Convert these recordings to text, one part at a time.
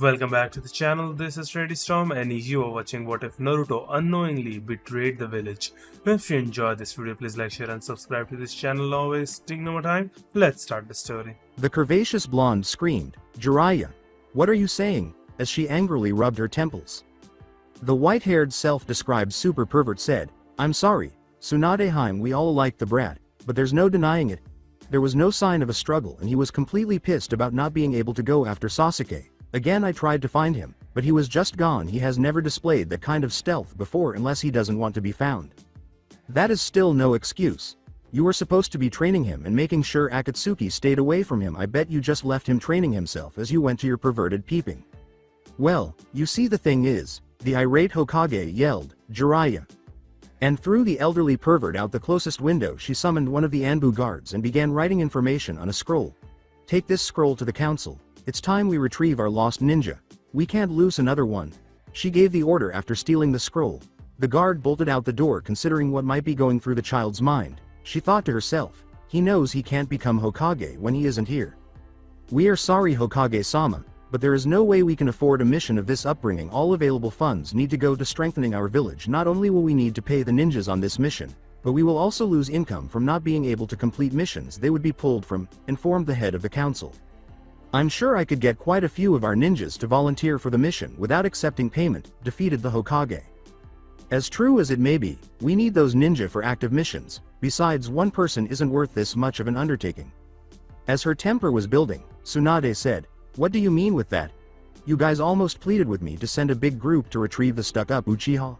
Welcome back to the channel. This is Ready Storm and you are watching What If Naruto Unknowingly Betrayed the Village. If you enjoyed this video, please like, share and subscribe to this channel. Always take no more time. Let's start the story. The curvaceous blonde screamed, "Jiraiya! What are you saying?" as she angrily rubbed her temples. The white-haired self-described super pervert said, "I'm sorry, Tsunade-heim, we all like the brat, but there's no denying it. There was no sign of a struggle and he was completely pissed about not being able to go after Sasuke. Again I tried to find him, but he was just gone. He has never displayed that kind of stealth before unless he doesn't want to be found. That is still no excuse. You were supposed to be training him and making sure Akatsuki stayed away from him. I bet you just left him training himself as you went to your perverted peeping." "Well, you see, the thing is," the irate Hokage yelled, "Jiraiya!" And threw the elderly pervert out the closest window. She summoned one of the Anbu guards and began writing information on a scroll. "Take this scroll to the council. It's time we retrieve our lost ninja. We can't lose another one." She gave the order after stealing the scroll. The guard bolted out the door. Considering what might be going through the child's mind, she thought to herself, he knows he can't become Hokage when he isn't here. "We are sorry, Hokage-sama, but there is no way we can afford a mission of this upbringing. All available funds need to go to strengthening our village. Not only will we need to pay the ninjas on this mission, but we will also lose income from not being able to complete missions they would be pulled from," informed the head of the council. "I'm sure I could get quite a few of our ninjas to volunteer for the mission without accepting payment," defeated the Hokage. "As true as it may be, we need those ninja for active missions. Besides, one person isn't worth this much of an undertaking." As her temper was building, Tsunade said, "What do you mean with that? You guys almost pleaded with me to send a big group to retrieve the stuck-up Uchiha."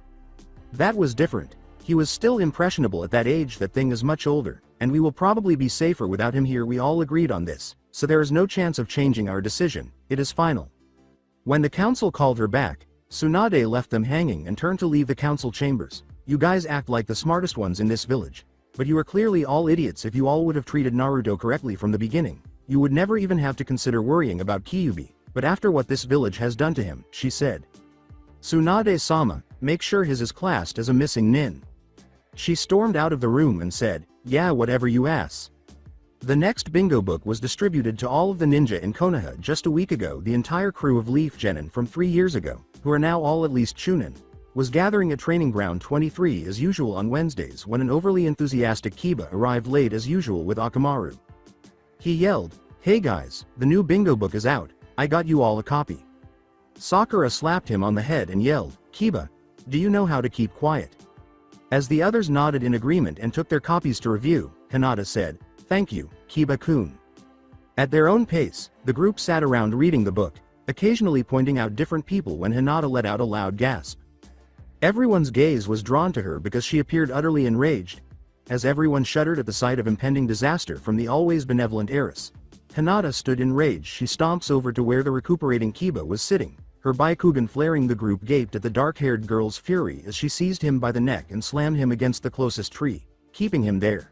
"That was different. He was still impressionable at that age. That thing is much older, and we will probably be safer without him here. We all agreed on this, so there is no chance of changing our decision. It is final." When the council called her back, Tsunade left them hanging and turned to leave the council chambers. "You guys act like the smartest ones in this village, but you are clearly all idiots. If you all would have treated Naruto correctly from the beginning, you would never even have to consider worrying about Kyuubi. But after what this village has done to him," she said. "Tsunade-sama, make sure his is classed as a missing nin." She stormed out of the room and said, "Yeah, whatever you ask." The next bingo book was distributed to all of the ninja in Konoha just a week ago. The entire crew of Leaf Genin from 3 years ago, who are now all at least Chunin, was gathering at Training Ground 23 as usual on Wednesdays when an overly enthusiastic Kiba arrived late as usual with Akamaru. He yelled, "Hey guys, the new bingo book is out. I got you all a copy." Sakura slapped him on the head and yelled, "Kiba, do you know how to keep quiet?" As the others nodded in agreement and took their copies to review, Hinata said, "Thank you, Kiba-kun." At their own pace, the group sat around reading the book, occasionally pointing out different people when Hinata let out a loud gasp. Everyone's gaze was drawn to her because she appeared utterly enraged. As everyone shuddered at the sight of impending disaster from the always benevolent heiress, Hinata stood enraged. She stomps over to where the recuperating Kiba was sitting, her Byakugan flaring. The group gaped at the dark-haired girl's fury as she seized him by the neck and slammed him against the closest tree, keeping him there.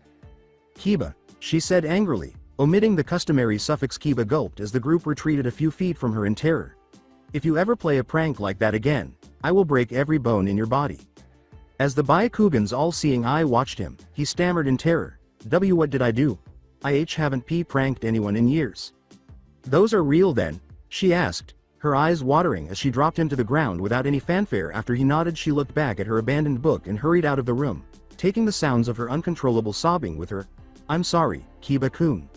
"Kiba," she said angrily, omitting the customary suffix. Kiba gulped as the group retreated a few feet from her in terror. "If you ever play a prank like that again, I will break every bone in your body." As the Byakugan's all-seeing eye watched him, he stammered in terror, What did I do? I haven't pranked anyone in years." "Those are real then?" she asked, her eyes watering as she dropped him to the ground without any fanfare. After he nodded, she looked back at her abandoned book and hurried out of the room, taking the sounds of her uncontrollable sobbing with her. "I'm sorry, Kiba-kun."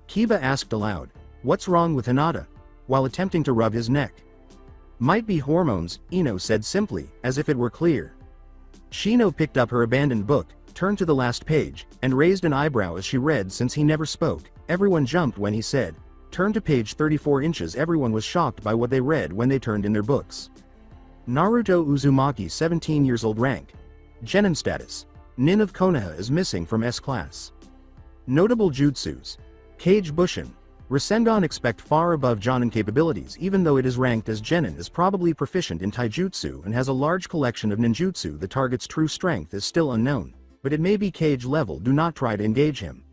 Kiba asked aloud, "What's wrong with Hinata?" while attempting to rub his neck. "Might be hormones," Ino said simply, as if it were clear. Shino picked up her abandoned book, turned to the last page, and raised an eyebrow as she read. Since he never spoke, everyone jumped when he said, "Turn to page 34 inches." Everyone was shocked by what they read when they turned in their books. Naruto Uzumaki, 17 years old, rank Genin status, Nin of Konoha, is missing from S-class. Notable jutsus: Kage Bushin, Rasengan. Expect far above Jonin capabilities. Even though it is ranked as Genin, is probably proficient in taijutsu and has a large collection of ninjutsu. The target's true strength is still unknown, but it may be Kage level. Do not try to engage him.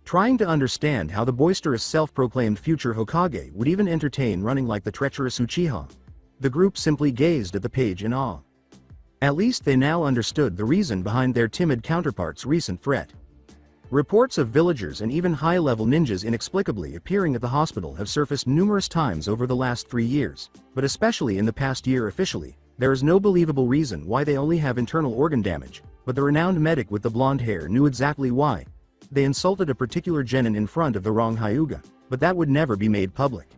Trying to understand how the boisterous self-proclaimed future Hokage would even entertain running like the treacherous Uchiha. The group simply gazed at the page in awe. At least they now understood the reason behind their timid counterpart's recent threat. Reports of villagers and even high-level ninjas inexplicably appearing at the hospital have surfaced numerous times over the last 3 years, but especially in the past year officially, there is no believable reason why they only have internal organ damage, but the renowned medic with the blonde hair knew exactly why. They insulted a particular genin in front of the wrong Hyuga, but that would never be made public.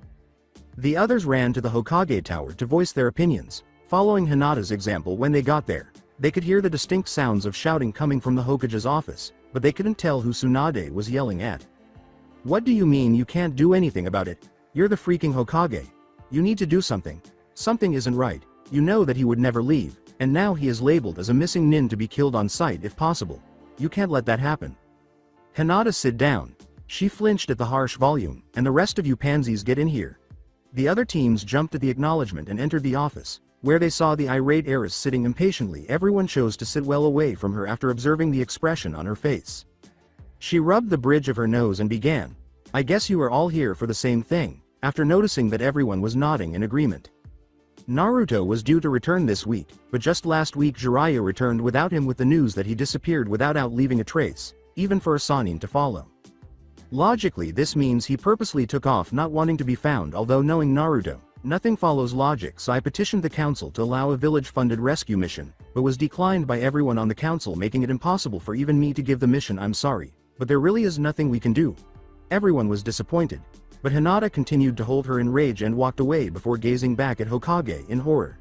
The others ran to the Hokage tower to voice their opinions, following Hinata's example. When they got there, they could hear the distinct sounds of shouting coming from the Hokage's office, but they couldn't tell who Tsunade was yelling at. "What do you mean you can't do anything about it? You're the freaking Hokage. You need to do something. Something isn't right. You know that he would never leave, and now he is labeled as a missing nin to be killed on sight if possible. You can't let that happen." "Hinata, sit down." She flinched at the harsh volume. "And the rest of you pansies, get in here." The other teams jumped at the acknowledgement and entered the office, where they saw the irate heiress sitting impatiently. Everyone chose to sit well away from her after observing the expression on her face. She rubbed the bridge of her nose and began, "I guess you are all here for the same thing," after noticing that everyone was nodding in agreement. Naruto was due to return this week, but just last week Jiraiya returned without him with the news that he disappeared without leaving a trace, even for a Sannin to follow. Logically, this means he purposely took off, not wanting to be found. Although knowing Naruto, nothing follows logic, so I petitioned the council to allow a village-funded rescue mission, but was declined by everyone on the council, making it impossible for even me to give the mission. "I'm sorry, but there really is nothing we can do." Everyone was disappointed, but Hinata continued to hold her in rage and walked away before gazing back at Hokage in horror.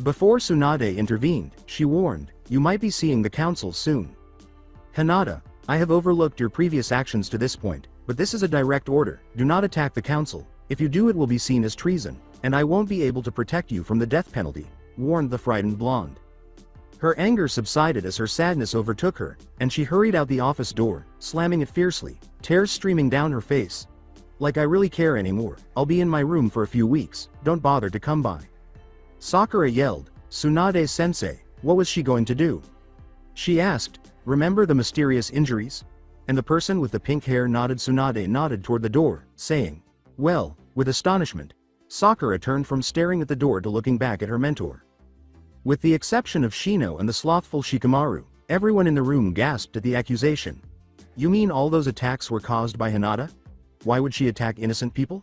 Before Tsunade intervened, she warned, "You might be seeing the council soon." "Hinata, I have overlooked your previous actions to this point, but this is a direct order. Do not attack the council. If you do, it will be seen as treason, and I won't be able to protect you from the death penalty," warned the frightened blonde. Her anger subsided as her sadness overtook her, and she hurried out the office door, slamming it fiercely, tears streaming down her face. "Like I really care anymore. I'll be in my room for a few weeks, don't bother to come by." Sakura yelled, "Tsunade-sensei, what was she going to do?" She asked, "Remember the mysterious injuries?" And the person with the pink hair nodded. Tsunade nodded toward the door, saying, "Well," with astonishment. Sakura turned from staring at the door to looking back at her mentor. With the exception of Shino and the slothful Shikamaru, everyone in the room gasped at the accusation. "You mean all those attacks were caused by Hinata? Why would she attack innocent people?"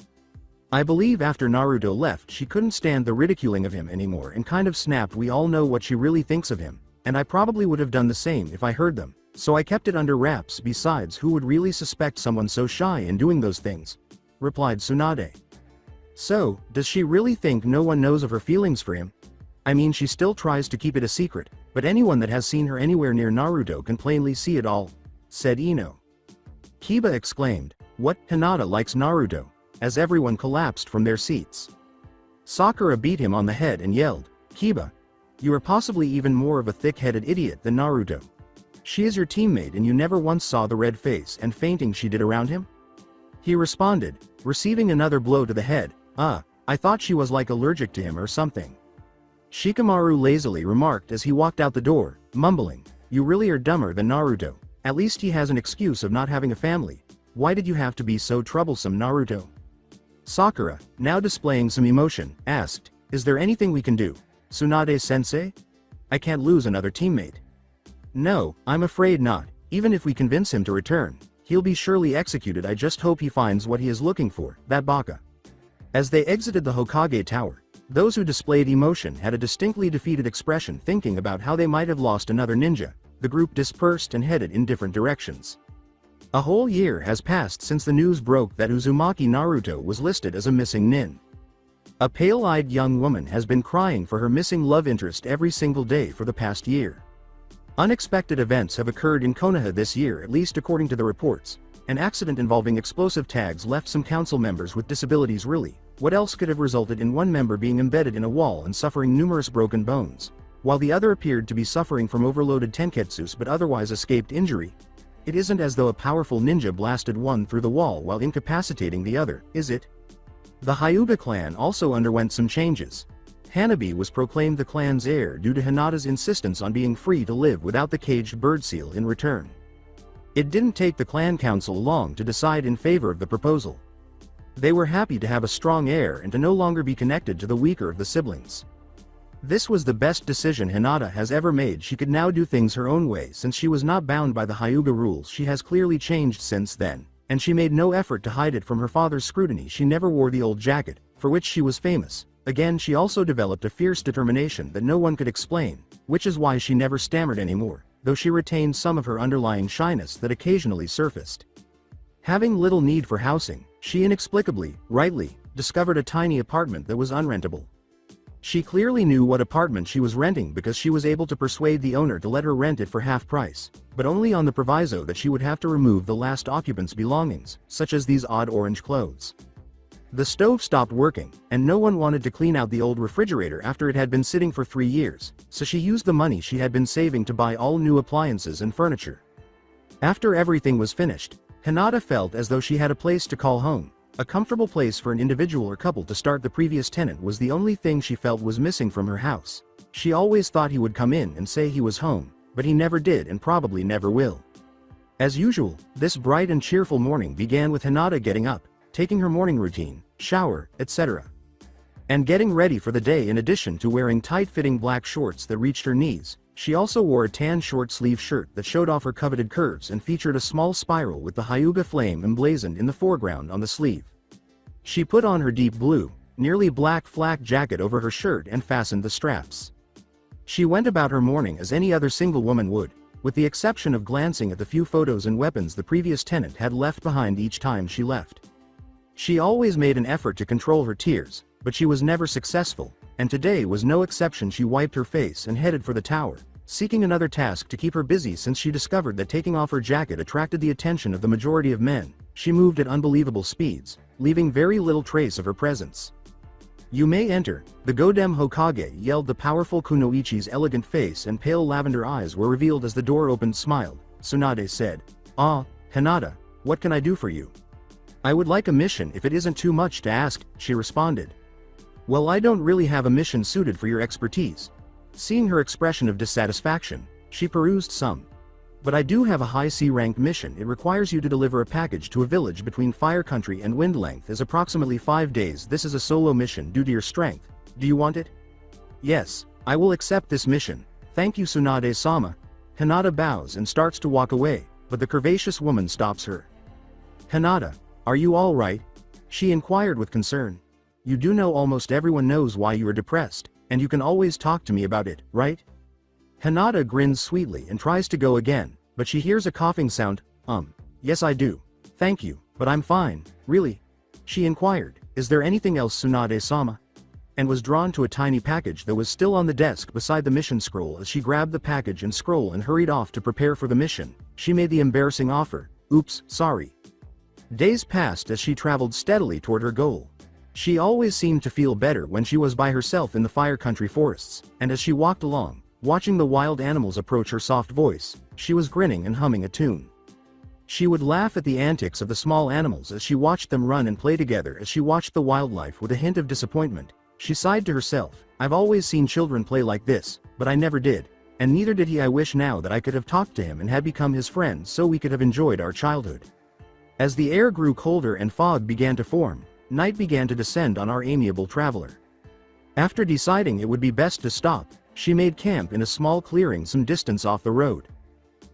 I believe after Naruto left, she couldn't stand the ridiculing of him anymore and kind of snapped. "We all know what she really thinks of him, and I probably would have done the same if I heard them, so I kept it under wraps. Besides, who would really suspect someone so shy in doing those things?" replied Tsunade. "So, does she really think no one knows of her feelings for him? I mean, she still tries to keep it a secret, but anyone that has seen her anywhere near Naruto can plainly see it all," said Ino. Kiba exclaimed, "What? Hinata likes Naruto?" as everyone collapsed from their seats. Sakura beat him on the head and yelled, "Kiba, you are possibly even more of a thick-headed idiot than Naruto. She is your teammate and you never once saw the red face and fainting she did around him?" He responded, receiving another blow to the head, I thought she was like allergic to him or something." Shikamaru lazily remarked as he walked out the door, mumbling, "You really are dumber than Naruto. At least he has an excuse of not having a family. Why did you have to be so troublesome, Naruto?" Sakura, now displaying some emotion, asked, "Is there anything we can do? Tsunade-sensei? I can't lose another teammate." "No, I'm afraid not. Even if we convince him to return, he'll be surely executed. I just hope he finds what he is looking for, that baka." As they exited the Hokage tower, those who displayed emotion had a distinctly defeated expression, thinking about how they might have lost another ninja. The group dispersed and headed in different directions. A whole year has passed since the news broke that Uzumaki Naruto was listed as a missing nin. A pale-eyed young woman has been crying for her missing love interest every single day for the past year. Unexpected events have occurred in Konoha this year, at least according to the reports. An accident involving explosive tags left some council members with disabilities. Really, what else could have resulted in one member being embedded in a wall and suffering numerous broken bones, while the other appeared to be suffering from overloaded tenketsus but otherwise escaped injury? It isn't as though a powerful ninja blasted one through the wall while incapacitating the other, is it? The Hyuga clan also underwent some changes. Hanabi was proclaimed the clan's heir due to Hinata's insistence on being free to live without the caged bird seal in return. It didn't take the clan council long to decide in favor of the proposal. They were happy to have a strong heir and to no longer be connected to the weaker of the siblings. This was the best decision Hinata has ever made. She could now do things her own way since she was not bound by the Hyuga rules. She has clearly changed since then, and she made no effort to hide it from her father's scrutiny. She never wore the old jacket, for which she was famous. Again, she also developed a fierce determination that no one could explain, which is why she never stammered anymore, though she retained some of her underlying shyness that occasionally surfaced. Having little need for housing, she inexplicably, rightly, discovered a tiny apartment that was unrentable. She clearly knew what apartment she was renting because she was able to persuade the owner to let her rent it for half price, but only on the proviso that she would have to remove the last occupant's belongings, such as these odd orange clothes. The stove stopped working, and no one wanted to clean out the old refrigerator after it had been sitting for 3 years, so she used the money she had been saving to buy all new appliances and furniture. After everything was finished, Hinata felt as though she had a place to call home. A comfortable place for an individual or couple to start. The previous tenant was the only thing she felt was missing from her house. She always thought he would come in and say he was home, but he never did and probably never will. As usual, this bright and cheerful morning began with Hinata getting up, taking her morning routine, shower, etc., and getting ready for the day. In addition to wearing tight-fitting black shorts that reached her knees, she also wore a tan short-sleeve shirt that showed off her coveted curves and featured a small spiral with the Hyuga flame emblazoned in the foreground on the sleeve. She put on her deep blue, nearly black flak jacket over her shirt and fastened the straps. She went about her morning as any other single woman would, with the exception of glancing at the few photos and weapons the previous tenant had left behind each time she left. She always made an effort to control her tears, but she was never successful, and today was no exception. She wiped her face and headed for the tower, seeking another task to keep her busy since she discovered that taking off her jacket attracted the attention of the majority of men. She moved at unbelievable speeds, leaving very little trace of her presence. "You may enter," the Godem Hokage yelled. The powerful Kunoichi's elegant face and pale lavender eyes were revealed as the door opened. Smiled, Tsunade said. "Ah, Hinata, what can I do for you?" "I would like a mission if it isn't too much to ask," she responded. "Well, I don't really have a mission suited for your expertise." Seeing her expression of dissatisfaction, she perused some. "But I do have a high C-ranked mission. It requires you to deliver a package to a village between Fire Country and Wind. Length is approximately 5 days. This is a solo mission due to your strength. Do you want it?" "Yes, I will accept this mission. Thank you, Tsunade-sama." Hinata bows and starts to walk away, but the curvaceous woman stops her. "Hinata, are you all right?" she inquired with concern. "You do know almost everyone knows why you are depressed, and you can always talk to me about it, right?" Hinata grins sweetly and tries to go again, but she hears a coughing sound. Yes I do. Thank you, but I'm fine, really." She inquired, "Is there anything else, Tsunade-sama?" and was drawn to a tiny package that was still on the desk beside the mission scroll. As she grabbed the package and scroll and hurried off to prepare for the mission, she made the embarrassing offer, "Oops, sorry." Days passed as she traveled steadily toward her goal. She always seemed to feel better when she was by herself in the Fire Country forests, and as she walked along, watching the wild animals approach her soft voice, she was grinning and humming a tune. She would laugh at the antics of the small animals as she watched them run and play together. As she watched the wildlife with a hint of disappointment, she sighed to herself, "I've always seen children play like this, but I never did, and neither did he. I wish now that I could have talked to him and had become his friend so we could have enjoyed our childhood." As the air grew colder and fog began to form, night began to descend on our amiable traveler. After deciding it would be best to stop, she made camp in a small clearing some distance off the road.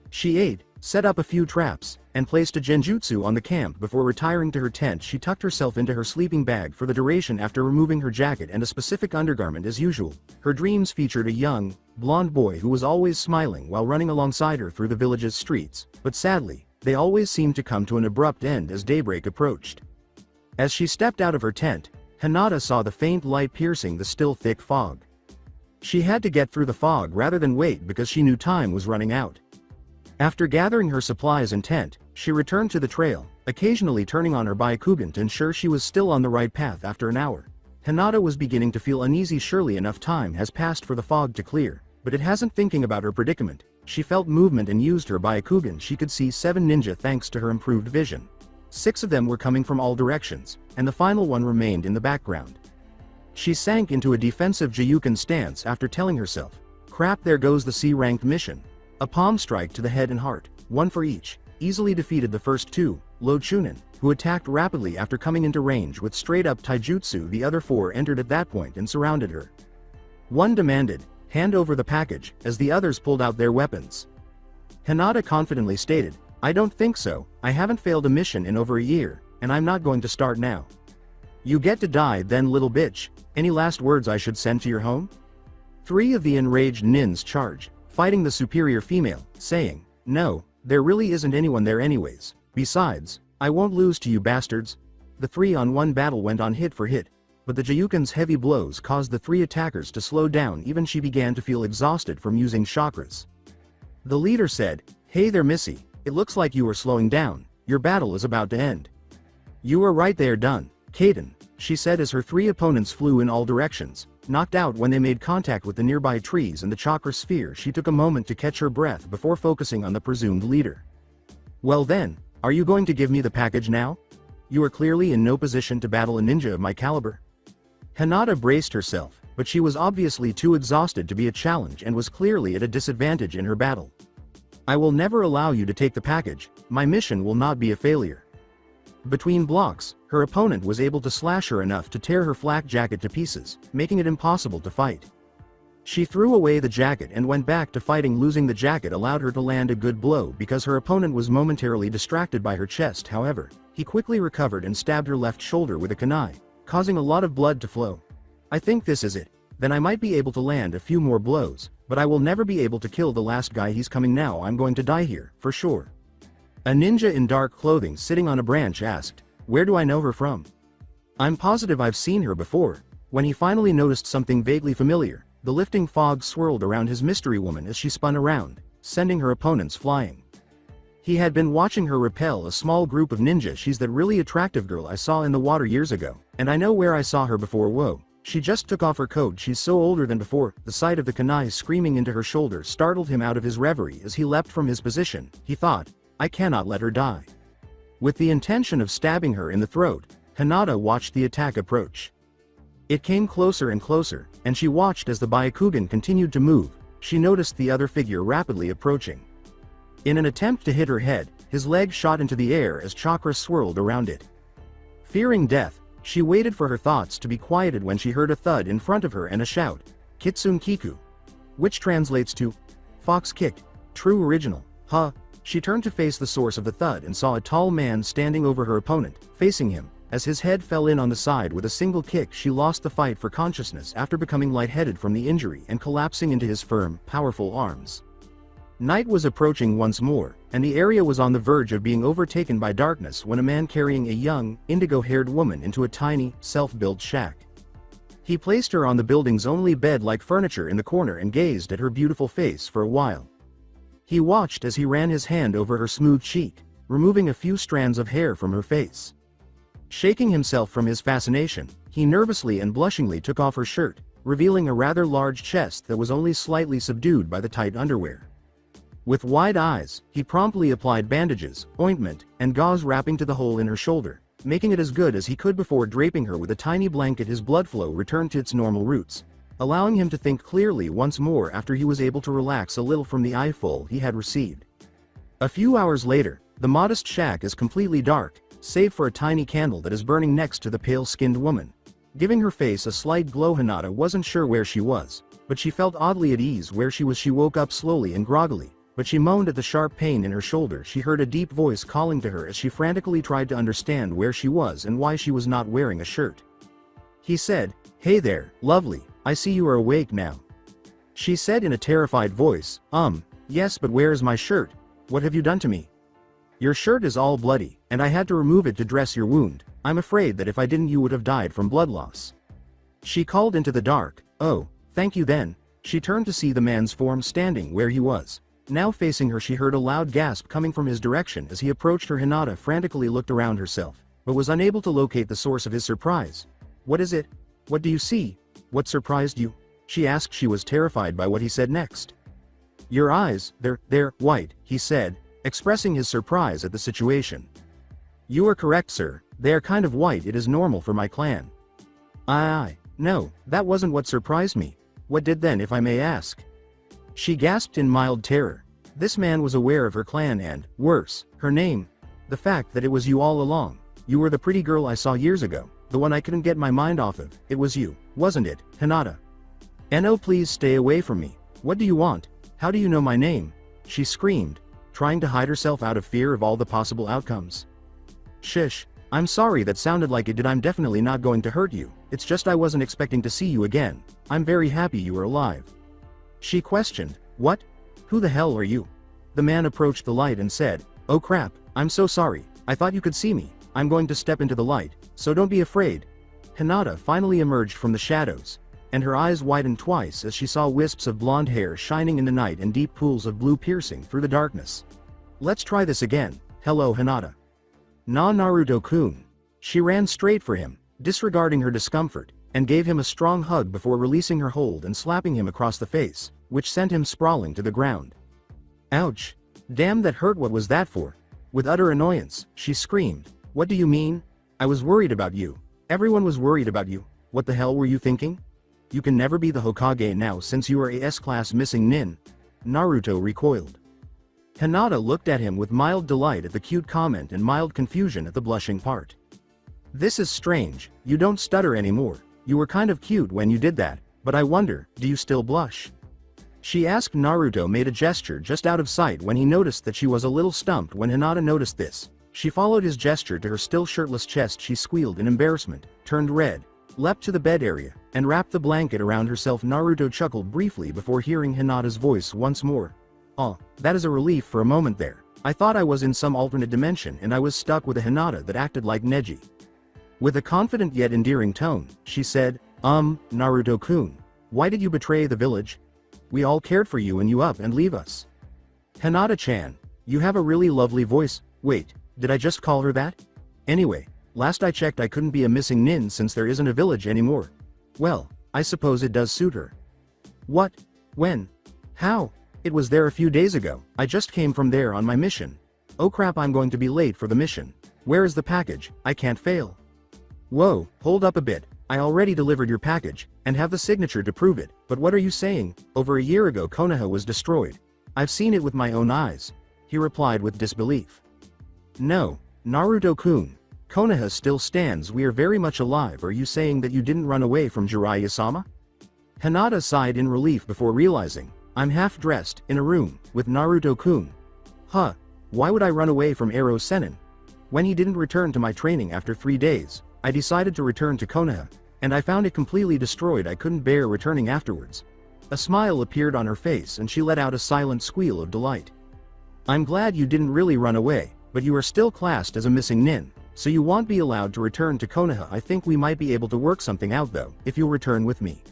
She ate, set up a few traps, and placed a genjutsu on the camp before retiring to her tent. She tucked herself into her sleeping bag for the duration after removing her jacket and a specific undergarment as usual. Her dreams featured a young, blonde boy who was always smiling while running alongside her through the village's streets, but sadly, they always seemed to come to an abrupt end as daybreak approached. As she stepped out of her tent, Hinata saw the faint light piercing the still thick fog. She had to get through the fog rather than wait because she knew time was running out. After gathering her supplies and tent, she returned to the trail, occasionally turning on her Byakugan to ensure she was still on the right path. After an hour, Hinata was beginning to feel uneasy. Surely enough time has passed for the fog to clear, but it hasn't. Thinking about her predicament, she felt movement and used her Byakugan. She could see 7 ninja thanks to her improved vision. 6 of them were coming from all directions, and the final one remained in the background. She sank into a defensive Jiyuken stance after telling herself, "Crap, there goes the C-ranked mission." A palm strike to the head and heart, one for each, easily defeated the first 2, Lo Chunin, who attacked rapidly after coming into range with straight-up taijutsu. The other 4 entered at that point and surrounded her. One demanded, "Hand over the package," as the others pulled out their weapons. Hinata confidently stated, "I don't think so, I haven't failed a mission in over a year, and I'm not going to start now." "You get to die then, little bitch. Any last words I should send to your home?" Three of the enraged nins charged, fighting the superior female, saying, "No, there really isn't anyone there anyways. Besides, I won't lose to you bastards." The 3-on-1 battle went on hit for hit, but the Jayukin's heavy blows caused the three attackers to slow down. Even she began to feel exhausted from using chakras. The leader said, "Hey there Missy, it looks like you are slowing down, your battle is about to end." "You are right there done, Kaden," she said as her three opponents flew in all directions, knocked out when they made contact with the nearby trees and the chakra sphere. She took a moment to catch her breath before focusing on the presumed leader. "Well then, are you going to give me the package now? You are clearly in no position to battle a ninja of my caliber." Hinata braced herself, but she was obviously too exhausted to be a challenge and was clearly at a disadvantage in her battle. "I will never allow you to take the package, my mission will not be a failure." Between blocks, her opponent was able to slash her enough to tear her flak jacket to pieces, making it impossible to fight. She threw away the jacket and went back to fighting. Losing the jacket allowed her to land a good blow because her opponent was momentarily distracted by her chest. However, he quickly recovered and stabbed her left shoulder with a kunai, causing a lot of blood to flow. "I think this is it. Then I might be able to land a few more blows, but I will never be able to kill the last guy. He's coming now. I'm going to die here, for sure." A ninja in dark clothing sitting on a branch asked, "Where do I know her from?" "I'm positive I've seen her before." When he finally noticed something vaguely familiar, the lifting fog swirled around his mystery woman as she spun around, sending her opponents flying. He had been watching her repel a small group of ninja. "She's that really attractive girl I saw in the water years ago, and I know where I saw her before. Whoa. She just took off her coat. She's so older than before." The sight of the kunai screaming into her shoulder startled him out of his reverie. As he leapt from his position, he thought, "I cannot let her die." With the intention of stabbing her in the throat, Hinata watched the attack approach. It came closer and closer, and she watched as the Byakugan continued to move. She noticed the other figure rapidly approaching. In an attempt to hit her head, his leg shot into the air as chakra swirled around it. Fearing death, she waited for her thoughts to be quieted when she heard a thud in front of her and a shout, "Kitsune Kiku," which translates to, "Fox kicked." True original. Huh. She turned to face the source of the thud and saw a tall man standing over her opponent, facing him. As his head fell in on the side with a single kick, she lost the fight for consciousness after becoming lightheaded from the injury and collapsing into his firm, powerful arms. Night was approaching once more, and the area was on the verge of being overtaken by darkness when a man carrying a young, indigo-haired woman into a tiny, self-built shack. He placed her on the building's only bed-like furniture in the corner and gazed at her beautiful face for a while. He watched as he ran his hand over her smooth cheek, removing a few strands of hair from her face. Shaking himself from his fascination, he nervously and blushingly took off her shirt, revealing a rather large chest that was only slightly subdued by the tight underwear. With wide eyes, he promptly applied bandages, ointment, and gauze wrapping to the hole in her shoulder, making it as good as he could before draping her with a tiny blanket. His blood flow returned to its normal routes, allowing him to think clearly once more after he was able to relax a little from the eyeful he had received. A few hours later, the modest shack is completely dark, save for a tiny candle that is burning next to the pale-skinned woman, giving her face a slight glow. Hinata wasn't sure where she was, but she felt oddly at ease where she was. She woke up slowly and groggily, but she moaned at the sharp pain in her shoulder. She heard a deep voice calling to her as she frantically tried to understand where she was and why she was not wearing a shirt. He said, "Hey there, lovely, I see you are awake now." She said in a terrified voice, Yes, but where is my shirt? What have you done to me?" "Your shirt is all bloody, and I had to remove it to dress your wound. I'm afraid that if I didn't you would have died from blood loss." She called into the dark, "Oh, thank you then." She turned to see the man's form standing where he was. Now facing her, she heard a loud gasp coming from his direction as he approached her. Hinata frantically looked around herself, but was unable to locate the source of his surprise. "What is it? What do you see? What surprised you?" she asked. She was terrified by what he said next. "Your eyes, they're white," he said, expressing his surprise at the situation. "You are correct, sir, they are kind of white. It is normal for my clan." No, that wasn't what surprised me. What did then, if I may ask?" She gasped in mild terror. This man was aware of her clan and, worse, her name. The fact that it was you all along. You were the pretty girl I saw years ago, the one I couldn't get my mind off of. It was you, wasn't it, Hinata? "No, please stay away from me. What do you want? How do you know my name?" she screamed, trying to hide herself out of fear of all the possible outcomes. "Shish, I'm sorry, that sounded like it did. I'm definitely not going to hurt you, it's just I wasn't expecting to see you again. I'm very happy you are alive," she questioned. "What? Who the hell are you?" The man approached the light and said, "Oh crap, I'm so sorry, I thought you could see me. I'm going to step into the light, so don't be afraid." Hinata finally emerged from the shadows, and her eyes widened twice as she saw wisps of blonde hair shining in the night and deep pools of blue piercing through the darkness. "Let's try this again. Hello, Hinata." "Na, Naruto-kun." She ran straight for him, disregarding her discomfort, and gave him a strong hug before releasing her hold and slapping him across the face, which sent him sprawling to the ground. "Ouch. Damn, that hurt. What was that for?" With utter annoyance, she screamed, "What do you mean? I was worried about you. Everyone was worried about you. What the hell were you thinking? You can never be the Hokage now since you are a S-class missing nin." Naruto recoiled. Hinata looked at him with mild delight at the cute comment and mild confusion at the blushing part. "This is strange, you don't stutter anymore. You were kind of cute when you did that, but I wonder, do you still blush?" she asked. Naruto made a gesture just out of sight when he noticed that she was a little stumped. When Hinata noticed this, she followed his gesture to her still shirtless chest. She squealed in embarrassment, turned red, leapt to the bed area, and wrapped the blanket around herself. Naruto chuckled briefly before hearing Hinata's voice once more. "Oh, that is a relief for a moment there. I thought I was in some alternate dimension and I was stuck with a Hinata that acted like Neji." With a confident yet endearing tone, she said, Naruto-kun, why did you betray the village? We all cared for you and you up and leave us." "Hinata-chan, you have a really lovely voice." "Wait, did I just call her that? Anyway, last I checked I couldn't be a missing nin since there isn't a village anymore." "Well, I suppose it does suit her." "What? When? How?" "It was there a few days ago. I just came from there on my mission." "Oh crap, I'm going to be late for the mission. Where is the package? I can't fail." "Whoa, hold up a bit. I already delivered your package, and have the signature to prove it. But what are you saying? Over a year ago Konoha was destroyed. I've seen it with my own eyes," he replied with disbelief. "No, Naruto-kun. Konoha still stands. We are very much alive. Are you saying that you didn't run away from Jiraiya-sama?" Hinata sighed in relief before realizing, "I'm half dressed, in a room, with Naruto-kun. Huh, why would I run away from Ero Sennin? When he didn't return to my training after 3 days, I decided to return to Konoha, and I found it completely destroyed. I couldn't bear returning afterwards." A smile appeared on her face and she let out a silent squeal of delight. "I'm glad you didn't really run away, but you are still classed as a missing nin, so you won't be allowed to return to Konoha. I think we might be able to work something out though, if you'll return with me."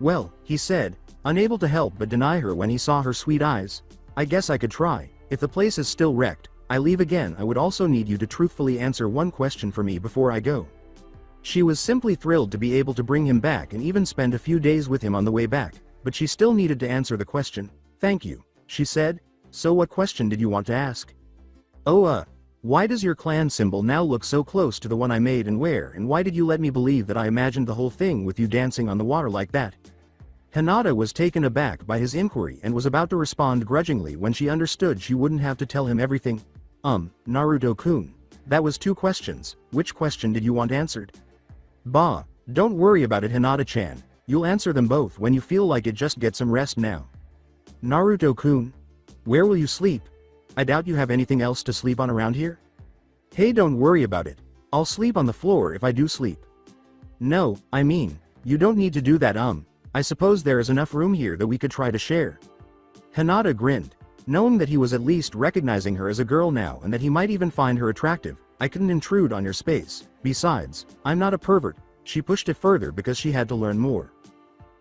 Well," he said, unable to help but deny her when he saw her sweet eyes. "I guess I could try. If the place is still wrecked, I leave again. I would also need you to truthfully answer one question for me before I go." She was simply thrilled to be able to bring him back and even spend a few days with him on the way back, but she still needed to answer the question. "Thank you," she said. "So what question did you want to ask?" Why does your clan symbol now look so close to the one I made and wear, and why did you let me believe that I imagined the whole thing with you dancing on the water like that?" Hinata was taken aback by his inquiry and was about to respond grudgingly when she understood she wouldn't have to tell him everything. Naruto-kun. That was 2 questions. Which question did you want answered?" "Bah, don't worry about it, Hinata-chan. You'll answer them both when you feel like it. Just get some rest now." "Naruto-kun. Where will you sleep? I doubt you have anything else to sleep on around here?" "Hey, don't worry about it. I'll sleep on the floor if I do sleep." "No, I mean, you don't need to do that. I suppose there is enough room here that we could try to share." Hinata grinned, knowing that he was at least recognizing her as a girl now and that he might even find her attractive. "I couldn't intrude on your space. Besides, I'm not a pervert." She pushed it further because she had to learn more.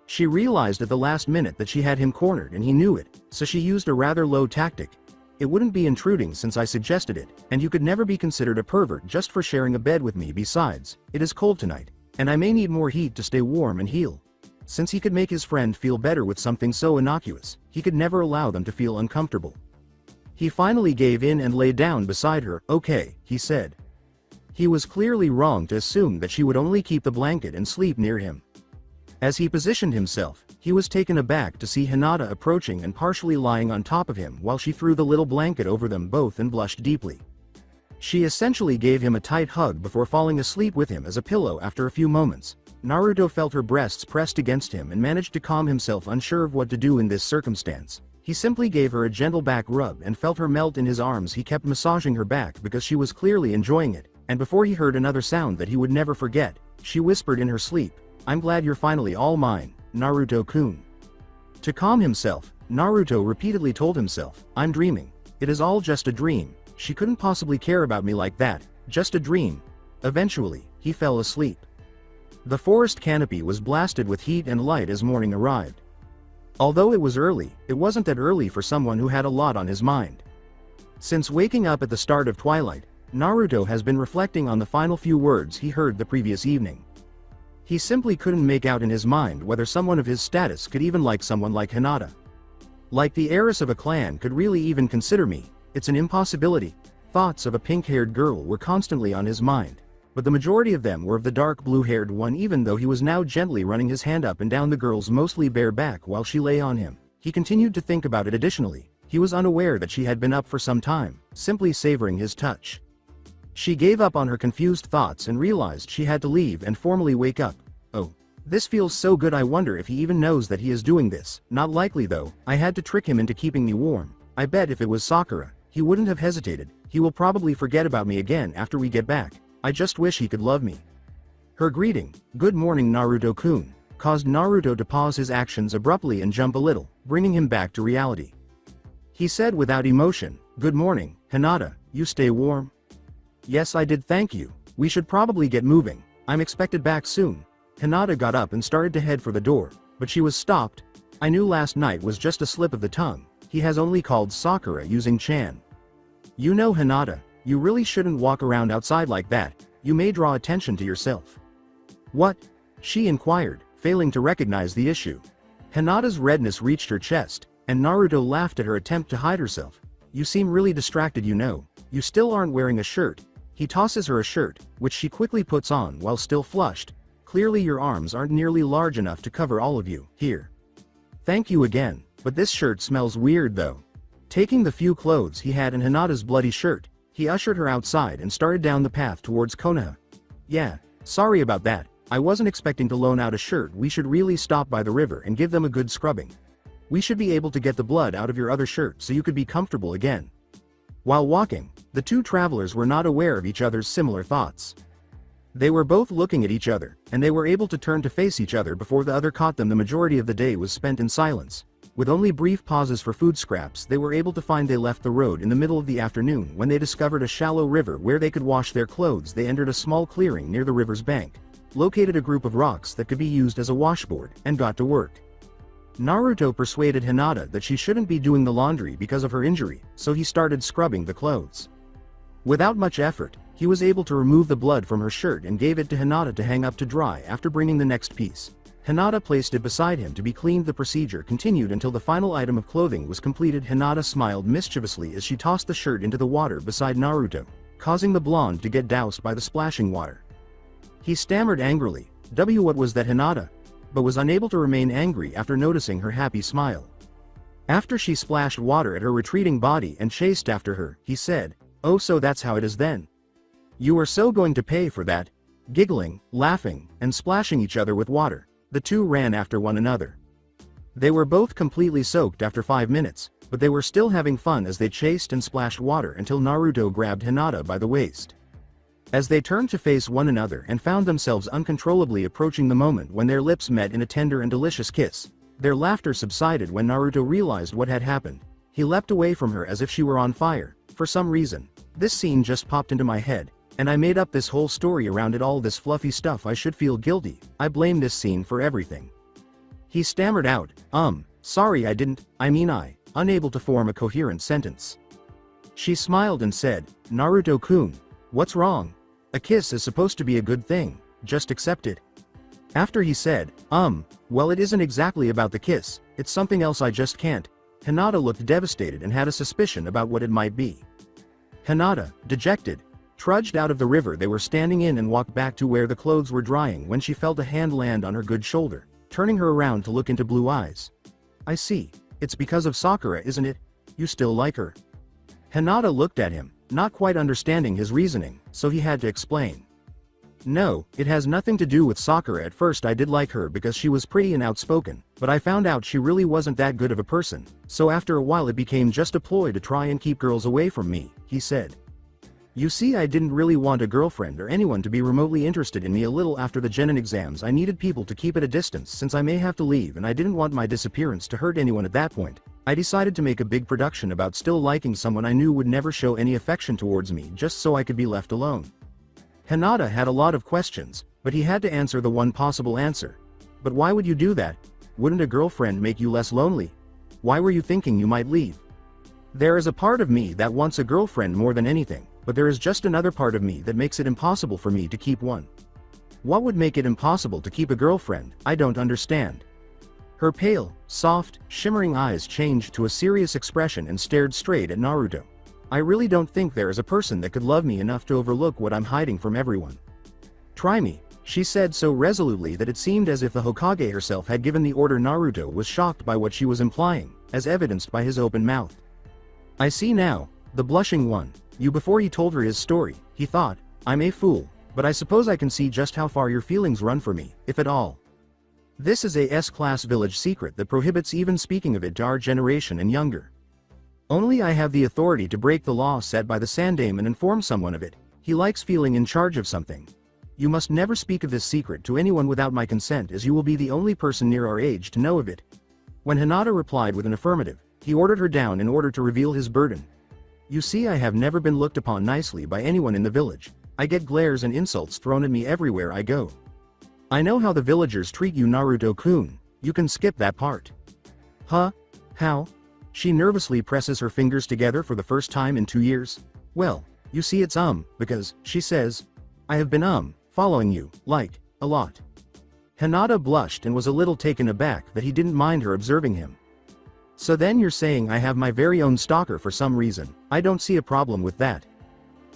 She realized at the last minute that she had him cornered and he knew it, so she used a rather low tactic. "It wouldn't be intruding since I suggested it, and you could never be considered a pervert just for sharing a bed with me. Besides, it is cold tonight, and I may need more heat to stay warm and heal." Since he could make his friend feel better with something so innocuous, he could never allow them to feel uncomfortable. He finally gave in and lay down beside her. "Okay," he said. He was clearly wrong to assume that she would only keep the blanket and sleep near him. As he positioned himself, he was taken aback to see Hinata approaching and partially lying on top of him while she threw the little blanket over them both and blushed deeply. She essentially gave him a tight hug before falling asleep with him as a pillow after a few moments. Naruto felt her breasts pressed against him and managed to calm himself, unsure of what to do in this circumstance. He simply gave her a gentle back rub and felt her melt in his arms. He kept massaging her back because she was clearly enjoying it, and before he heard another sound that he would never forget, she whispered in her sleep, "I'm glad you're finally all mine, Naruto-kun." To calm himself, Naruto repeatedly told himself, "I'm dreaming. It is all just a dream. She couldn't possibly care about me like that, just a dream." Eventually, he fell asleep. The forest canopy was blasted with heat and light as morning arrived. Although it was early, it wasn't that early for someone who had a lot on his mind. Since waking up at the start of twilight, Naruto has been reflecting on the final few words he heard the previous evening. He simply couldn't make out in his mind whether someone of his status could even like someone like Hinata. Like the heiress of a clan could really even consider me, it's an impossibility. Thoughts of a pink-haired girl were constantly on his mind, but the majority of them were of the dark blue-haired one. Even though he was now gently running his hand up and down the girl's mostly bare back while she lay on him, he continued to think about it. Additionally, he was unaware that she had been up for some time, simply savoring his touch. She gave up on her confused thoughts and realized she had to leave and formally wake up. Oh, this feels so good. I wonder if he even knows that he is doing this. Not likely though, I had to trick him into keeping me warm. I bet if it was Sakura, he wouldn't have hesitated. He will probably forget about me again after we get back. I just wish he could love me. Her greeting, "Good morning Naruto-kun," caused Naruto to pause his actions abruptly and jump a little, bringing him back to reality. He said without emotion, "Good morning, Hinata, you stay warm?" "Yes I did, thank you. We should probably get moving. I'm expected back soon." Hinata got up and started to head for the door, but she was stopped. "I knew last night was just a slip of the tongue. He has only called Sakura using Chan." "You know Hinata, you really shouldn't walk around outside like that. You may draw attention to yourself." "What?" she inquired, failing to recognize the issue. Hinata's redness reached her chest, and Naruto laughed at her attempt to hide herself. "You seem really distracted, you know. You still aren't wearing a shirt." He tosses her a shirt, which she quickly puts on while still flushed. "Clearly your arms aren't nearly large enough to cover all of you. Here." "Thank you again, but this shirt smells weird though." Taking the few clothes he had in Hinata's bloody shirt, he ushered her outside and started down the path towards Konoha. "Yeah, sorry about that. I wasn't expecting to loan out a shirt. We should really stop by the river and give them a good scrubbing. We should be able to get the blood out of your other shirt so you could be comfortable again." While walking, the two travelers were not aware of each other's similar thoughts. They were both looking at each other, and they were able to turn to face each other before the other caught them. The majority of the day was spent in silence. With only brief pauses for food scraps, they were able to find. They left the road in the middle of the afternoon when they discovered a shallow river where they could wash their clothes. They entered a small clearing near the river's bank, located a group of rocks that could be used as a washboard, and got to work. Naruto persuaded Hinata that she shouldn't be doing the laundry because of her injury, so he started scrubbing the clothes. Without much effort, he was able to remove the blood from her shirt and gave it to Hinata to hang up to dry. After bringing the next piece, Hinata placed it beside him to be cleaned. The procedure continued until the final item of clothing was completed. Hinata smiled mischievously as she tossed the shirt into the water beside Naruto, causing the blonde to get doused by the splashing water. He stammered angrily, What was that, Hinata?" but was unable to remain angry after noticing her happy smile. After she splashed water at her retreating body and chased after her, he said, "Oh, so that's how it is then. You are so going to pay for that." Giggling, laughing, and splashing each other with water, the two ran after one another. They were both completely soaked after 5 minutes, but they were still having fun as they chased and splashed water until Naruto grabbed Hinata by the waist. As they turned to face one another and found themselves uncontrollably approaching the moment when their lips met in a tender and delicious kiss, their laughter subsided when Naruto realized what had happened. He leapt away from her as if she were on fire. "For some reason, this scene just popped into my head, and I made up this whole story around it. All this fluffy stuff. I should feel guilty. I blame this scene for everything." He stammered out, Sorry, I unable to form a coherent sentence. She smiled and said, "Naruto-kun, what's wrong? A kiss is supposed to be a good thing, just accept it." After he said, well, it isn't exactly about the kiss, it's something else I just can't." Hinata looked devastated and had a suspicion about what it might be. Hinata, dejected, trudged out of the river they were standing in and walked back to where the clothes were drying when she felt a hand land on her good shoulder, turning her around to look into blue eyes. "I see. It's because of Sakura, isn't it? You still like her?" Hinata looked at him, not quite understanding his reasoning, so he had to explain. No, it has nothing to do with Sakura. At first I did like her because she was pretty and outspoken, but I found out she really wasn't that good of a person, so after a while it became just a ploy to try and keep girls away from me, he said. You see, I didn't really want a girlfriend or anyone to be remotely interested in me. A little after the Genin exams I needed people to keep at a distance since I may have to leave, and I didn't want my disappearance to hurt anyone. At that point, I decided to make a big production about still liking someone I knew would never show any affection towards me just so I could be left alone. Hinata had a lot of questions, but he had to answer the one possible answer. But why would you do that? Wouldn't a girlfriend make you less lonely? Why were you thinking you might leave? There is a part of me that wants a girlfriend more than anything, but there is just another part of me that makes it impossible for me to keep one. What would make it impossible to keep a girlfriend? I don't understand. Her pale, soft, shimmering eyes changed to a serious expression and stared straight at Naruto. I really don't think there is a person that could love me enough to overlook what I'm hiding from everyone. Try me, she said so resolutely that it seemed as if the Hokage herself had given the order. Naruto was shocked by what she was implying, as evidenced by his open mouth. I see now, the blushing one. Before he told her his story, he thought, I'm a fool, but I suppose I can see just how far your feelings run for me, if at all. This is a S-class village secret that prohibits even speaking of it to our generation and younger. Only I have the authority to break the law set by the Sandaime and inform someone of it. He likes feeling in charge of something. You must never speak of this secret to anyone without my consent, as you will be the only person near our age to know of it. When Hinata replied with an affirmative, he ordered her down in order to reveal his burden. You see, I have never been looked upon nicely by anyone in the village. I get glares and insults thrown at me everywhere I go. I know how the villagers treat you, Naruto-kun. You can skip that part. Huh? How? She nervously presses her fingers together for the first time in 2 years. Well, you see, it's because, she says, I have been following you, like, a lot. Hinata blushed and was a little taken aback that he didn't mind her observing him. So then you're saying I have my very own stalker for some reason. I don't see a problem with that.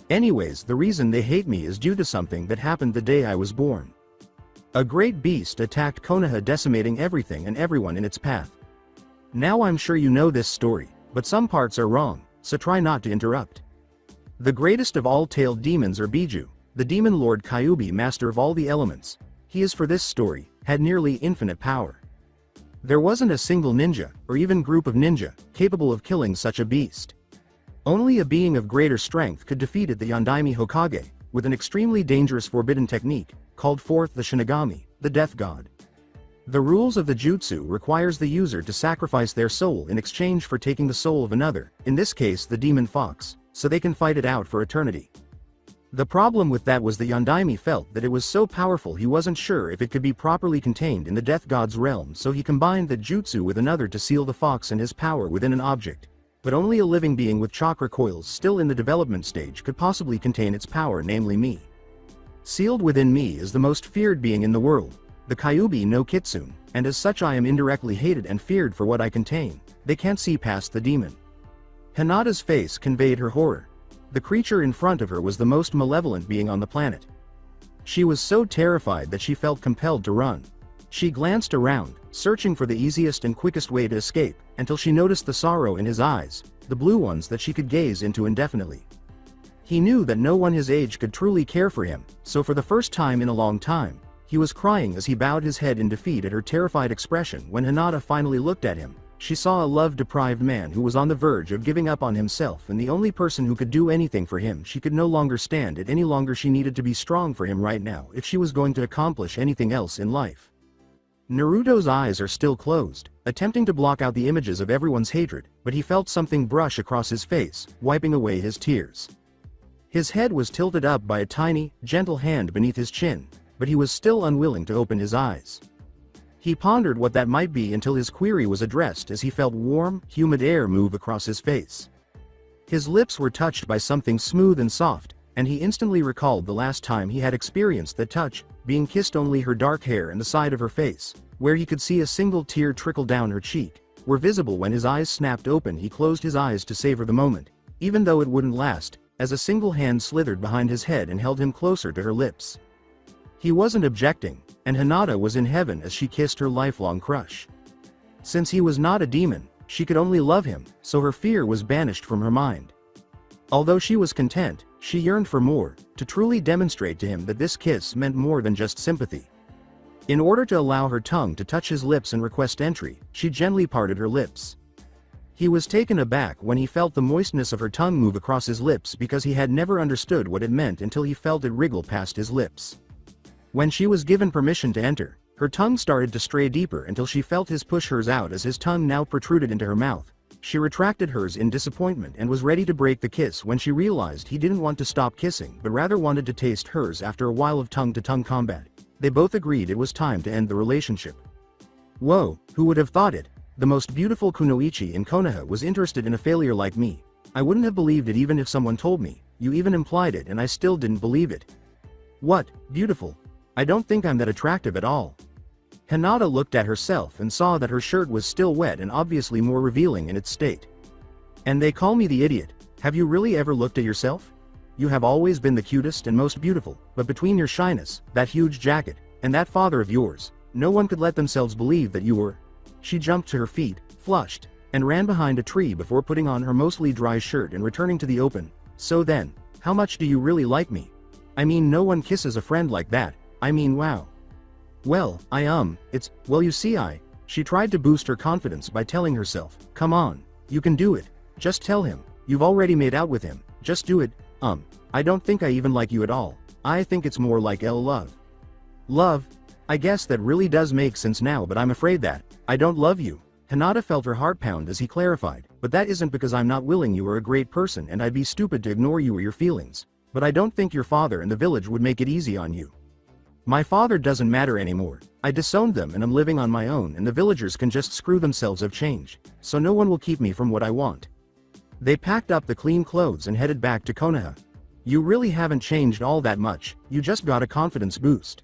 Anyways, the reason they hate me is due to something that happened the day I was born. A great beast attacked Konoha, decimating everything and everyone in its path. Now I'm sure you know this story, but some parts are wrong, so try not to interrupt. The greatest of all tailed demons are Biju, the demon lord Kyuubi, master of all the elements. He is, for this story, had nearly infinite power. There wasn't a single ninja, or even group of ninja, capable of killing such a beast. Only a being of greater strength could defeat it, the Yondaime Hokage, with an extremely dangerous forbidden technique, called forth the Shinigami, the death god. The rules of the jutsu requires the user to sacrifice their soul in exchange for taking the soul of another, in this case the demon fox, so they can fight it out for eternity. The problem with that was the Yondaime felt that it was so powerful he wasn't sure if it could be properly contained in the death god's realm, so he combined the jutsu with another to seal the fox and his power within an object. But only a living being with chakra coils still in the development stage could possibly contain its power, namely me. Sealed within me is the most feared being in the world, the Kyuubi no Kitsune, and as such I am indirectly hated and feared for what I contain. They can't see past the demon. Hinata's face conveyed her horror. The creature in front of her was the most malevolent being on the planet. She was so terrified that she felt compelled to run. She glanced around, searching for the easiest and quickest way to escape, until she noticed the sorrow in his eyes, the blue ones that she could gaze into indefinitely. He knew that no one his age could truly care for him, so for the first time in a long time, he was crying as he bowed his head in defeat at her terrified expression. When Hinata finally looked at him, she saw a love-deprived man who was on the verge of giving up on himself, and the only person who could do anything for him. She could no longer stand it any longer. She needed to be strong for him right now if she was going to accomplish anything else in life. Naruto's eyes are still closed, attempting to block out the images of everyone's hatred, but he felt something brush across his face, wiping away his tears. His head was tilted up by a tiny, gentle hand beneath his chin, but he was still unwilling to open his eyes. He pondered what that might be until his query was addressed as he felt warm, humid air move across his face. His lips were touched by something smooth and soft, and he instantly recalled the last time he had experienced that touch, being kissed. Only her dark hair and the side of her face, where he could see a single tear trickle down her cheek, were visible. When his eyes snapped open, he closed his eyes to savor the moment, even though it wouldn't last, as a single hand slithered behind his head and held him closer to her lips. He wasn't objecting, and Hinata was in heaven as she kissed her lifelong crush. Since he was not a demon, she could only love him, so her fear was banished from her mind. Although she was content, She yearned for more, to truly demonstrate to him that this kiss meant more than just sympathy. In order to allow her tongue to touch his lips and request entry, she gently parted her lips. He was taken aback when he felt the moistness of her tongue move across his lips because he had never understood what it meant until he felt it wriggle past his lips. When she was given permission to enter, her tongue started to stray deeper until she felt his push hers out as his tongue now protruded into her mouth. She retracted hers in disappointment and was ready to break the kiss when she realized he didn't want to stop kissing but rather wanted to taste hers after a while of tongue-to-tongue combat. They both agreed it was time to end the relationship. Whoa, who would have thought it? The most beautiful kunoichi in Konoha was interested in a failure like me. I wouldn't have believed it even if someone told me. You even implied it and I still didn't believe it. What, beautiful? I don't think I'm that attractive at all. Hinata looked at herself and saw that her shirt was still wet and obviously more revealing in its state. And they call me the idiot. Have you really ever looked at yourself? You have always been the cutest and most beautiful, but between your shyness, that huge jacket, and that father of yours, no one could let themselves believe that you were. She jumped to her feet, flushed, and ran behind a tree before putting on her mostly dry shirt and returning to the open. So then, how much do you really like me? I mean, no one kisses a friend like that. I mean, wow. Well, well, you see, she tried to boost her confidence by telling herself, come on, you can do it. Just tell him, you've already made out with him, just do it. I don't think I even like you at all. I think it's more like love. Love? I guess that really does make sense now, but I'm afraid that I don't love you. Hinata felt her heart pound as he clarified, but that isn't because I'm not willing. You are a great person and I'd be stupid to ignore you or your feelings. But I don't think your father and the village would make it easy on you. My father doesn't matter anymore. I disowned them and I'm living on my own, and the villagers can just screw themselves of change, so no one will keep me from what I want. They packed up the clean clothes and headed back to Konoha. You really haven't changed all that much, you just got a confidence boost.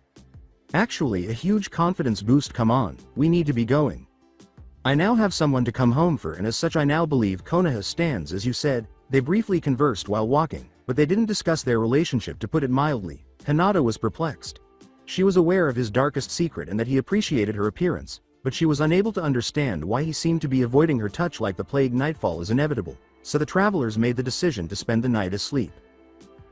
Actually, a huge confidence boost. Come on, we need to be going. I now have someone to come home for, and as such I now believe Konoha stands as you said. They briefly conversed while walking, but they didn't discuss their relationship, to put it mildly. Hinata was perplexed. She was aware of his darkest secret and that he appreciated her appearance, but she was unable to understand why he seemed to be avoiding her touch like the plague. Nightfall is inevitable, so the travelers made the decision to spend the night asleep.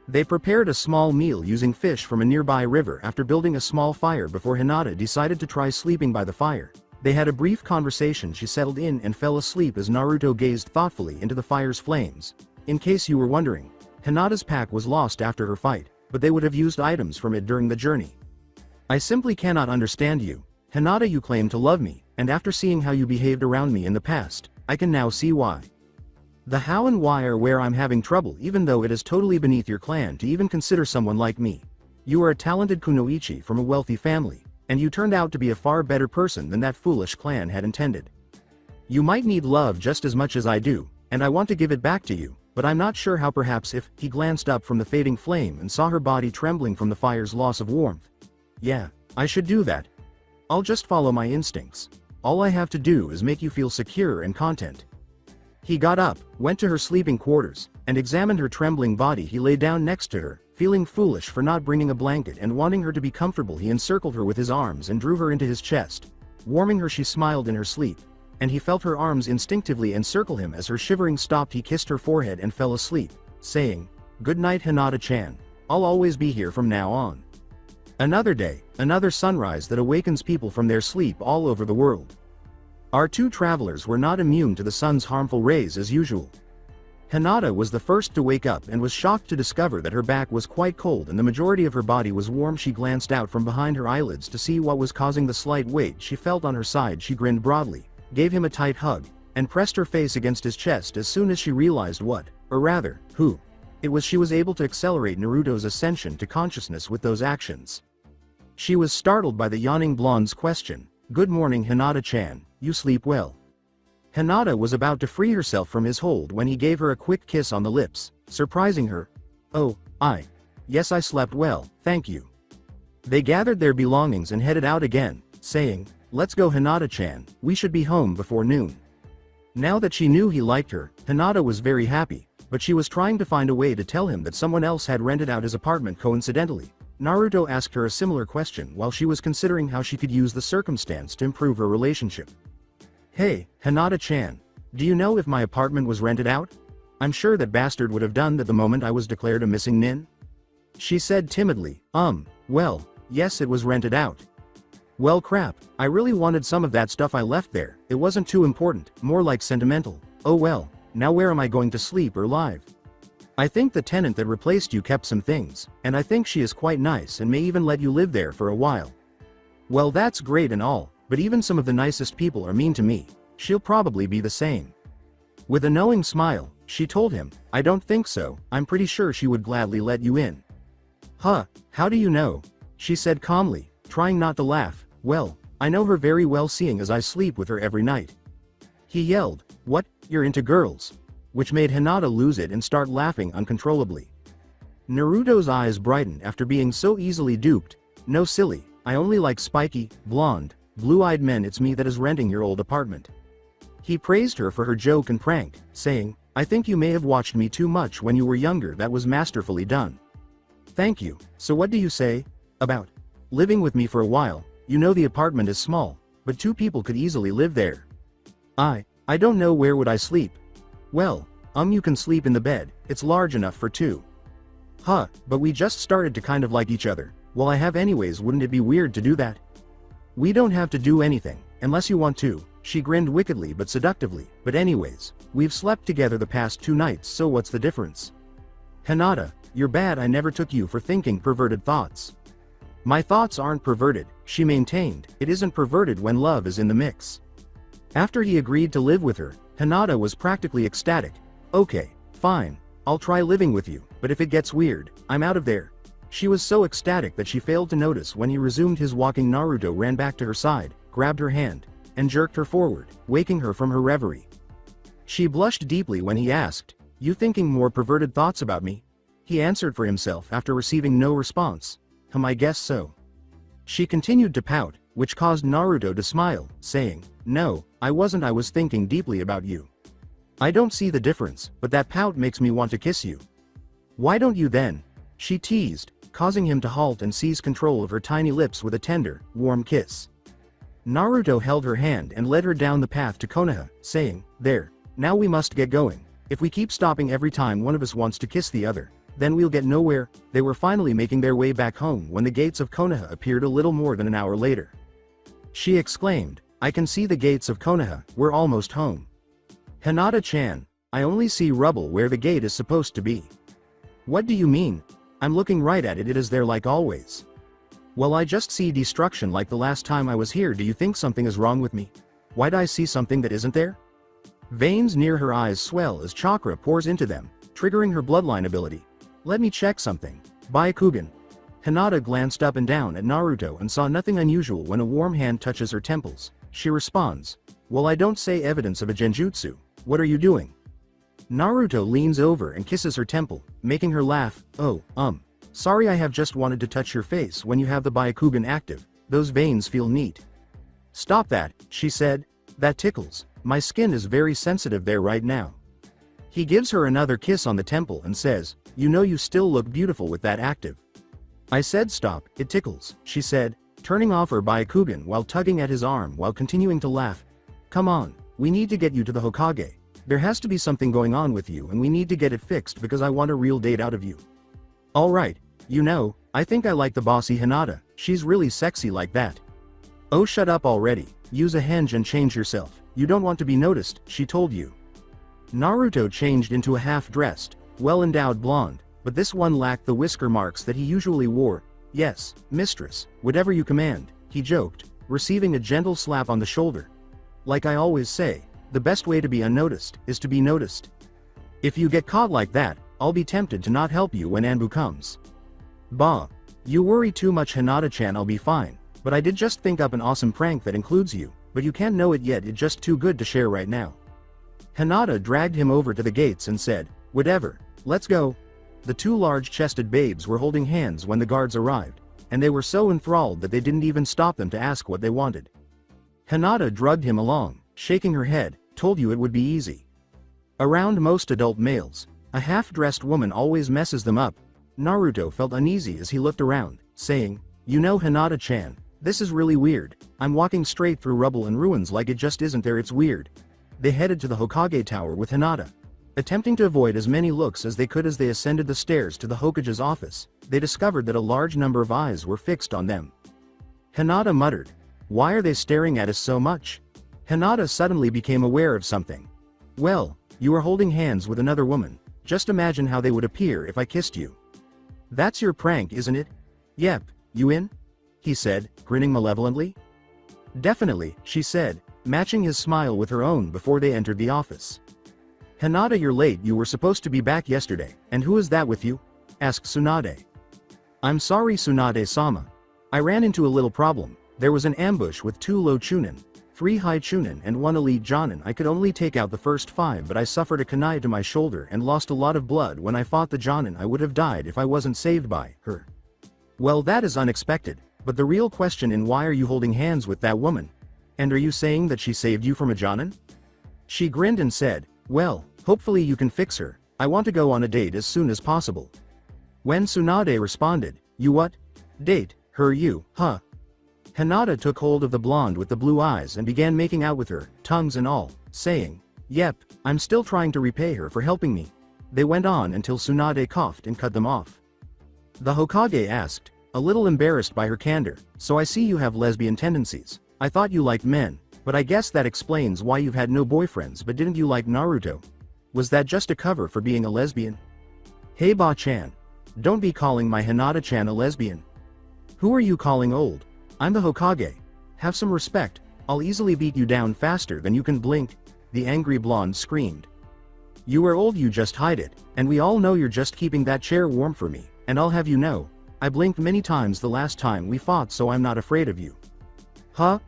They prepared a small meal using fish from a nearby river after building a small fire before Hinata decided to try sleeping by the fire. They had a brief conversation. She settled in and fell asleep as Naruto gazed thoughtfully into the fire's flames. In case you were wondering, Hinata's pack was lost after her fight, but they would have used items from it during the journey. I simply cannot understand you. Hinata, you claim to love me, and after seeing how you behaved around me in the past, I can now see why. The how and why are where I'm having trouble, even though it is totally beneath your clan to even consider someone like me. You are a talented kunoichi from a wealthy family, and you turned out to be a far better person than that foolish clan had intended. You might need love just as much as I do, and I want to give it back to you, but I'm not sure how. Perhaps if he glanced up from the fading flame and saw her body trembling from the fire's loss of warmth. Yeah, I should do that. I'll just follow my instincts. All I have to do is make you feel secure and content. He got up, went to her sleeping quarters, and examined her trembling body. He lay down next to her, feeling foolish for not bringing a blanket and wanting her to be comfortable. He encircled her with his arms and drew her into his chest. Warming her, she smiled in her sleep, and he felt her arms instinctively encircle him. As her shivering stopped, he kissed her forehead and fell asleep, saying, "Good night, Hinata-chan. I'll always be here from now on." Another day, another sunrise that awakens people from their sleep all over the world. Our two travelers were not immune to the sun's harmful rays as usual. Hinata was the first to wake up and was shocked to discover that her back was quite cold and the majority of her body was warm. She glanced out from behind her eyelids to see what was causing the slight weight she felt on her side. She grinned broadly, gave him a tight hug, and pressed her face against his chest. As soon as she realized what, or rather, who it was, she was able to accelerate Naruto's ascension to consciousness with those actions. She was startled by the yawning blonde's question. "Good morning, Hinata-chan. You sleep well?" Hinata was about to free herself from his hold when he gave her a quick kiss on the lips, surprising her. "Oh, yes, I slept well, thank you." They gathered their belongings and headed out again, saying, "Let's go, Hinata-chan, we should be home before noon." Now that she knew he liked her, Hinata was very happy, but she was trying to find a way to tell him that someone else had rented out his apartment coincidentally. Naruto asked her a similar question while she was considering how she could use the circumstance to improve her relationship. "Hey, Hinata-chan, do you know if my apartment was rented out? I'm sure that bastard would have done that the moment I was declared a missing nin. She said timidly, well, yes, it was rented out. Well crap, I really wanted some of that stuff I left there. It wasn't too important, more like sentimental. Oh well, now where am I going to sleep or live? I think the tenant that replaced you kept some things, and I think she is quite nice and may even let you live there for a while. Well, that's great and all, but even some of the nicest people are mean to me. She'll probably be the same. With a knowing smile, she told him, I don't think so, I'm pretty sure she would gladly let you in. Huh, how do you know? She said calmly, trying not to laugh. Well, I know her very well seeing as I sleep with her every night. He yelled, what, you're into girls? Which made Hinata lose it and start laughing uncontrollably. Naruto's eyes brightened after being so easily duped. No silly, I only like spiky, blonde, blue-eyed men. It's me that is renting your old apartment. He praised her for her joke and prank, saying, I think you may have watched me too much when you were younger. That was masterfully done. Thank you. So what do you say about living with me for a while? You know the apartment is small, but 2 people could easily live there. I don't know, where would I sleep? Well, you can sleep in the bed, it's large enough for 2. Huh, but we just started to kind of like each other. Well, I have anyways, wouldn't it be weird to do that? We don't have to do anything, unless you want to. She grinned wickedly but seductively, but anyways, we've slept together the past 2 nights, so what's the difference? Hinata, you're bad. I never took you for thinking perverted thoughts. My thoughts aren't perverted, she maintained. It isn't perverted when love is in the mix. After he agreed to live with her, Hinata was practically ecstatic. Okay, fine, I'll try living with you, but if it gets weird, I'm out of there. She was so ecstatic that she failed to notice when he resumed his walking. Naruto ran back to her side, grabbed her hand, and jerked her forward, waking her from her reverie. She blushed deeply when he asked, you thinking more perverted thoughts about me? He answered for himself after receiving no response. I guess so. She continued to pout, which caused Naruto to smile, saying, no, I wasn't. I was thinking deeply about you. I don't see the difference, but that pout makes me want to kiss you. Why don't you then? She teased, causing him to halt and seize control of her tiny lips with a tender, warm kiss. Naruto held her hand and led her down the path to Konoha, saying, there, now we must get going. If we keep stopping every time one of us wants to kiss the other, then we'll get nowhere. They were finally making their way back home when the gates of Konoha appeared a little more than an hour later. She exclaimed, I can see the gates of Konoha, we're almost home. Hinata-chan, I only see rubble where the gate is supposed to be. What do you mean? I'm looking right at it, it is there like always. Well, I just see destruction like the last time I was here. Do you think something is wrong with me? Why'd I see something that isn't there? Veins near her eyes swell as chakra pours into them, triggering her bloodline ability. Let me check something. Byakugan. Hinata glanced up and down at Naruto and saw nothing unusual when a warm hand touches her temples. She responds, well, I don't say evidence of a genjutsu. What are you doing? Naruto leans over and kisses her temple, making her laugh. Oh, sorry, I have just wanted to touch your face when you have the Byakugan active. Those veins feel neat. Stop that, she said. That tickles. My skin is very sensitive there right now. He gives her another kiss on the temple and says, you know you still look beautiful with that active. I said stop, it tickles, she said, turning off her Byakugan while tugging at his arm while continuing to laugh. Come on, we need to get you to the Hokage. There has to be something going on with you and we need to get it fixed because I want a real date out of you. Alright, you know, I think I like the bossy Hinata, she's really sexy like that. Oh, shut up already, use a henge and change yourself, you don't want to be noticed, she told you. Naruto changed into a half-dressed, well-endowed blonde, but this one lacked the whisker marks that he usually wore. Yes, mistress, whatever you command, he joked, receiving a gentle slap on the shoulder. Like I always say, the best way to be unnoticed is to be noticed. If you get caught like that, I'll be tempted to not help you when Anbu comes. Bah. You worry too much, Hinata-chan. I'll be fine, but I did just think up an awesome prank that includes you, but you can't know it yet. It's just too good to share right now. Hinata dragged him over to the gates and said, whatever, let's go. The 2 large-chested babes were holding hands when the guards arrived, and they were so enthralled that they didn't even stop them to ask what they wanted. Hinata drugged him along, shaking her head, told you it would be easy. Around most adult males, a half-dressed woman always messes them up. Naruto felt uneasy as he looked around, saying, you know, Hinata-chan, this is really weird. I'm walking straight through rubble and ruins like it just isn't there. It's weird. They headed to the Hokage Tower with Hinata. Attempting to avoid as many looks as they could as they ascended the stairs to the Hokage's office, they discovered that a large number of eyes were fixed on them. Hinata muttered, "Why are they staring at us so much?" Hinata suddenly became aware of something. "Well, you are holding hands with another woman. Just imagine how they would appear if I kissed you." "That's your prank, isn't it?" "Yep, you in?" he said, grinning malevolently. "Definitely," she said, matching his smile with her own before they entered the office. "Hinata, you're late. You were supposed to be back yesterday, and who is that with you?" asked Tsunade. "I'm sorry, Tsunade-sama. I ran into a little problem. There was an ambush with 2 low chunin, 3 high chunin and 1 elite jonin. I could only take out the first 5, but I suffered a kunai to my shoulder and lost a lot of blood when I fought the jonin. I would have died if I wasn't saved by her." "Well, that is unexpected, but the real question is why are you holding hands with that woman? And are you saying that she saved you from a jonin?" She grinned and said, "Well, hopefully you can fix her. I want to go on a date as soon as possible." When Tsunade responded, "You what? Date, her you, huh?" Hinata took hold of the blonde with the blue eyes and began making out with her, tongues and all, saying, "Yep, I'm still trying to repay her for helping me." They went on until Tsunade coughed and cut them off. The Hokage asked, a little embarrassed by her candor, "So I see you have lesbian tendencies. I thought you liked men, but I guess that explains why you've had no boyfriends. But didn't you like Naruto? Was that just a cover for being a lesbian?" "Hey Ba-chan. Don't be calling my Hinata-chan a lesbian. Who are you calling old? I'm the Hokage. Have some respect. I'll easily beat you down faster than you can blink," the angry blonde screamed. "You are old, you just hide it, and we all know you're just keeping that chair warm for me, and I'll have you know, I blinked many times the last time we fought, so I'm not afraid of you." "Huh?"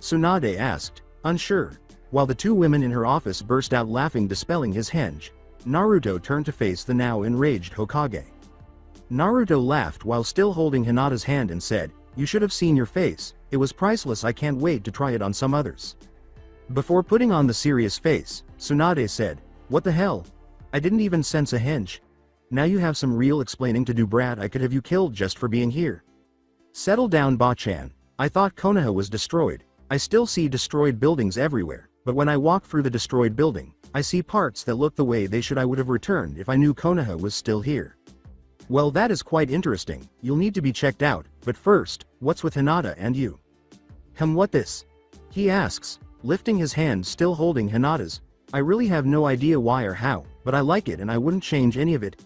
Tsunade asked, unsure, while the 2 women in her office burst out laughing, dispelling his henge. Naruto turned to face the now enraged Hokage. Naruto laughed while still holding Hinata's hand and said, "You should have seen your face. It was priceless. I can't wait to try it on some others." Before putting on the serious face, Tsunade said, "What the hell? I didn't even sense a henge. Now you have some real explaining to do, Brad. I could have you killed just for being here." "Settle down, Ba-chan. I thought Konoha was destroyed. I still see destroyed buildings everywhere, but when I walk through the destroyed building, I see parts that look the way they should. I would have returned if I knew Konoha was still here." "Well, that is quite interesting. You'll need to be checked out, but first, what's with Hinata and you?" What this?" he asks, lifting his hand still holding Hinata's. "I really have no idea why or how, but I like it and I wouldn't change any of it."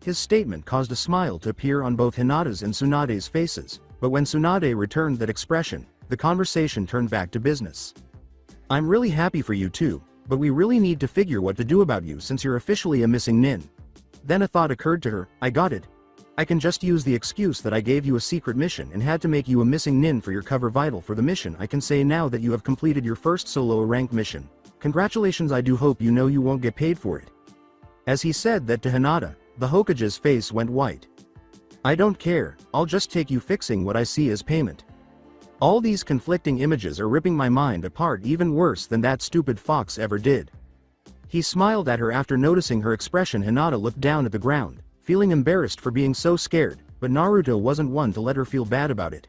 His statement caused a smile to appear on both Hinata's and Tsunade's faces, but when Tsunade returned that expression, the conversation turned back to business. "I'm really happy for you too, but we really need to figure what to do about you since you're officially a missing nin." Then a thought occurred to her, "I got it. I can just use the excuse that I gave you a secret mission and had to make you a missing nin for your cover vital for the mission. I can say now that you have completed your first solo rank mission. Congratulations. I do hope you know you won't get paid for it." As he said that to Hinata, the Hokage's face went white. "I don't care, I'll just take you fixing what I see as payment. All these conflicting images are ripping my mind apart even worse than that stupid fox ever did." He smiled at her after noticing her expression. Hinata looked down at the ground, feeling embarrassed for being so scared, but Naruto wasn't one to let her feel bad about it.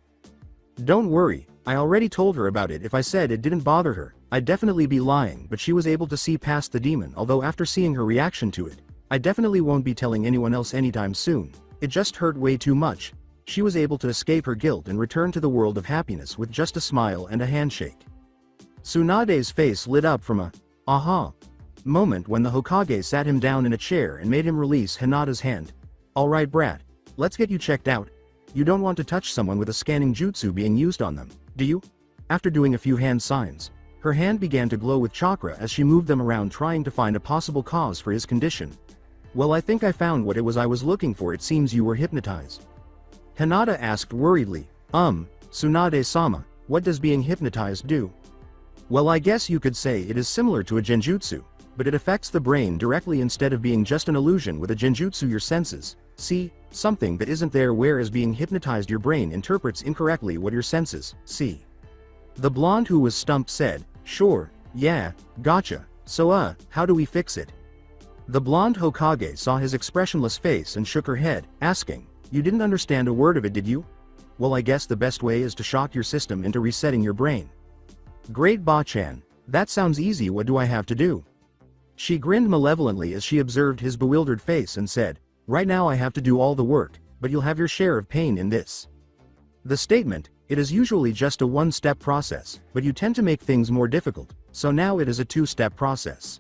"Don't worry, I already told her about it. If I said it didn't bother her, I'd definitely be lying, but she was able to see past the demon. Although after seeing her reaction to it, I definitely won't be telling anyone else anytime soon. It just hurt way too much." She was able to escape her guilt and return to the world of happiness with just a smile and a handshake. Tsunade's face lit up from a aha moment when the Hokage sat him down in a chair and made him release Hinata's hand. "Alright Brat, let's get you checked out. You don't want to touch someone with a scanning jutsu being used on them, do you?" After doing a few hand signs, her hand began to glow with chakra as she moved them around trying to find a possible cause for his condition. "Well, I think I found what it was I was looking for. It seems you were hypnotized." Hinata asked worriedly, Tsunade-sama, what does being hypnotized do?" "Well, I guess you could say it is similar to a genjutsu, but it affects the brain directly instead of being just an illusion. With a genjutsu your senses see something that isn't there, whereas being hypnotized your brain interprets incorrectly what your senses see." The blonde who was stumped said, "Sure, yeah, gotcha. So how do we fix it?" The blonde Hokage saw his expressionless face and shook her head, asking, "You didn't understand a word of it, did you?" "Well, I guess the best way is to shock your system into resetting your brain." "Great Ba-chan, that sounds easy. What do I have to do?" She grinned malevolently as she observed his bewildered face and said, "Right now I have to do all the work, but you'll have your share of pain in this." The statement, "It is usually just a one-step process, but you tend to make things more difficult, so now it is a two-step process."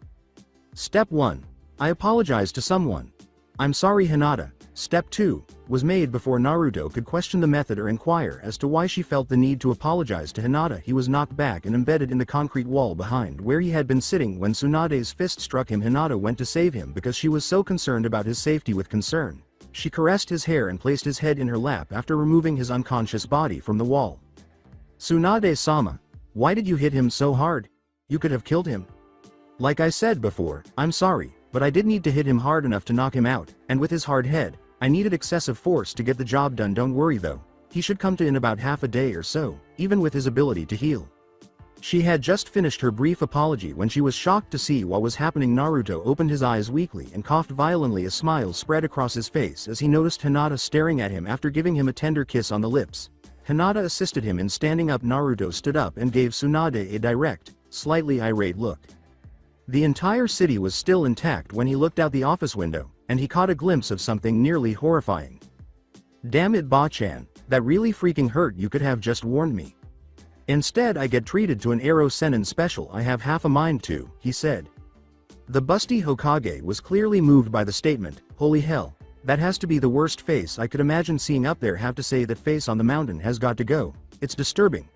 Step 1. I apologize to someone. "I'm sorry, Hinata." Step 2 was made before Naruto could question the method or inquire as to why she felt the need to apologize to Hinata. He was knocked back and embedded in the concrete wall behind where he had been sitting when Tsunade's fist struck him. Hinata went to save him because she was so concerned about his safety. With concern, she caressed his hair and placed his head in her lap after removing his unconscious body from the wall. "Tsunade-sama, why did you hit him so hard? You could have killed him." "Like I said before, I'm sorry, but I did need to hit him hard enough to knock him out, and with his hard head, I needed excessive force to get the job done. Don't worry though, he should come to in about half a day or so, even with his ability to heal." She had just finished her brief apology when she was shocked to see what was happening. Naruto opened his eyes weakly and coughed violently. A smile spread across his face as he noticed Hinata staring at him after giving him a tender kiss on the lips. Hinata assisted him in standing up. Naruto stood up and gave Tsunade a direct, slightly irate look. The entire city was still intact when he looked out the office window, and he caught a glimpse of something nearly horrifying. "Damn it, Ba-chan, that really freaking hurt. You could have just warned me. Instead I get treated to an Arrow Sennin special. I have half a mind to," he said. The busty Hokage was clearly moved by the statement. "Holy hell, that has to be the worst face I could imagine seeing up there." Have to say that face on the mountain has got to go. It's disturbing.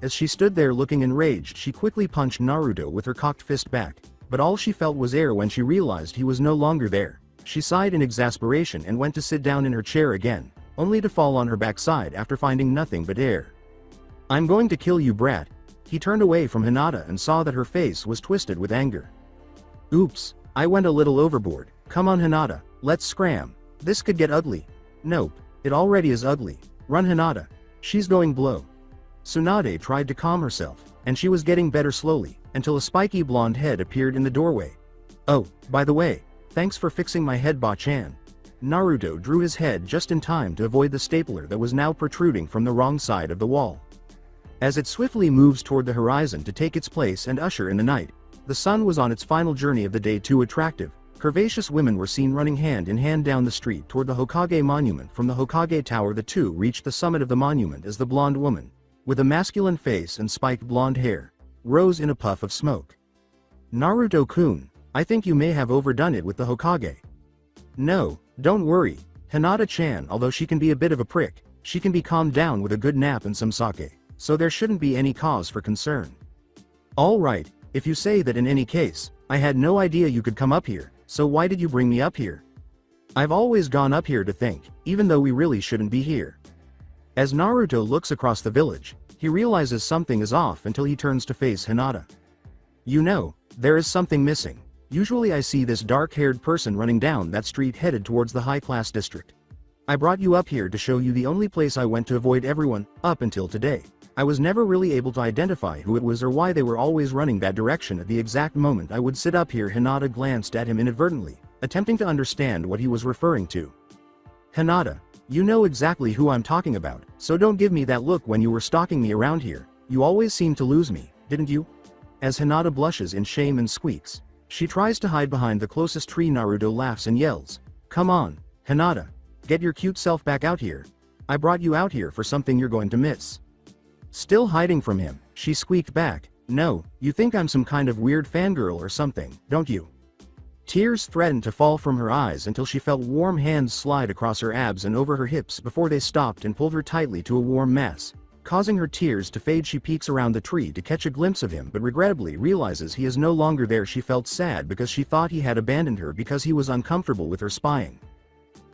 As she stood there looking enraged, she quickly punched Naruto with her cocked fist back. But all she felt was air when she realized he was no longer there. She sighed in exasperation and went to sit down in her chair again, only to fall on her backside after finding nothing but air. "I'm going to kill you, brat." He turned away from Hinata and saw that her face was twisted with anger. "Oops, I went a little overboard. Come on, Hinata, let's scram. This could get ugly." "Nope, it already is ugly. Run, Hinata. She's going blow." Tsunade tried to calm herself, and she was getting better slowly, until a spiky blonde head appeared in the doorway. "Oh, by the way, thanks for fixing my head, Ba-chan." Naruto drew his head just in time to avoid the stapler that was now protruding from the wrong side of the wall. As it swiftly moves toward the horizon to take its place and usher in the night, the sun was on its final journey of the day. Two attractive, curvaceous women were seen running hand in hand down the street toward the Hokage monument. From the Hokage tower the two reached the summit of the monument as the blonde woman, with a masculine face and spiked blonde hair, rose in a puff of smoke. "Naruto-kun, I think you may have overdone it with the Hokage." "No, don't worry. Hinata-chan, although she can be a bit of a prick, she can be calmed down with a good nap and some sake, so there shouldn't be any cause for concern." "All right, if you say that. In any case, I had no idea you could come up here, so why did you bring me up here?" "I've always gone up here to think, even though we really shouldn't be here." As Naruto looks across the village, he realizes something is off until he turns to face Hinata. "You know, there is something missing. Usually I see this dark-haired person running down that street headed towards the high-class district. I brought you up here to show you the only place I went to avoid everyone, up until today. I was never really able to identify who it was or why they were always running that direction at the exact moment I would sit up here." Hinata glanced at him inadvertently, attempting to understand what he was referring to. "Hinata, you know exactly who I'm talking about, so don't give me that look. When you were stalking me around here, you always seemed to lose me, didn't you?" As Hinata blushes in shame and squeaks, she tries to hide behind the closest tree. Naruto laughs and yells, "Come on, Hinata, get your cute self back out here. I brought you out here for something you're going to miss." Still hiding from him, she squeaked back, "No, you think I'm some kind of weird fangirl or something, don't you?" Tears threatened to fall from her eyes until she felt warm hands slide across her abs and over her hips before they stopped and pulled her tightly to a warm mass, causing her tears to fade. She peeks around the tree to catch a glimpse of him but regrettably realizes he is no longer there. She felt sad because she thought he had abandoned her because he was uncomfortable with her spying.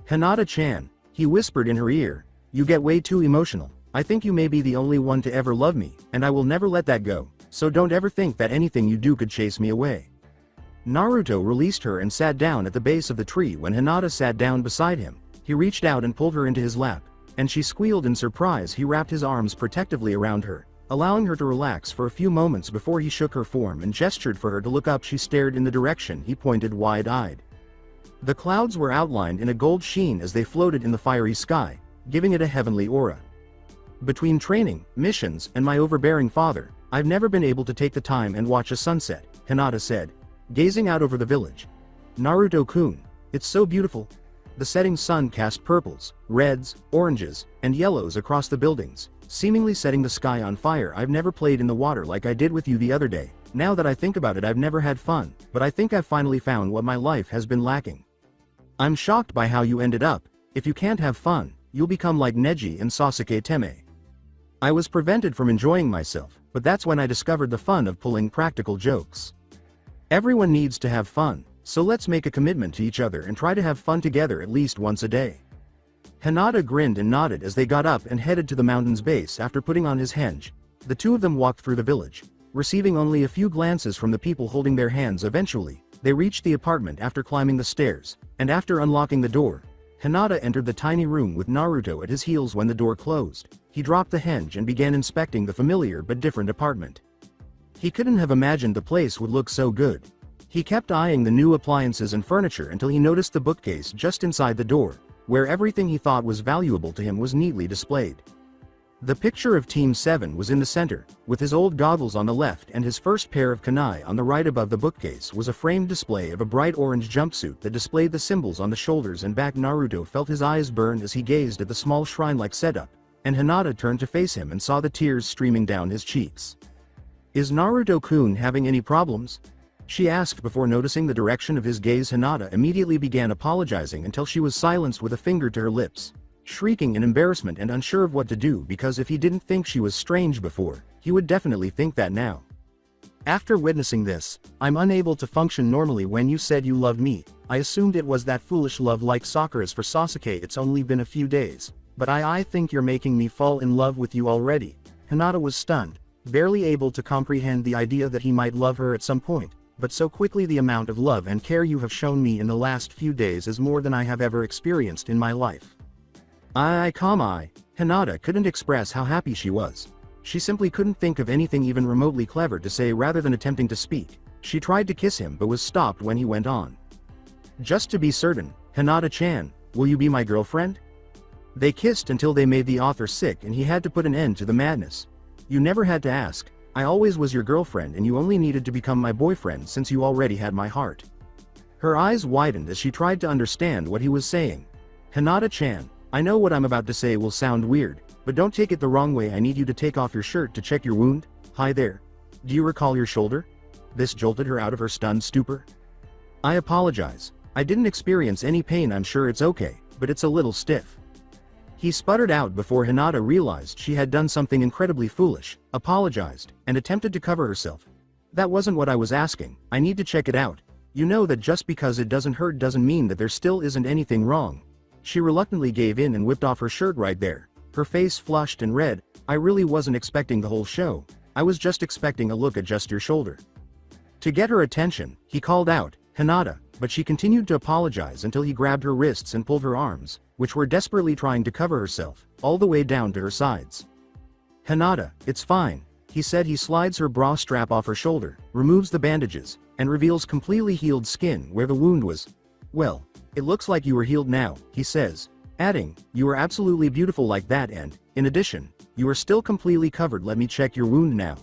"Hinata-chan," he whispered in her ear, "you get way too emotional. I think you may be the only one to ever love me, and I will never let that go, so don't ever think that anything you do could chase me away." Naruto released her and sat down at the base of the tree. When Hinata sat down beside him, he reached out and pulled her into his lap, and she squealed in surprise. He wrapped his arms protectively around her, allowing her to relax for a few moments before he shook her form and gestured for her to look up. She stared in the direction he pointed, wide-eyed. The clouds were outlined in a gold sheen as they floated in the fiery sky, giving it a heavenly aura. "Between training, missions, and my overbearing father, I've never been able to take the time and watch a sunset," Hinata said. gazing out over the village. Naruto-kun, it's so beautiful. The setting sun cast purples, reds, oranges, and yellows across the buildings, seemingly setting the sky on fire. I've never played in the water like I did with you the other day. Now that I think about it, I've never had fun, but I think I've finally found what my life has been lacking. I'm shocked by how you ended up. If you can't have fun, you'll become like Neji and Sasuke Teme. I was prevented from enjoying myself, but that's when I discovered the fun of pulling practical jokes. Everyone needs to have fun, so let's make a commitment to each other and try to have fun together at least once a day. Hinata grinned and nodded as they got up and headed to the mountain's base. After putting on his henge, the two of them walked through the village, receiving only a few glances from the people holding their hands. Eventually, they reached the apartment after climbing the stairs, and after unlocking the door, Hinata entered the tiny room with Naruto at his heels. When the door closed, he dropped the henge and began inspecting the familiar but different apartment. He couldn't have imagined the place would look so good. He kept eyeing the new appliances and furniture until he noticed the bookcase just inside the door, where everything he thought was valuable to him was neatly displayed. The picture of Team 7 was in the center, with his old goggles on the left and his first pair of kunai on the right. Above the bookcase was a framed display of a bright orange jumpsuit that displayed the symbols on the shoulders and back. Naruto felt his eyes burn as he gazed at the small shrine-like setup, and Hinata turned to face him and saw the tears streaming down his cheeks. "Is Naruto-kun having any problems?" she asked before noticing the direction of his gaze. Hinata immediately began apologizing until she was silenced with a finger to her lips, shrieking in embarrassment and unsure of what to do, because if he didn't think she was strange before, he would definitely think that now. "After witnessing this, I'm unable to function normally. When you said you loved me, I assumed it was that foolish love like Sakura's for Sasuke. It's only been a few days, but I think you're making me fall in love with you already." Hinata was stunned, barely able to comprehend the idea that he might love her at some point. "But so quickly. The amount of love and care you have shown me in the last few days is more than I have ever experienced in my life." Hinata couldn't express how happy she was. She simply couldn't think of anything even remotely clever to say. Rather than attempting to speak, she tried to kiss him but was stopped when he went on. "Just to be certain, Hinata-chan, will you be my girlfriend?" They kissed until they made the author sick, and he had to put an end to the madness. "You never had to ask. I always was your girlfriend, and you only needed to become my boyfriend since you already had my heart." Her eyes widened as she tried to understand what he was saying. "Hinata-chan, I know what I'm about to say will sound weird, but don't take it the wrong way. I need you to take off your shirt to check your wound." "Hi there. Do you recall your shoulder?" This jolted her out of her stunned stupor. "I apologize. I didn't experience any pain. I'm sure it's okay, but it's a little stiff." He sputtered out before Hinata realized she had done something incredibly foolish, apologized, and attempted to cover herself. "That wasn't what I was asking. I need to check it out. You know that just because it doesn't hurt doesn't mean that there still isn't anything wrong." She reluctantly gave in and whipped off her shirt right there, her face flushed and red. "I really wasn't expecting the whole show. I was just expecting a look at just your shoulder." To get her attention, he called out, "Hinata," but she continued to apologize until he grabbed her wrists and pulled her arms, which were desperately trying to cover herself, all the way down to her sides. "Hinata, it's fine," he said. He slides her bra strap off her shoulder, removes the bandages, and reveals completely healed skin where the wound was. "Well, it looks like you were healed now," he says, adding, "You are absolutely beautiful like that, and, in addition, you are still completely covered. Let me check your wound now."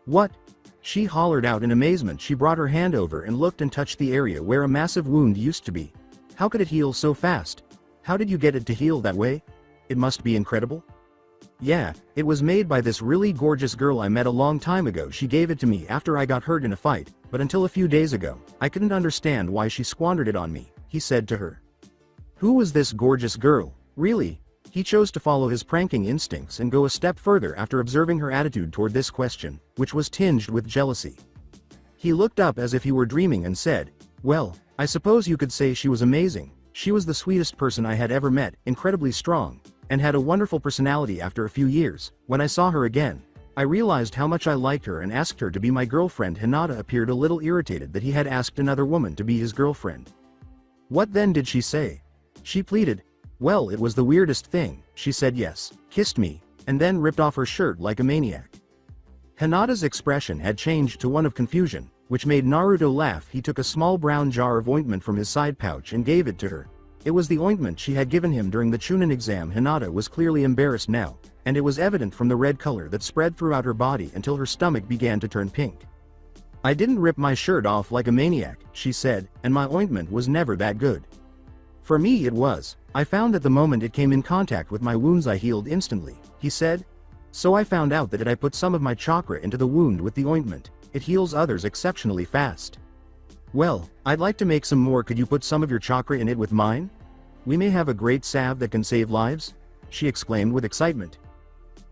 "What?" she hollered out in amazement. She brought her hand over and looked and touched the area where a massive wound used to be. "How could it heal so fast? How did you get it to heal that way? It must be incredible." "Yeah, it was made by this really gorgeous girl I met a long time ago. She gave it to me after I got hurt in a fight, but until a few days ago, I couldn't understand why she squandered it on me," he said to her. Who was this gorgeous girl, really? He chose to follow his pranking instincts and go a step further after observing her attitude toward this question, which was tinged with jealousy. He looked up as if he were dreaming and said, "Well, I suppose you could say she was amazing. She was the sweetest person I had ever met, incredibly strong, and had a wonderful personality. After a few years, when I saw her again, I realized how much I liked her and asked her to be my girlfriend." Hinata appeared a little irritated that he had asked another woman to be his girlfriend. "What then did she say?" she pleaded. "Well, it was the weirdest thing. She said yes, kissed me, and then ripped off her shirt like a maniac." Hinata's expression had changed to one of confusion, which made Naruto laugh. He took a small brown jar of ointment from his side pouch and gave it to her. It was the ointment she had given him during the Chunin exam. Hinata was clearly embarrassed now, and it was evident from the red color that spread throughout her body until her stomach began to turn pink. I didn't rip my shirt off like a maniac, she said, and my ointment was never that good. For me it was. I found that the moment it came in contact with my wounds I healed instantly, he said. So I found out that if I put some of my chakra into the wound with the ointment, it heals others exceptionally fast. Well, I'd like to make some more. Could you put some of your chakra in it with mine? We may have a great salve that can save lives, she exclaimed with excitement.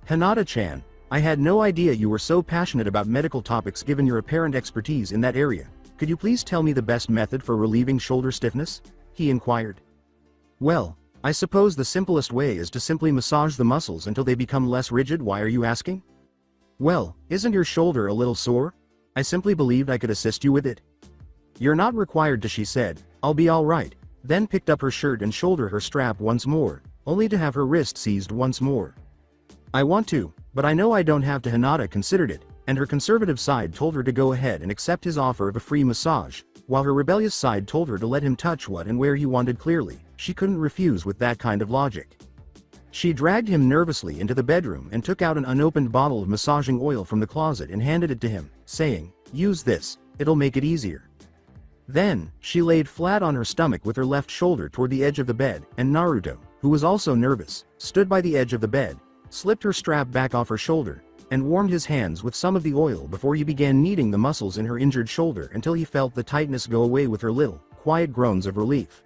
Hinata-chan, I had no idea you were so passionate about medical topics given your apparent expertise in that area. Could you please tell me the best method for relieving shoulder stiffness? He inquired. Well, I suppose the simplest way is to simply massage the muscles until they become less rigid. Why are you asking? Well, isn't your shoulder a little sore? I simply believed I could assist you with it. You're not required to, she said. I'll be all right. Then picked up her shirt and shouldered her strap once more, only to have her wrist seized once more. I want to, but I know I don't have to. Hinata considered it, and her conservative side told her to go ahead and accept his offer of a free massage, while her rebellious side told her to let him touch what and where he wanted. Clearly, she couldn't refuse with that kind of logic. She dragged him nervously into the bedroom and took out an unopened bottle of massaging oil from the closet and handed it to him, saying, "Use this, it'll make it easier." Then, she laid flat on her stomach with her left shoulder toward the edge of the bed, and Naruto, who was also nervous, stood by the edge of the bed, slipped her strap back off her shoulder, and warmed his hands with some of the oil before he began kneading the muscles in her injured shoulder until he felt the tightness go away with her little, quiet groans of relief.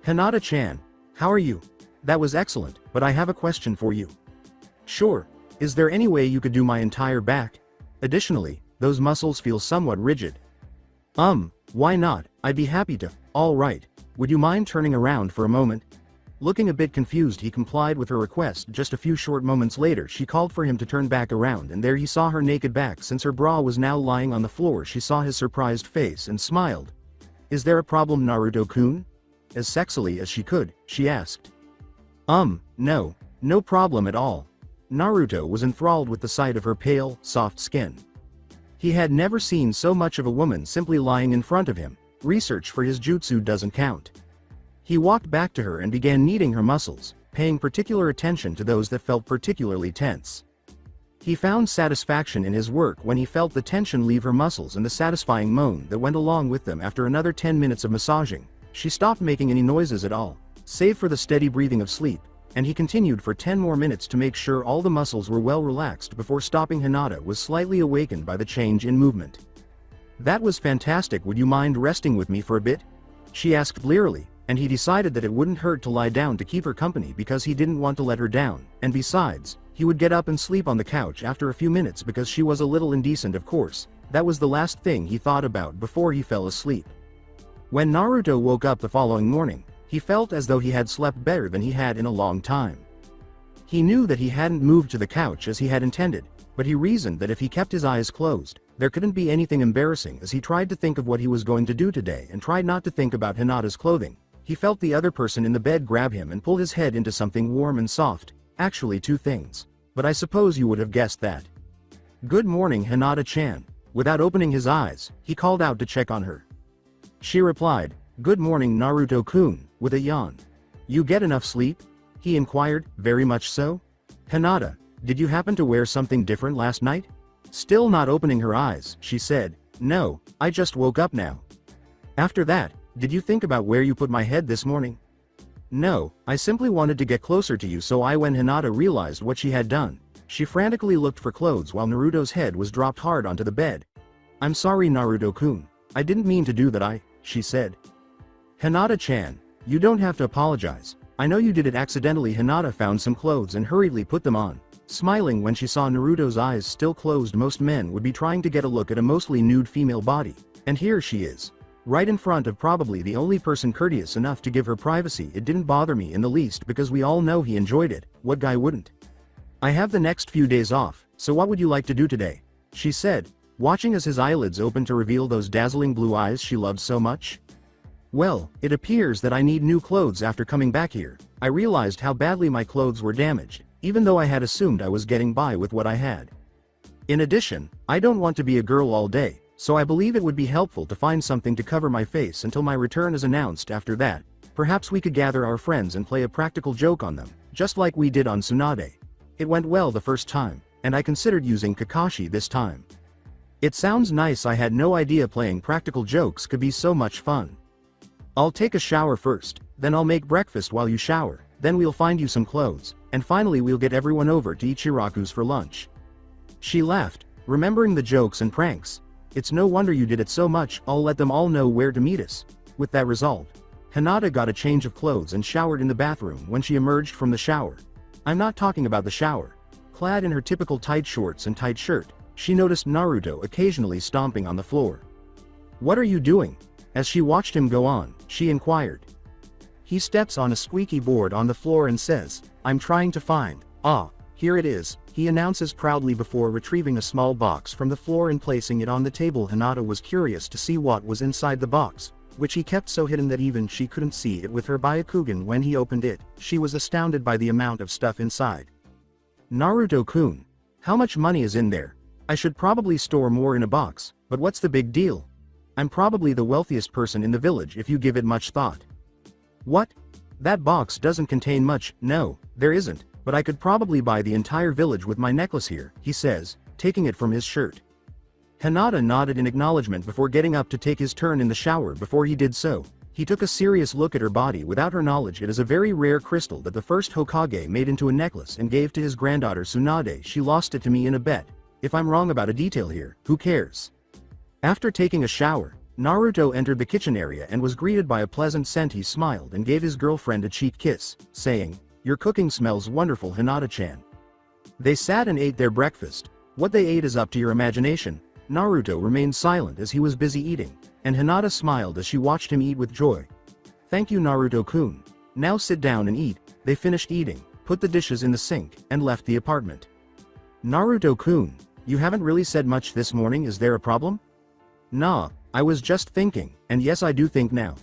Hinata-chan, how are you? That was excellent, but I have a question for you. Sure. Is there any way you could do my entire back? Additionally, those muscles feel somewhat rigid. Why not? I'd be happy to. All right. Would you mind turning around for a moment? Looking a bit confused, he complied with her request. Just a few short moments later, she called for him to turn back around, and there he saw her naked back. Since her bra was now lying on the floor, she saw his surprised face and smiled. Is there a problem, Naruto-kun? As sexily as she could, she asked. No. No problem at all. Naruto was enthralled with the sight of her pale, soft skin. He had never seen so much of a woman simply lying in front of him. Research for his jutsu doesn't count. He walked back to her and began kneading her muscles, paying particular attention to those that felt particularly tense. He found satisfaction in his work when he felt the tension leave her muscles and the satisfying moan that went along with them. After another 10 minutes of massaging, she stopped making any noises at all, save for the steady breathing of sleep, and he continued for 10 more minutes to make sure all the muscles were well relaxed before stopping. Hinata was slightly awakened by the change in movement. That was fantastic. Would you mind resting with me for a bit? She asked blearily, and he decided that it wouldn't hurt to lie down to keep her company because he didn't want to let her down, and besides, he would get up and sleep on the couch after a few minutes because she was a little indecent. Of course, that was the last thing he thought about before he fell asleep. When Naruto woke up the following morning, he felt as though he had slept better than he had in a long time. He knew that he hadn't moved to the couch as he had intended, but he reasoned that if he kept his eyes closed, there couldn't be anything embarrassing. As he tried to think of what he was going to do today and tried not to think about Hinata's clothing, he felt the other person in the bed grab him and pull his head into something warm and soft. Actually, two things. But I suppose you would have guessed that. Good morning, Hinata-chan. Without opening his eyes, he called out to check on her. She replied, Good morning, Naruto-kun, with a yawn. You get enough sleep? He inquired. Very much so. Hinata, did you happen to wear something different last night? Still not opening her eyes, she said, No, I just woke up now. After that, did you think about where you put my head this morning? No, I simply wanted to get closer to you, so I. When Hinata realized what she had done, she frantically looked for clothes while Naruto's head was dropped hard onto the bed. I'm sorry, Naruto-kun. I didn't mean to do that, she said. Hinata-chan, you don't have to apologize. I know you did it accidentally. Hinata found some clothes and hurriedly put them on, smiling when she saw Naruto's eyes still closed. Most men would be trying to get a look at a mostly nude female body, and here she is, right in front of probably the only person courteous enough to give her privacy. It didn't bother me in the least because we all know he enjoyed it. What guy wouldn't? I have the next few days off, so what would you like to do today? She said, watching as his eyelids opened to reveal those dazzling blue eyes she loved so much. Well, it appears that I need new clothes. After coming back here, I realized how badly my clothes were damaged, even though I had assumed I was getting by with what I had. In addition, I don't want to be a girl all day, so I believe it would be helpful to find something to cover my face until my return is announced. After that, perhaps we could gather our friends and play a practical joke on them, just like we did on Tsunade. It went well the first time, and I considered using Kakashi this time. It sounds nice. I had no idea playing practical jokes could be so much fun. I'll take a shower first, then I'll make breakfast while you shower, then we'll find you some clothes, and finally we'll get everyone over to Ichiraku's for lunch. She laughed, remembering the jokes and pranks. It's no wonder you did it so much. I'll let them all know where to meet us. With that resolved, Hinata got a change of clothes and showered in the bathroom. When she emerged from the shower, I'm not talking about the shower. Clad in her typical tight shorts and tight shirt, she noticed Naruto occasionally stomping on the floor. What are you doing? As she watched him go on, she inquired. He steps on a squeaky board on the floor and says, I'm trying to find. Ah, here it is, he announces proudly before retrieving a small box from the floor and placing it on the table. Hinata was curious to see what was inside the box, which he kept so hidden that even she couldn't see it with her Byakugan. When he opened it, she was astounded by the amount of stuff inside. Naruto-kun, how much money is in there? I should probably store more in a box, but what's the big deal? I'm probably the wealthiest person in the village if you give it much thought. What? That box doesn't contain much. No, there isn't, but I could probably buy the entire village with my necklace here, he says, taking it from his shirt. Hinata nodded in acknowledgement before getting up to take his turn in the shower. Before he did so, he took a serious look at her body. Without her knowledge, it is a very rare crystal that the first Hokage made into a necklace and gave to his granddaughter Tsunade. She lost it to me in a bet. If I'm wrong about a detail here, who cares? After taking a shower, Naruto entered the kitchen area and was greeted by a pleasant scent. He smiled and gave his girlfriend a cheek kiss, saying, Your cooking smells wonderful, Hinata-chan. They sat and ate their breakfast. What they ate is up to your imagination. Naruto remained silent as he was busy eating, and Hinata smiled as she watched him eat with joy. Thank you, Naruto-kun. Now sit down and eat. They finished eating, put the dishes in the sink, and left the apartment. Naruto-kun, you haven't really said much this morning. Is there a problem? Nah, I was just thinking, and yes, I do think now.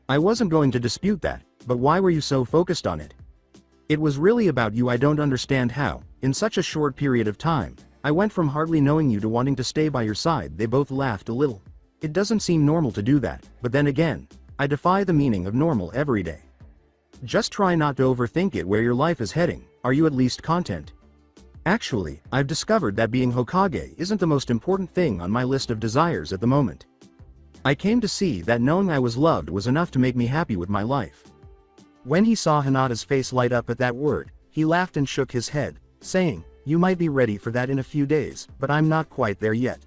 I wasn't going to dispute that, but why were you so focused on it? It was really about you. I don't understand how, in such a short period of time, I went from hardly knowing you to wanting to stay by your side. They both laughed a little. It doesn't seem normal to do that, but then again, I defy the meaning of normal every day. Just try not to overthink it. Where your life is heading, are you at least content? Actually, I've discovered that being Hokage isn't the most important thing on my list of desires at the moment. I came to see that knowing I was loved was enough to make me happy with my life. When he saw Hinata's face light up at that word, he laughed and shook his head, saying, You might be ready for that in a few days, but I'm not quite there yet.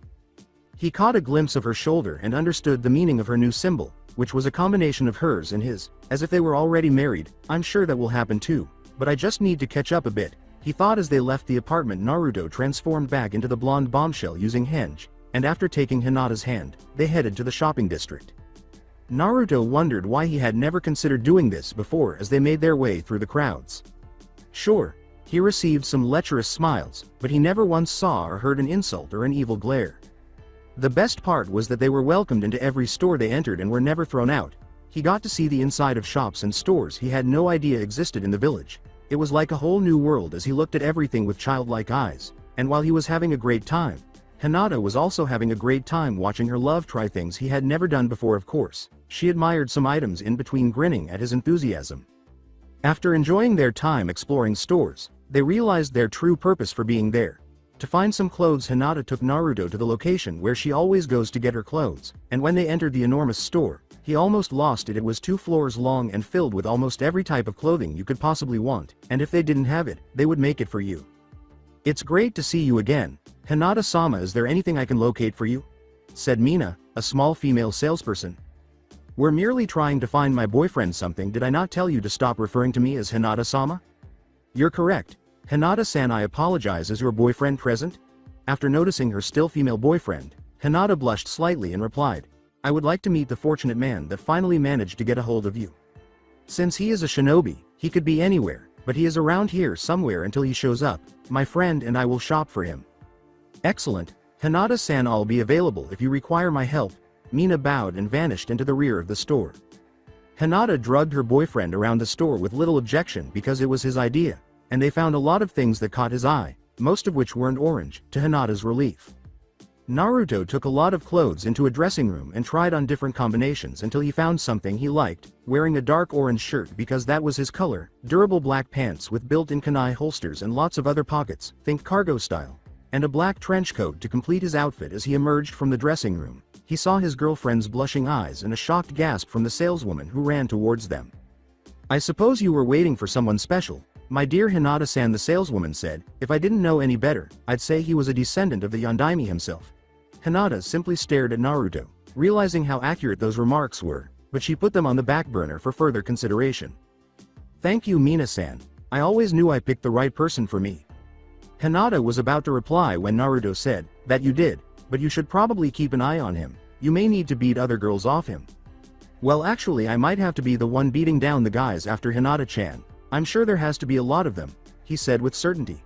He caught a glimpse of her shoulder and understood the meaning of her new symbol, which was a combination of hers and his, as if they were already married. I'm sure that will happen too, but I just need to catch up a bit, he thought as they left the apartment. Naruto transformed back into the blonde bombshell using henge, and after taking Hinata's hand, they headed to the shopping district. Naruto wondered why he had never considered doing this before as they made their way through the crowds. Sure, he received some lecherous smiles, but he never once saw or heard an insult or an evil glare. The best part was that they were welcomed into every store they entered and were never thrown out. He got to see the inside of shops and stores he had no idea existed in the village. It was like a whole new world as he looked at everything with childlike eyes, and while he was having a great time, Hinata was also having a great time watching her love try things he had never done before. Of course, she admired some items in between, grinning at his enthusiasm. After enjoying their time exploring stores, they realized their true purpose for being there. To find some clothes. Hinata took Naruto to the location where she always goes to get her clothes, and when they entered the enormous store, he almost lost it. It was 2 floors long and filled with almost every type of clothing you could possibly want, and if they didn't have it, they would make it for you. It's great to see you again, Hinata-sama. Is there anything I can locate for you? Said Mina, a small female salesperson. We're merely trying to find my boyfriend. Something. Did I not tell you to stop referring to me as Hinata-sama? You're correct. Hinata-san, I apologize. Is your boyfriend present? After noticing her still female boyfriend, Hinata blushed slightly and replied, I would like to meet the fortunate man that finally managed to get a hold of you. Since he is a shinobi, he could be anywhere, but he is around here somewhere until he shows up. My friend and I will shop for him. Excellent, Hinata-san. I'll be available if you require my help. Mina bowed and vanished into the rear of the store. Hinata drugged her boyfriend around the store with little objection because it was his idea, and they found a lot of things that caught his eye, most of which weren't orange, to Hinata's relief. Naruto took a lot of clothes into a dressing room and tried on different combinations until he found something he liked, wearing a dark orange shirt because that was his color, durable black pants with built-in kunai holsters and lots of other pockets, think cargo style, and a black trench coat to complete his outfit. As he emerged from the dressing room, he saw his girlfriend's blushing eyes and a shocked gasp from the saleswoman who ran towards them. "I suppose you were waiting for someone special, my dear Hinata-san," the saleswoman said. "If I didn't know any better, I'd say he was a descendant of the Yondaime himself." Hinata simply stared at Naruto, realizing how accurate those remarks were, but she put them on the back burner for further consideration. "Thank you, Mina-san. I always knew I picked the right person for me." Hinata was about to reply when Naruto said, "That you did, but you should probably keep an eye on him. You may need to beat other girls off him." "Well, actually I might have to be the one beating down the guys after Hinata-chan. I'm sure there has to be a lot of them," he said with certainty.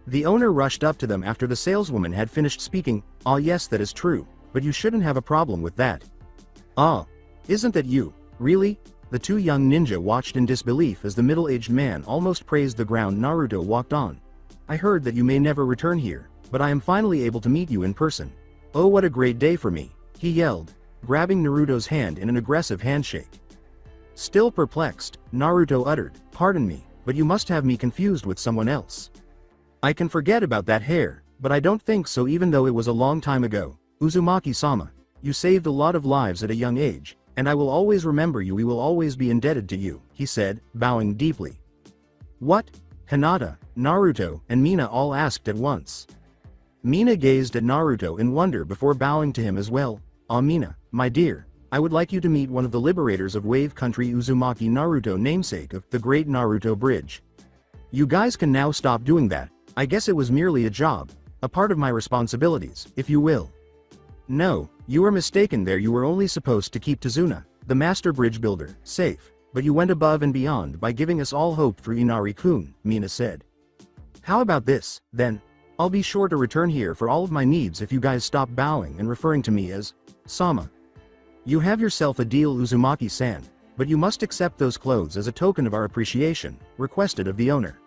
The owner rushed up to them after the saleswoman had finished speaking. "Ah, yes, that is true, but you shouldn't have a problem with that." "Ah, isn't that you? Really?" The two young ninja watched in disbelief as the middle-aged man almost praised the ground. Naruto walked on. "I heard that you may never return here, but I am finally able to meet you in person. Oh, what a great day for me," he yelled, grabbing Naruto's hand in an aggressive handshake. Still perplexed, Naruto uttered, "Pardon me, but you must have me confused with someone else. I can forget about that hair, but I don't think so, even though it was a long time ago. Uzumaki-sama, you saved a lot of lives at a young age, and I will always remember you. We will always be indebted to you," he said, bowing deeply. "What?" Hinata, Naruto, and Mina all asked at once. Mina gazed at Naruto in wonder before bowing to him as well. "Ah, Mina, my dear, I would like you to meet one of the liberators of Wave Country, Uzumaki Naruto, namesake of the Great Naruto Bridge. You guys can now stop doing that. I guess it was merely a job, a part of my responsibilities, if you will." "No, you are mistaken there. You were only supposed to keep Tazuna, the master bridge builder, safe, but you went above and beyond by giving us all hope through Inari-kun," Mina said. "How about this, then? I'll be sure to return here for all of my needs if you guys stop bowing and referring to me as Sama. You have yourself a deal, Uzumaki-san, but you must accept those clothes as a token of our appreciation," requested of the owner.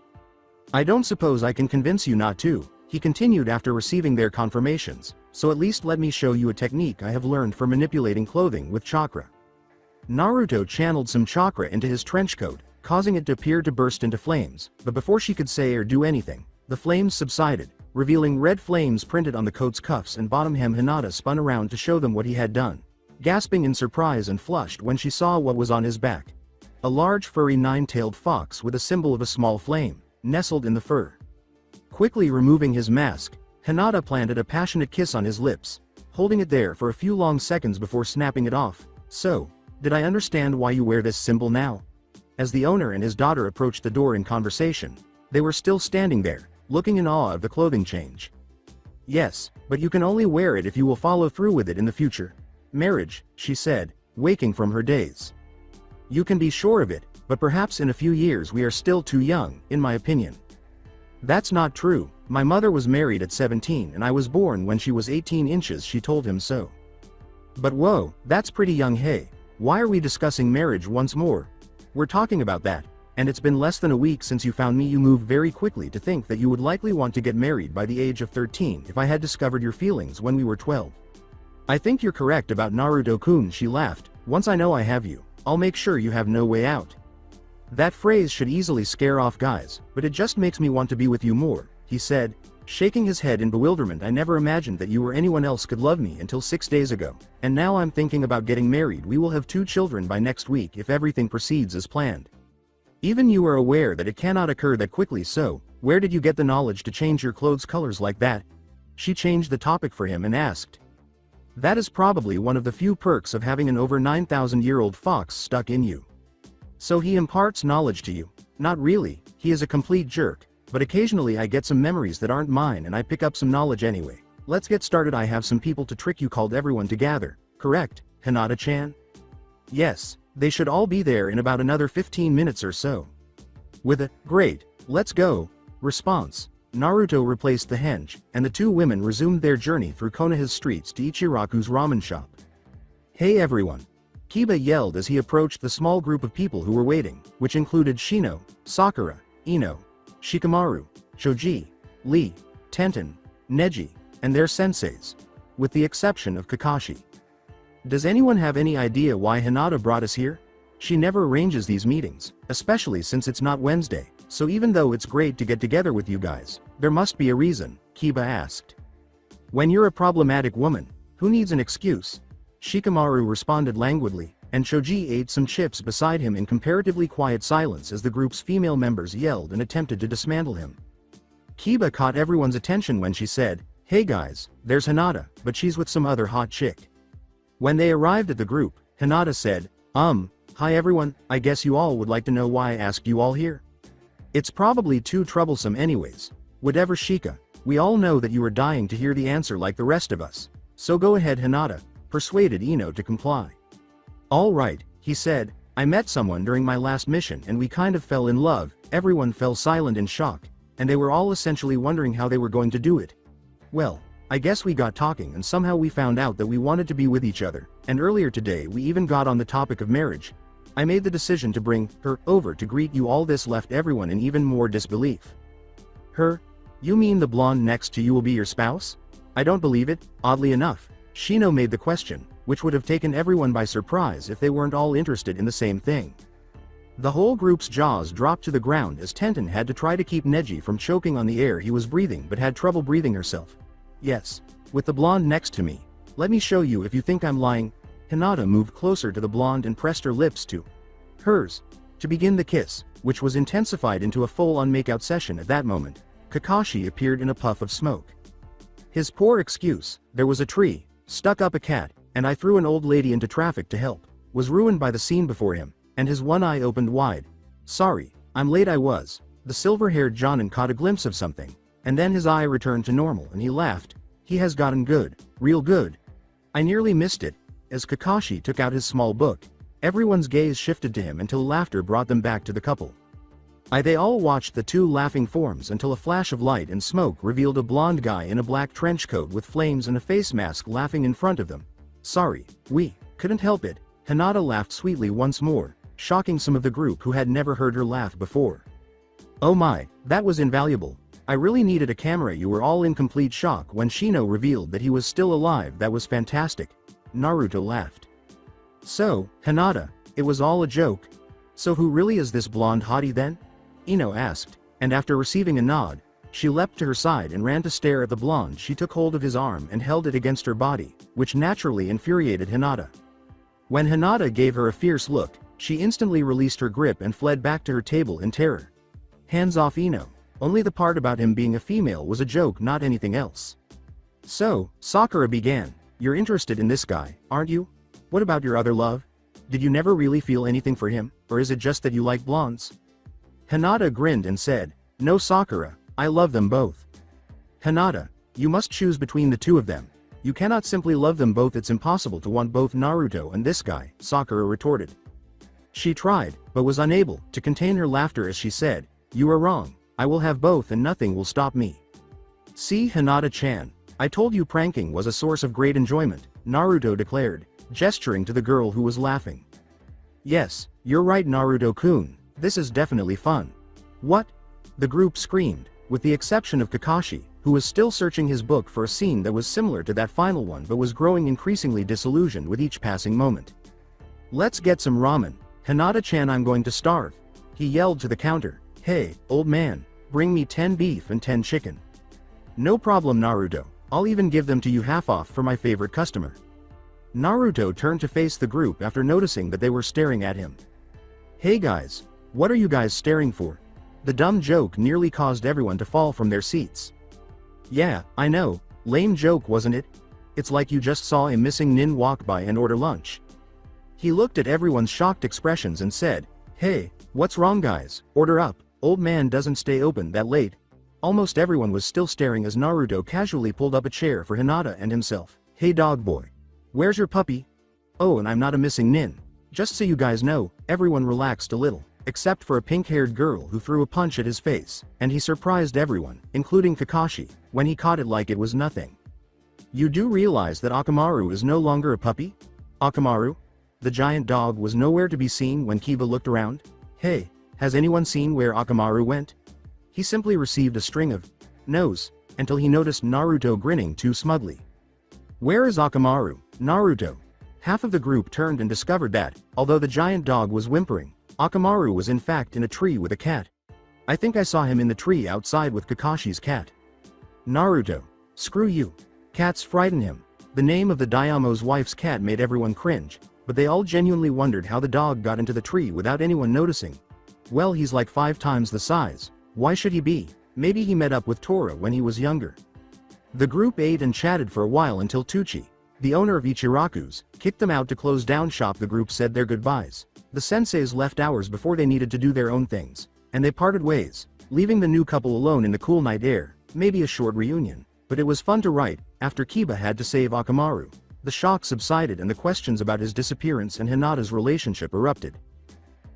"I don't suppose I can convince you not to," he continued after receiving their confirmations, "so at least let me show you a technique I have learned for manipulating clothing with chakra." Naruto channeled some chakra into his trench coat, causing it to appear to burst into flames, but before she could say or do anything, the flames subsided, revealing red flames printed on the coat's cuffs and bottom hem. Hinata spun around to show them what he had done, gasping in surprise and flushed when she saw what was on his back. A large furry nine-tailed fox with a symbol of a small flame, nestled in the fur. Quickly removing his mask, Hinata planted a passionate kiss on his lips, holding it there for a few long seconds before snapping it off. "So, did I understand why you wear this symbol now?" As the owner and his daughter approached the door in conversation, they were still standing there, looking in awe of the clothing change. "Yes, but you can only wear it if you will follow through with it in the future. Marriage," she said, waking from her daze. "You can be sure of it, but perhaps in a few years. We are still too young, in my opinion." "That's not true. My mother was married at 17 and I was born when she was 18 inches, she told him so. "But whoa, that's pretty young. Hey, why are we discussing marriage once more? We're talking about that, and it's been less than a week since you found me. You moved very quickly to think that you would likely want to get married by the age of 13 if I had discovered your feelings when we were 12. "I think you're correct about Naruto-kun," she laughed. "Once I know I have you, I'll make sure you have no way out." "That phrase should easily scare off guys, but it just makes me want to be with you more," he said, shaking his head in bewilderment. "I never imagined that you or anyone else could love me until 6 days ago, and now I'm thinking about getting married. We will have 2 children by next week if everything proceeds as planned. Even you are aware that it cannot occur that quickly, so where did you get the knowledge to change your clothes colors like that?" She changed the topic for him and asked. "That is probably one of the few perks of having an over 9,000-year-old fox stuck in you. So he imparts knowledge to you." "Not really, he is a complete jerk, but occasionally I get some memories that aren't mine and I pick up some knowledge anyway. Let's get started. I have some people to trick you. Called everyone to gather, correct, Hinata-chan?" "Yes, they should all be there in about another 15 minutes or so." With a "Great, let's go" response, Naruto replaced the henge, and the two women resumed their journey through Konoha's streets to Ichiraku's ramen shop. "Hey everyone!" Kiba yelled as he approached the small group of people who were waiting, which included Shino, Sakura, Ino, Shikamaru, Choji, Lee, Tenten, Neji, and their senseis, with the exception of Kakashi. "Does anyone have any idea why Hinata brought us here? She never arranges these meetings, especially since it's not Wednesday, so even though it's great to get together with you guys, there must be a reason," Kiba asked. When you're a problematic woman, who needs an excuse? Shikamaru responded languidly, and Choji ate some chips beside him in comparatively quiet silence as the group's female members yelled and attempted to dismantle him. Kiba caught everyone's attention when she said, "Hey guys, there's Hinata, but she's with some other hot chick." When they arrived at the group, Hinata said, Hi everyone, I guess you all would like to know why I asked you all here? It's probably too troublesome anyways. Whatever Shika, we all know that you are dying to hear the answer like the rest of us. So go ahead Hinata, persuaded Ino to comply. Alright, he said, I met someone during my last mission and we kind of fell in love. Everyone fell silent in shock, and they were all essentially wondering how they were going to do it. Well, I guess we got talking and somehow we found out that we wanted to be with each other, and earlier today we even got on the topic of marriage. I made the decision to bring her over to greet you all. This left everyone in even more disbelief. Her? You mean the blonde next to you will be your spouse? I don't believe it. Oddly enough, Shino made the question, which would have taken everyone by surprise if they weren't all interested in the same thing. The whole group's jaws dropped to the ground as Tenten had to try to keep Neji from choking on the air he was breathing but had trouble breathing herself. Yes, with the blonde next to me. Let me show you if you think I'm lying. Hinata moved closer to the blonde and pressed her lips to hers to begin the kiss, which was intensified into a full-on makeout session. At that moment, Kakashi appeared in a puff of smoke. His poor excuse, there was a tree, stuck up a cat, and I threw an old lady into traffic to help, was ruined by the scene before him, and his one eye opened wide. Sorry, I'm late. I was. The silver-haired Jonin caught a glimpse of something, and then his eye returned to normal and he laughed. He has gotten good, real good. I nearly missed it. As Kakashi took out his small book, everyone's gaze shifted to him until laughter brought them back to the couple. They all watched the two laughing forms until a flash of light and smoke revealed a blonde guy in a black trench coat with flames and a face mask laughing in front of them. Sorry, we couldn't help it. Hinata laughed sweetly once more, shocking some of the group who had never heard her laugh before. Oh my, that was invaluable. I really needed a camera. You were all in complete shock when Shino revealed that he was still alive. That was fantastic. Naruto laughed. So, Hinata, it was all a joke. So who really is this blonde hottie then? Ino asked, and after receiving a nod, she leapt to her side and ran to stare at the blonde. She took hold of his arm and held it against her body, which naturally infuriated Hinata. When Hinata gave her a fierce look, she instantly released her grip and fled back to her table in terror. Hands off Ino. Only the part about him being a female was a joke, not anything else. So, Sakura began. You're interested in this guy, aren't you? What about your other love? Did you never really feel anything for him, or is it just that you like blondes? Hinata grinned and said, No Sakura, I love them both. Hinata, you must choose between the two of them. You cannot simply love them both. It's impossible to want both Naruto and this guy, Sakura retorted. She tried, but was unable to contain her laughter as she said, You are wrong. I will have both and nothing will stop me. See Hinata-chan, I told you pranking was a source of great enjoyment, Naruto declared, gesturing to the girl who was laughing. Yes, you're right Naruto-kun, this is definitely fun. What? The group screamed, with the exception of Kakashi, who was still searching his book for a scene that was similar to that final one but was growing increasingly disillusioned with each passing moment. Let's get some ramen, Hinata-chan, I'm going to starve. He yelled to the counter, Hey, old man, bring me 10 beef and 10 chicken. No problem Naruto, I'll even give them to you half off for my favorite customer. Naruto turned to face the group after noticing that they were staring at him. Hey guys, what are you guys staring for? The dumb joke nearly caused everyone to fall from their seats. Yeah, I know, lame joke wasn't it? It's like you just saw a missing nin walk by and order lunch. He looked at everyone's shocked expressions and said, Hey, what's wrong guys, order up, old man doesn't stay open that late. Almost everyone was still staring as Naruto casually pulled up a chair for Hinata and himself. Hey dog boy. Where's your puppy? Oh, and I'm not a missing nin. Just so you guys know, everyone relaxed a little, except for a pink-haired girl who threw a punch at his face, and he surprised everyone, including Kakashi, when he caught it like it was nothing. You do realize that Akamaru is no longer a puppy? Akamaru? The giant dog was nowhere to be seen when Kiba looked around. Hey, has anyone seen where Akamaru went? He simply received a string of no's, until he noticed Naruto grinning too smugly. Where is Akamaru, Naruto? Half of the group turned and discovered that, although the giant dog was whimpering, Akamaru was in fact in a tree with a cat. I think I saw him in the tree outside with Kakashi's cat. Naruto. Screw you. Cats frighten him. The name of the Dayamo's wife's cat made everyone cringe, but they all genuinely wondered how the dog got into the tree without anyone noticing. Well, he's like 5 times the size. Why should he be? Maybe he met up with Tora when he was younger. The group ate and chatted for a while until Tucci, the owner of Ichiraku's, kicked them out to close down shop. The group said their goodbyes. The senseis left hours before they needed to do their own things, and they parted ways, leaving the new couple alone in the cool night air. Maybe a short reunion. But it was fun to write. After Kiba had to save Akamaru, the shock subsided and the questions about his disappearance and Hinata's relationship erupted.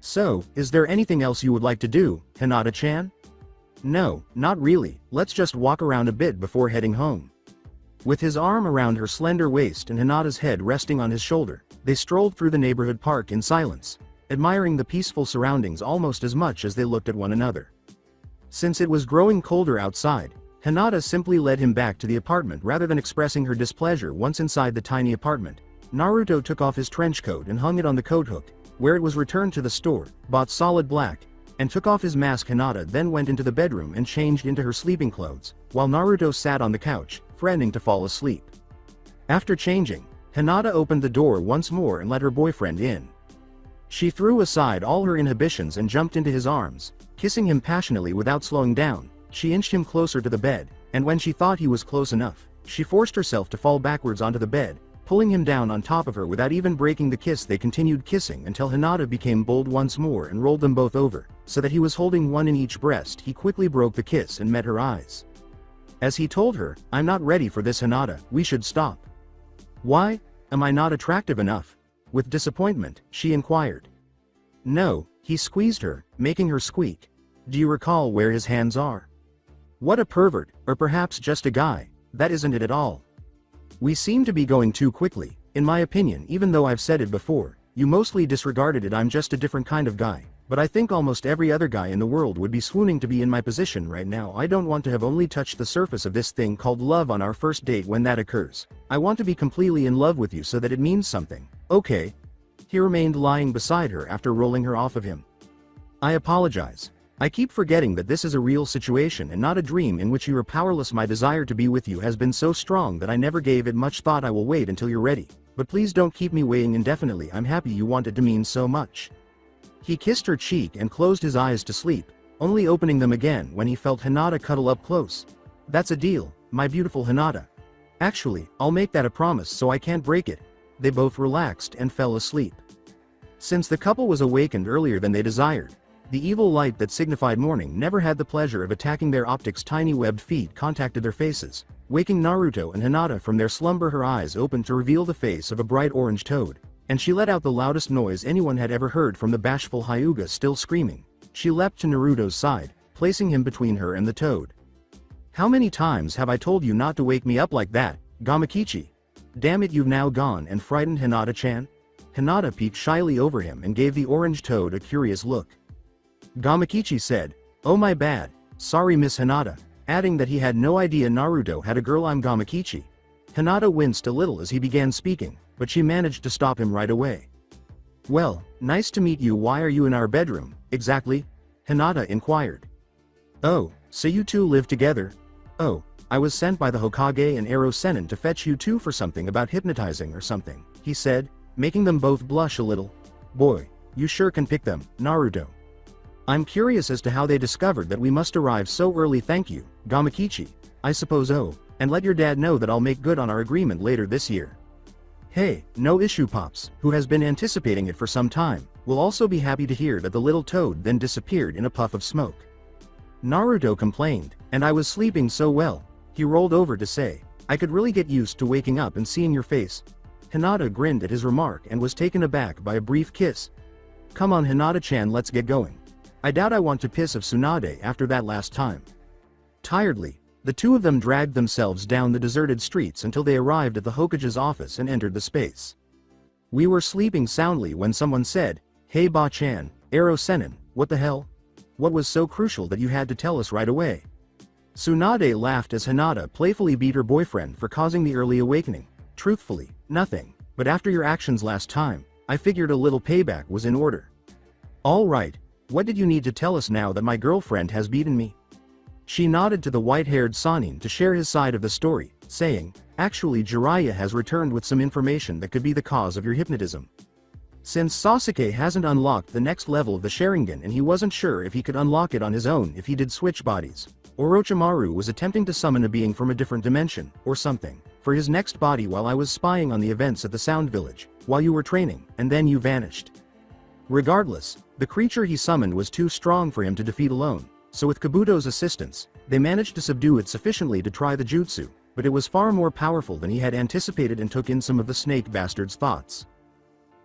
So, is there anything else you would like to do, Hinata-chan? No, not really, let's just walk around a bit before heading home. With his arm around her slender waist and Hinata's head resting on his shoulder, they strolled through the neighborhood park in silence, admiring the peaceful surroundings almost as much as they looked at one another. Since it was growing colder outside, Hinata simply led him back to the apartment rather than expressing her displeasure. Once inside the tiny apartment, Naruto took off his trench coat and hung it on the coat hook, where it was returned to the store, bought solid black, and took off his mask. Hinata then went into the bedroom and changed into her sleeping clothes, while Naruto sat on the couch, threatening to fall asleep. After changing, Hinata opened the door once more and let her boyfriend in. She threw aside all her inhibitions and jumped into his arms, kissing him passionately without slowing down. She inched him closer to the bed, and when she thought he was close enough, she forced herself to fall backwards onto the bed, pulling him down on top of her without even breaking the kiss. They continued kissing until Hinata became bold once more and rolled them both over, so that he was holding one in each breast. He quickly broke the kiss and met her eyes. As he told her, "I'm not ready for this, Hinata, we should stop." "Why? Am I not attractive enough?" With disappointment, she inquired. "No," he squeezed her, making her squeak. "Do you recall where his hands are?" What a pervert, or perhaps just a guy. That isn't it at all. We seem to be going too quickly, in my opinion. Even though I've said it before, you mostly disregarded it. I'm just a different kind of guy, but I think almost every other guy in the world would be swooning to be in my position right now. I don't want to have only touched the surface of this thing called love on our first date. When that occurs, I want to be completely in love with you so that it means something, okay? He remained lying beside her after rolling her off of him. "I apologize. I keep forgetting that this is a real situation and not a dream in which you are powerless. My desire to be with you has been so strong that I never gave it much thought. I will wait until you're ready, but please don't keep me waiting indefinitely. I'm happy you want it to mean so much." He kissed her cheek and closed his eyes to sleep, only opening them again when he felt Hinata cuddle up close. "That's a deal, my beautiful Hinata. Actually, I'll make that a promise so I can't break it." They both relaxed and fell asleep. Since the couple was awakened earlier than they desired, the evil light that signified morning never had the pleasure of attacking their optics. Tiny webbed feet contacted their faces, waking Naruto and Hinata from their slumber. Her eyes opened to reveal the face of a bright orange toad, and she let out the loudest noise anyone had ever heard. From the bashful Hyuga still screaming, she leapt to Naruto's side, placing him between her and the toad. "How many times have I told you not to wake me up like that, Gamakichi? Damn it, you've now gone and frightened Hinata-chan?" Hinata peeked shyly over him and gave the orange toad a curious look. Gamakichi said, "Oh my bad, sorry Miss Hinata," adding that he had no idea Naruto had a girl. "I'm Gamakichi." Hinata winced a little as he began speaking, but she managed to stop him right away. "Well, nice to meet you. Why are you in our bedroom, exactly?" Hinata inquired. "Oh, so you two live together? Oh, I was sent by the Hokage and Ero Sennin to fetch you two for something about hypnotizing or something," he said, making them both blush a little. "Boy, you sure can pick them, Naruto. I'm curious as to how they discovered that we must arrive so early." "Thank you, Gamakichi, I suppose. Oh, and let your dad know that I'll make good on our agreement later this year." "Hey, no issue." Pops, who has been anticipating it for some time, will also be happy to hear that the little toad then disappeared in a puff of smoke. Naruto complained, "And I was sleeping so well." He rolled over to say, "I could really get used to waking up and seeing your face." Hinata grinned at his remark and was taken aback by a brief kiss. "Come on Hinata-chan, let's get going. I doubt I want to piss of Tsunade after that last time." Tiredly, the two of them dragged themselves down the deserted streets until they arrived at the Hokage's office and entered the space. "We were sleeping soundly when someone said, 'Hey Ba-chan, Ero Sennin, what the hell? What was so crucial that you had to tell us right away?" Tsunade laughed as Hinata playfully beat her boyfriend for causing the early awakening. "Truthfully, nothing, but after your actions last time, I figured a little payback was in order." "All right. What did you need to tell us now that my girlfriend has beaten me?" She nodded to the white-haired Sanin to share his side of the story, saying, "Actually Jiraiya has returned with some information that could be the cause of your hypnotism. Since Sasuke hasn't unlocked the next level of the Sharingan and he wasn't sure if he could unlock it on his own if he did switch bodies, Orochimaru was attempting to summon a being from a different dimension, or something, for his next body while I was spying on the events at the Sound Village, while you were training, and then you vanished. Regardless, the creature he summoned was too strong for him to defeat alone, so with Kabuto's assistance, they managed to subdue it sufficiently to try the jutsu, but it was far more powerful than he had anticipated and took in some of the snake bastard's thoughts.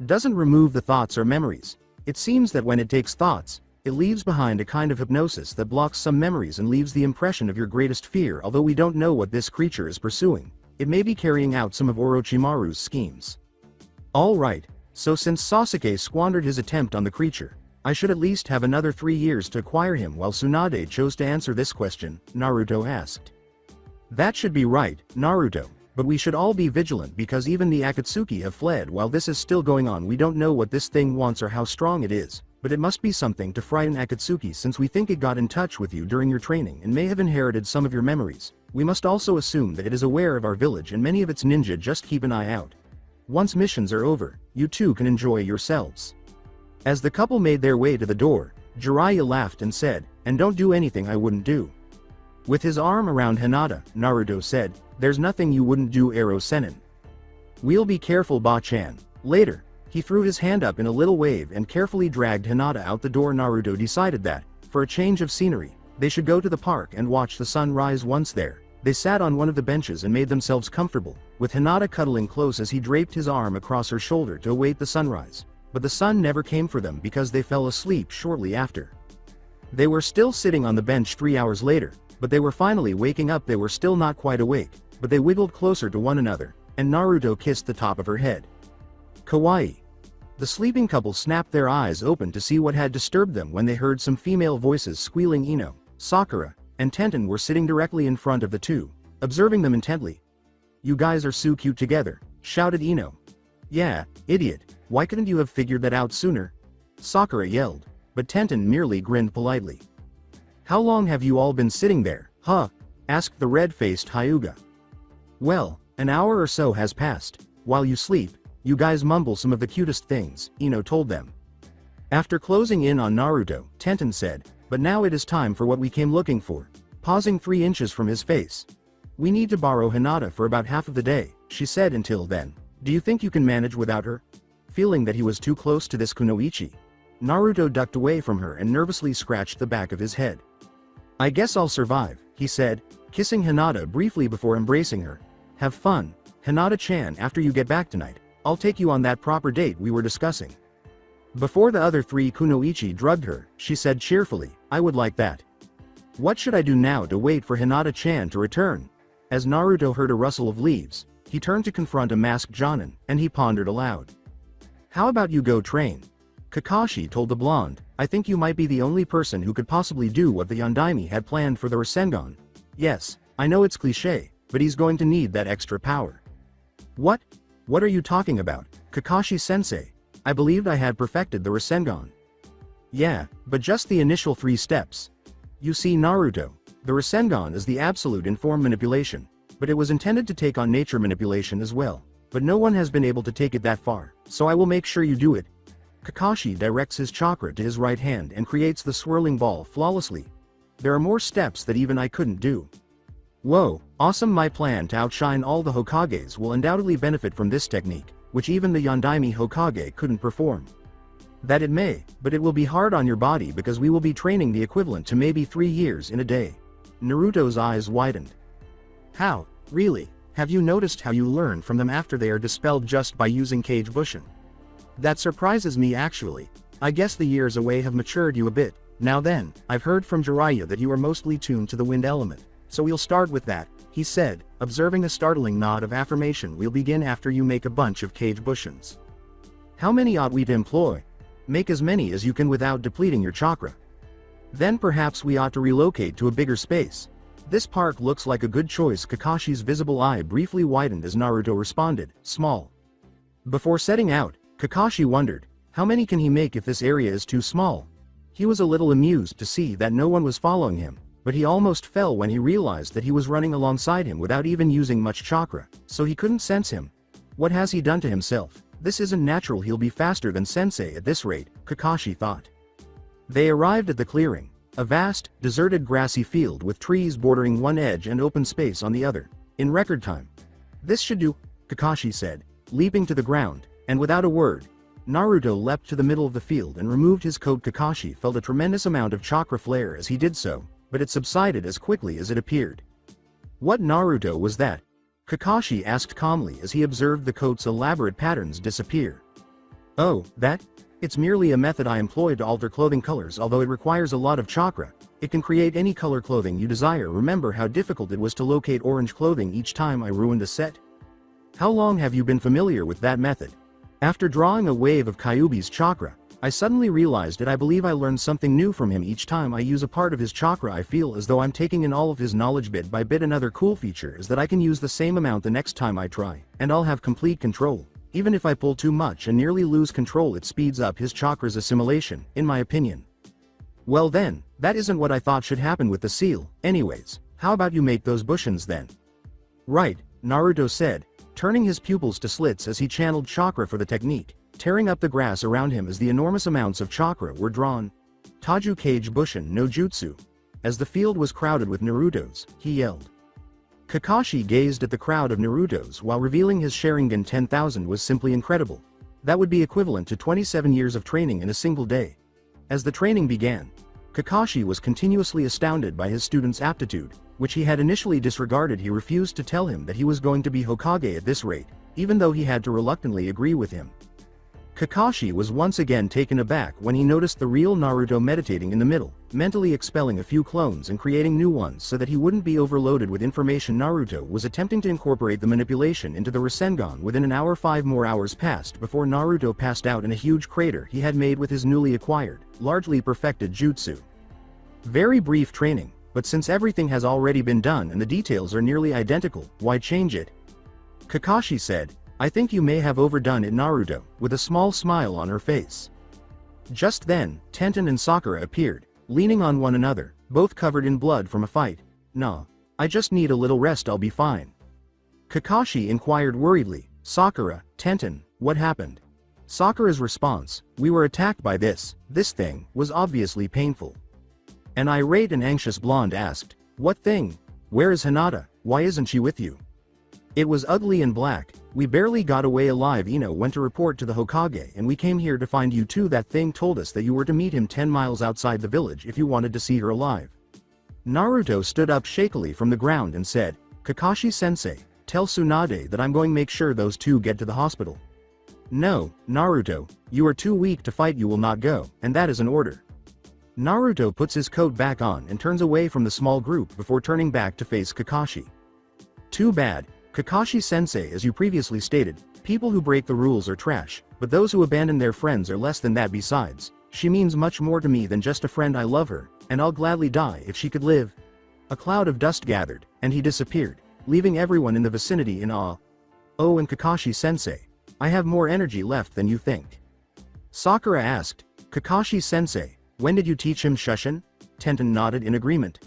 Doesn't remove the thoughts or memories. It seems that when it takes thoughts, it leaves behind a kind of hypnosis that blocks some memories and leaves the impression of your greatest fear. Although we don't know what this creature is pursuing, it may be carrying out some of Orochimaru's schemes. Alright, so since Sasuke squandered his attempt on the creature, I should at least have another 3 years to acquire him. While Tsunade chose to answer this question, Naruto asked. That should be right, Naruto. But we should all be vigilant because even the Akatsuki have fled. While this is still going on, we don't know what this thing wants or how strong it is, but it must be something to frighten Akatsuki since we think it got in touch with you during your training and may have inherited some of your memories. We must also assume that it is aware of our village and many of its ninja. Just keep an eye out. Once missions are over, you two can enjoy yourselves. As the couple made their way to the door, Jiraiya laughed and said, "And don't do anything I wouldn't do." With his arm around Hinata, Naruto said, "There's nothing you wouldn't do, Ero Sennin. We'll be careful, Ba-chan." Later, he threw his hand up in a little wave and carefully dragged Hinata out the door. Naruto decided that, for a change of scenery, they should go to the park and watch the sun rise. Once there, they sat on one of the benches and made themselves comfortable, with Hinata cuddling close as he draped his arm across her shoulder to await the sunrise. But the sun never came for them because they fell asleep shortly after. They were still sitting on the bench 3 hours later, but they were finally waking up. They were still not quite awake, but they wiggled closer to one another, and Naruto kissed the top of her head. Kawaii. The sleeping couple snapped their eyes open to see what had disturbed them when they heard some female voices squealing. Ino, Sakura, and Tenten were sitting directly in front of the two, observing them intently. "You guys are so cute together," shouted Ino. "Yeah, idiot, why couldn't you have figured that out sooner?" Sakura yelled, but Tenten merely grinned politely. "How long have you all been sitting there, huh?" asked the red-faced Hyuga. "Well, an hour or so has passed. While you sleep, you guys mumble some of the cutest things," Ino told them. After closing in on Naruto, Tenten said, "But now it is time for what we came looking for," pausing 3 inches from his face. "We need to borrow Hinata for about half of the day," she said. "Until then, do you think you can manage without her?" Feeling that he was too close to this kunoichi, Naruto ducked away from her and nervously scratched the back of his head. "I guess I'll survive," he said, kissing Hinata briefly before embracing her. "Have fun, Hinata-chan. After you get back tonight, I'll take you on that proper date we were discussing." Before the other 3 kunoichi drugged her, she said cheerfully, "I would like that. What should I do now to wait for Hinata-chan to return?" As Naruto heard a rustle of leaves, he turned to confront a masked Jonin, and he pondered aloud. "How about you go train?" Kakashi told the blonde, "I think you might be the only person who could possibly do what the Yondaime had planned for the Rasengan. Yes, I know it's cliché, but he's going to need that extra power." "What? What are you talking about, Kakashi-sensei? I believed I had perfected the Rasengan." "Yeah, but just the initial 3 steps. You see, Naruto, the Rasengan is the absolute in form manipulation, but it was intended to take on nature manipulation as well. But no one has been able to take it that far, so I will make sure you do it." Kakashi directs his chakra to his right hand and creates the swirling ball flawlessly. "There are more steps that even I couldn't do." "Whoa, awesome. My plan to outshine all the Hokages will undoubtedly benefit from this technique, which even the Yondaime Hokage couldn't perform." "That it may, but it will be hard on your body because we will be training the equivalent to maybe 3 years in a day." Naruto's eyes widened. "How, really? Have you noticed how you learn from them after they are dispelled just by using Kage Bushin? That surprises me actually. I guess the years away have matured you a bit. Now then, I've heard from Jiraiya that you are mostly tuned to the wind element, so we'll start with that," he said, observing a startling nod of affirmation. "We'll begin after you make a bunch of Kage Bushins." "How many ought we to employ?" "Make as many as you can without depleting your chakra. Then perhaps we ought to relocate to a bigger space. This park looks like a good choice." Kakashi's visible eye briefly widened as Naruto responded, "Small." Before setting out, Kakashi wondered, how many can he make if this area is too small? He was a little amused to see that no one was following him, but he almost fell when he realized that he was running alongside him without even using much chakra, so he couldn't sense him. What has he done to himself? This isn't natural. He'll be faster than Sensei at this rate, Kakashi thought. They arrived at the clearing, a vast, deserted grassy field with trees bordering one edge and open space on the other, in record time. This should do, Kakashi said, leaping to the ground, and without a word, Naruto leapt to the middle of the field and removed his coat. Kakashi felt a tremendous amount of chakra flare as he did so, but it subsided as quickly as it appeared. What Naruto was that? Kakashi asked calmly as he observed the coat's elaborate patterns disappear. Oh, that? It's merely a method I employ to alter clothing colors. Although it requires a lot of chakra, it can create any color clothing you desire. Remember how difficult it was to locate orange clothing each time I ruined a set? How long have you been familiar with that method? After drawing a wave of Kyuubi's chakra, I suddenly realized that I believe I learn something new from him each time I use a part of his chakra. I feel as though I'm taking in all of his knowledge bit by bit. Another cool feature is that I can use the same amount the next time I try, and I'll have complete control. Even if I pull too much and nearly lose control, it speeds up his chakra's assimilation, in my opinion. Well then, that isn't what I thought should happen with the seal. Anyways, how about you make those bushins then? Right, Naruto said, turning his pupils to slits as he channeled chakra for the technique, tearing up the grass around him as the enormous amounts of chakra were drawn. Taju Kage Bushin no Jutsu. As the field was crowded with Narutos, he yelled. Kakashi gazed at the crowd of Narutos while revealing his Sharingan 10,000 was simply incredible. That would be equivalent to 27 years of training in a single day. As the training began, Kakashi was continuously astounded by his student's aptitude, which he had initially disregarded. He refused to tell him that he was going to be Hokage at this rate, even though he had to reluctantly agree with him. Kakashi was once again taken aback when he noticed the real Naruto meditating in the middle, mentally expelling a few clones and creating new ones so that he wouldn't be overloaded with information. Naruto was attempting to incorporate the manipulation into the Rasengan. Within an hour, 5 more hours passed before Naruto passed out in a huge crater he had made with his newly acquired, largely perfected jutsu. Very brief training, but since everything has already been done and the details are nearly identical, why change it? Kakashi said, I think you may have overdone it, Naruto, with a small smile on her face. Just then, Tenten and Sakura appeared, leaning on one another, both covered in blood from a fight. Nah, I just need a little rest, I'll be fine. Kakashi inquired worriedly, Sakura, Tenten, what happened? Sakura's response, we were attacked by this thing, was obviously painful. An irate and anxious blonde asked, what thing? Where is Hinata? Why isn't she with you? It was ugly and black. We barely got away alive. Ino went to report to the Hokage and we came here to find you too. That thing told us that you were to meet him 10 miles outside the village if you wanted to see her alive. Naruto stood up shakily from the ground and said, Kakashi-sensei, tell Tsunade that I'm going to make sure those two get to the hospital. No, Naruto, you are too weak to fight. You will not go, and that is an order. Naruto puts his coat back on and turns away from the small group before turning back to face Kakashi. Too bad. Kakashi-sensei, as you previously stated, people who break the rules are trash, but those who abandon their friends are less than that. Besides, she means much more to me than just a friend. I love her, and I'll gladly die if she could live. A cloud of dust gathered, and he disappeared, leaving everyone in the vicinity in awe. Oh, and Kakashi-sensei, I have more energy left than you think. Sakura asked, Kakashi-sensei, when did you teach him Shushin? Tenten nodded in agreement.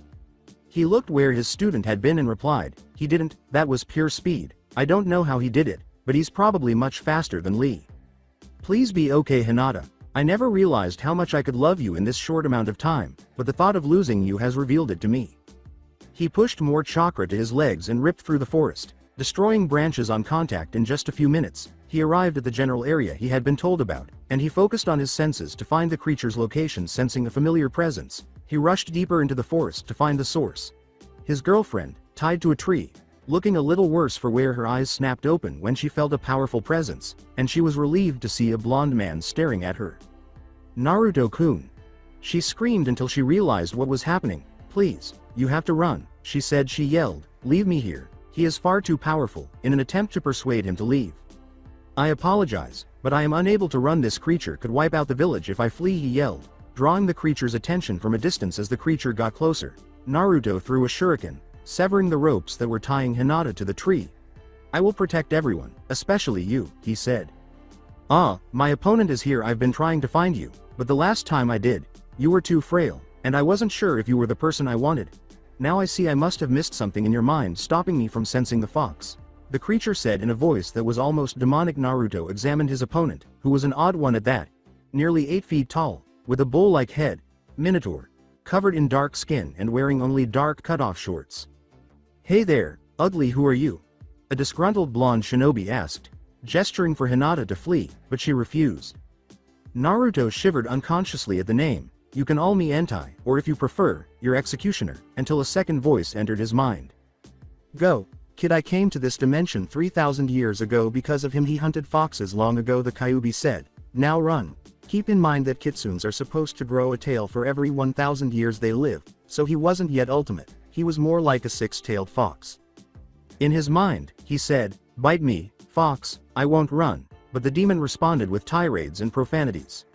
He looked where his student had been and replied, he didn't, that was pure speed. I don't know how he did it, but he's probably much faster than Lee. Please be okay, Hinata. I never realized how much I could love you in this short amount of time, but the thought of losing you has revealed it to me. He pushed more chakra to his legs and ripped through the forest, destroying branches on contact. In just a few minutes, he arrived at the general area he had been told about, and he focused on his senses to find the creature's location. Sensing a familiar presence, he rushed deeper into the forest to find the source. His girlfriend, tied to a tree, looking a little worse for wear. Her eyes snapped open when she felt a powerful presence, and she was relieved to see a blonde man staring at her. Naruto-kun. She screamed until she realized what was happening. Please, you have to run, she said. She yelled, leave me here. He is far too powerful, in an attempt to persuade him to leave. I apologize, but I am unable to run. This creature could wipe out the village if I flee, he yelled, drawing the creature's attention from a distance. As the creature got closer, Naruto threw a shuriken, severing the ropes that were tying Hinata to the tree. I will protect everyone, especially you, he said. Ah, my opponent is here. I've been trying to find you, but the last time I did, you were too frail, and I wasn't sure if you were the person I wanted. Now I see I must have missed something in your mind stopping me from sensing the fox. The creature said in a voice that was almost demonic. Naruto examined his opponent, who was an odd one at that. Nearly 8 feet tall, with a bull-like head, minotaur, covered in dark skin and wearing only dark cut-off shorts. "Hey there, ugly, who are you?" a disgruntled blonde shinobi asked, gesturing for Hinata to flee, but she refused. Naruto shivered unconsciously at the name. "You can call me Entai, or if you prefer, your executioner," until a second voice entered his mind. "Go, kid, I came to this dimension 3,000 years ago because of him. He hunted foxes long ago," the Kyuubi said. "Now run. Keep in mind that kitsunes are supposed to grow a tail for every 1,000 years they live, so he wasn't yet ultimate, he was more like a 6-tailed fox." In his mind, he said, "Bite me, fox, I won't run," but the demon responded with tirades and profanities.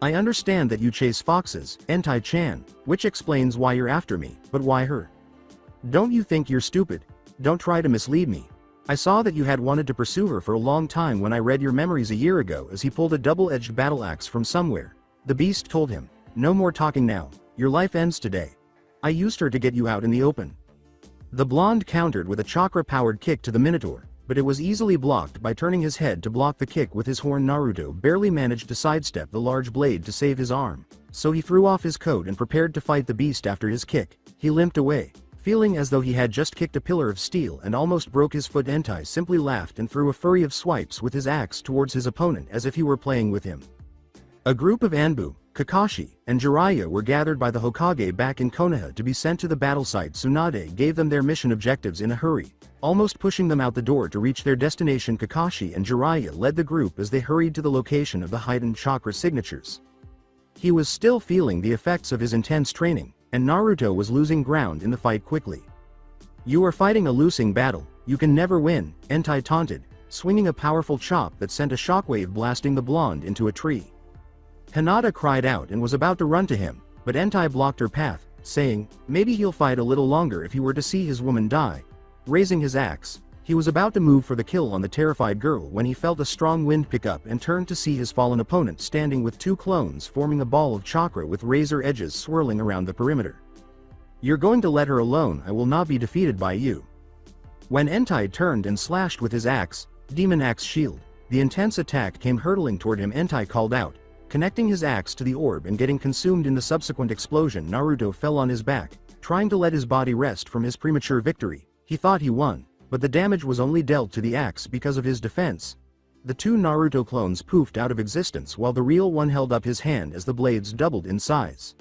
"I understand that you chase foxes, Entai-chan, which explains why you're after me, but why her? Don't you think you're stupid? Don't try to mislead me. I saw that you had wanted to pursue her for a long time when I read your memories a year ago," as he pulled a double-edged battle axe from somewhere. The beast told him, "No more talking now, your life ends today. I used her to get you out in the open." The blonde countered with a chakra-powered kick to the minotaur, but it was easily blocked by turning his head to block the kick with his horn. Naruto barely managed to sidestep the large blade to save his arm, so he threw off his coat and prepared to fight the beast. After his kick, he limped away, feeling as though he had just kicked a pillar of steel and almost broke his foot. Entai simply laughed and threw a flurry of swipes with his axe towards his opponent as if he were playing with him. A group of Anbu, Kakashi, and Jiraiya were gathered by the Hokage back in Konoha to be sent to the battle site. Tsunade gave them their mission objectives in a hurry, almost pushing them out the door to reach their destination. Kakashi and Jiraiya led the group as they hurried to the location of the hidden chakra signatures. He was still feeling the effects of his intense training, and Naruto was losing ground in the fight quickly. "You are fighting a losing battle, you can never win," Entai taunted, swinging a powerful chop that sent a shockwave blasting the blonde into a tree. Hinata cried out and was about to run to him, but Entai blocked her path, saying, "Maybe he'll fight a little longer if he were to see his woman die." Raising his axe, he was about to move for the kill on the terrified girl when he felt a strong wind pick up and turned to see his fallen opponent standing with 2 clones forming a ball of chakra with razor edges swirling around the perimeter. "You're going to let her alone, I will not be defeated by you." When Entai turned and slashed with his axe, Demon Axe Shield, the intense attack came hurtling toward him. Entai called out, connecting his axe to the orb and getting consumed in the subsequent explosion. Naruto fell on his back, trying to let his body rest from his premature victory. He thought he won, but the damage was only dealt to the axe because of his defense. The 2 Naruto clones poofed out of existence while the real one held up his hand as the blades doubled in size.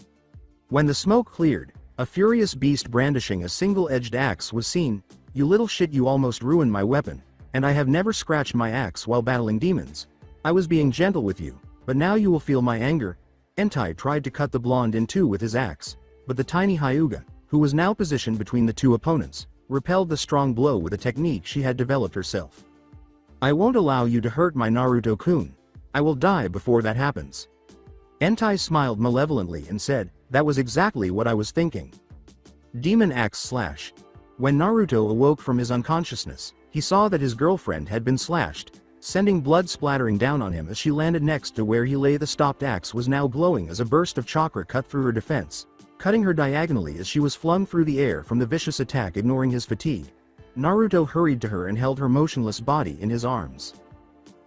When the smoke cleared, a furious beast brandishing a single-edged axe was seen. "You little shit, you almost ruined my weapon, and I have never scratched my axe while battling demons. I was being gentle with you, but now you will feel my anger." Entai tried to cut the blonde in 2 with his axe, but the tiny Hyuga, who was now positioned between the 2 opponents, repelled the strong blow with a technique she had developed herself. "I won't allow you to hurt my Naruto-kun. I will die before that happens." Entai smiled malevolently and said, "That was exactly what I was thinking." Demon Axe Slash. When Naruto awoke from his unconsciousness, he saw that his girlfriend had been slashed, sending blood splattering down on him as she landed next to where he lay. The stopped axe was now glowing as a burst of chakra cut through her defense, cutting her diagonally as she was flung through the air from the vicious attack. Ignoring his fatigue, Naruto hurried to her and held her motionless body in his arms.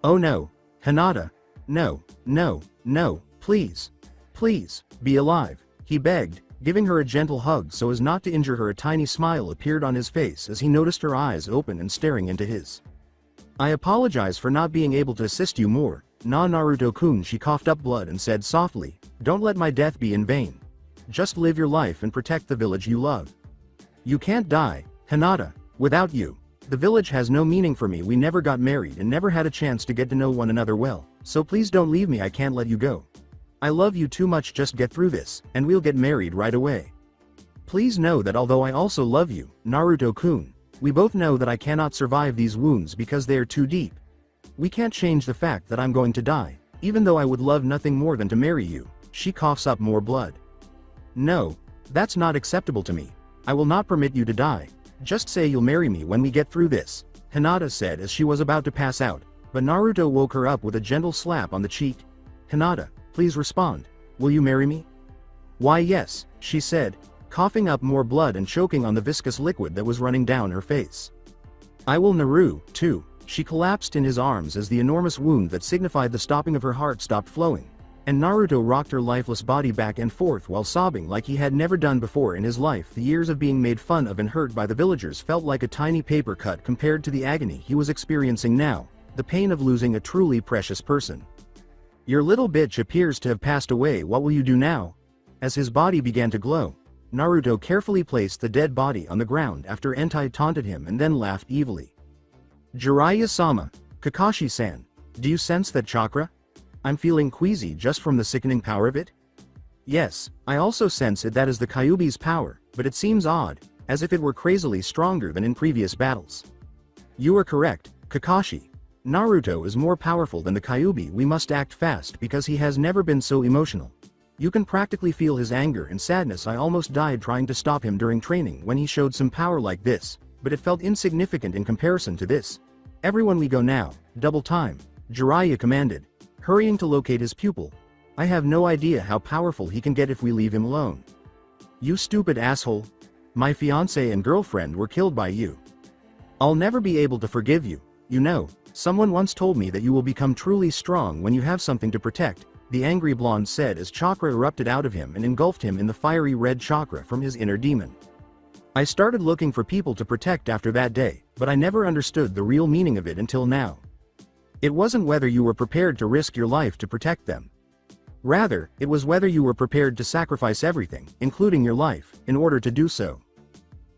"Oh no, Hinata. No, no, no, please. Please, be alive," he begged, giving her a gentle hug so as not to injure her. A tiny smile appeared on his face as he noticed her eyes open and staring into his. "I apologize for not being able to assist you more, Naruto-kun." She coughed up blood and said softly, "Don't let my death be in vain. Just live your life and protect the village you love. You can't die, Hinata. Without you, the village has no meaning for me. We never got married and never had a chance to get to know one another well, so please don't leave me. I can't let you go. I love you too much. Just get through this, and we'll get married right away. Please know that although I also love you, Naruto-kun, we both know that I cannot survive these wounds because they are too deep. We can't change the fact that I'm going to die, even though I would love nothing more than to marry you." She coughs up more blood. "No, that's not acceptable to me. I will not permit you to die. Just say you'll marry me when we get through this," Hinata said as she was about to pass out, but Naruto woke her up with a gentle slap on the cheek. "Hinata, please respond. Will you marry me?" "Why yes," she said, coughing up more blood and choking on the viscous liquid that was running down her face. I will Naru, too. She collapsed in his arms as the enormous wound that signified the stopping of her heart stopped flowing, and Naruto rocked her lifeless body back and forth while sobbing like he had never done before in his life. The years of being made fun of and hurt by the villagers felt like a tiny paper cut compared to the agony he was experiencing now, the pain of losing a truly precious person. Your little bitch appears to have passed away. What will you do now? As his body began to glow, Naruto carefully placed the dead body on the ground after Entai taunted him and then laughed evilly. Jiraiya-sama, Kakashi-san, do you sense that chakra? I'm feeling queasy just from the sickening power of it. Yes, I also sense it. That is the Kyuubi's power, but it seems odd, as if it were crazily stronger than in previous battles. You are correct, Kakashi. Naruto is more powerful than the Kyuubi. We must act fast because he has never been so emotional. You can practically feel his anger and sadness. I almost died trying to stop him during training when he showed some power like this, but it felt insignificant in comparison to this. Everyone, we go now, double time, Jiraiya commanded, hurrying to locate his pupil. I have no idea how powerful he can get if we leave him alone. You stupid asshole. My fiancé and girlfriend were killed by you. I'll never be able to forgive you. You know, someone once told me that you will become truly strong when you have something to protect, the angry blonde said as chakra erupted out of him and engulfed him in the fiery red chakra from his inner demon. I started looking for people to protect after that day, but I never understood the real meaning of it until now. It wasn't whether you were prepared to risk your life to protect them. Rather, it was whether you were prepared to sacrifice everything, including your life, in order to do so.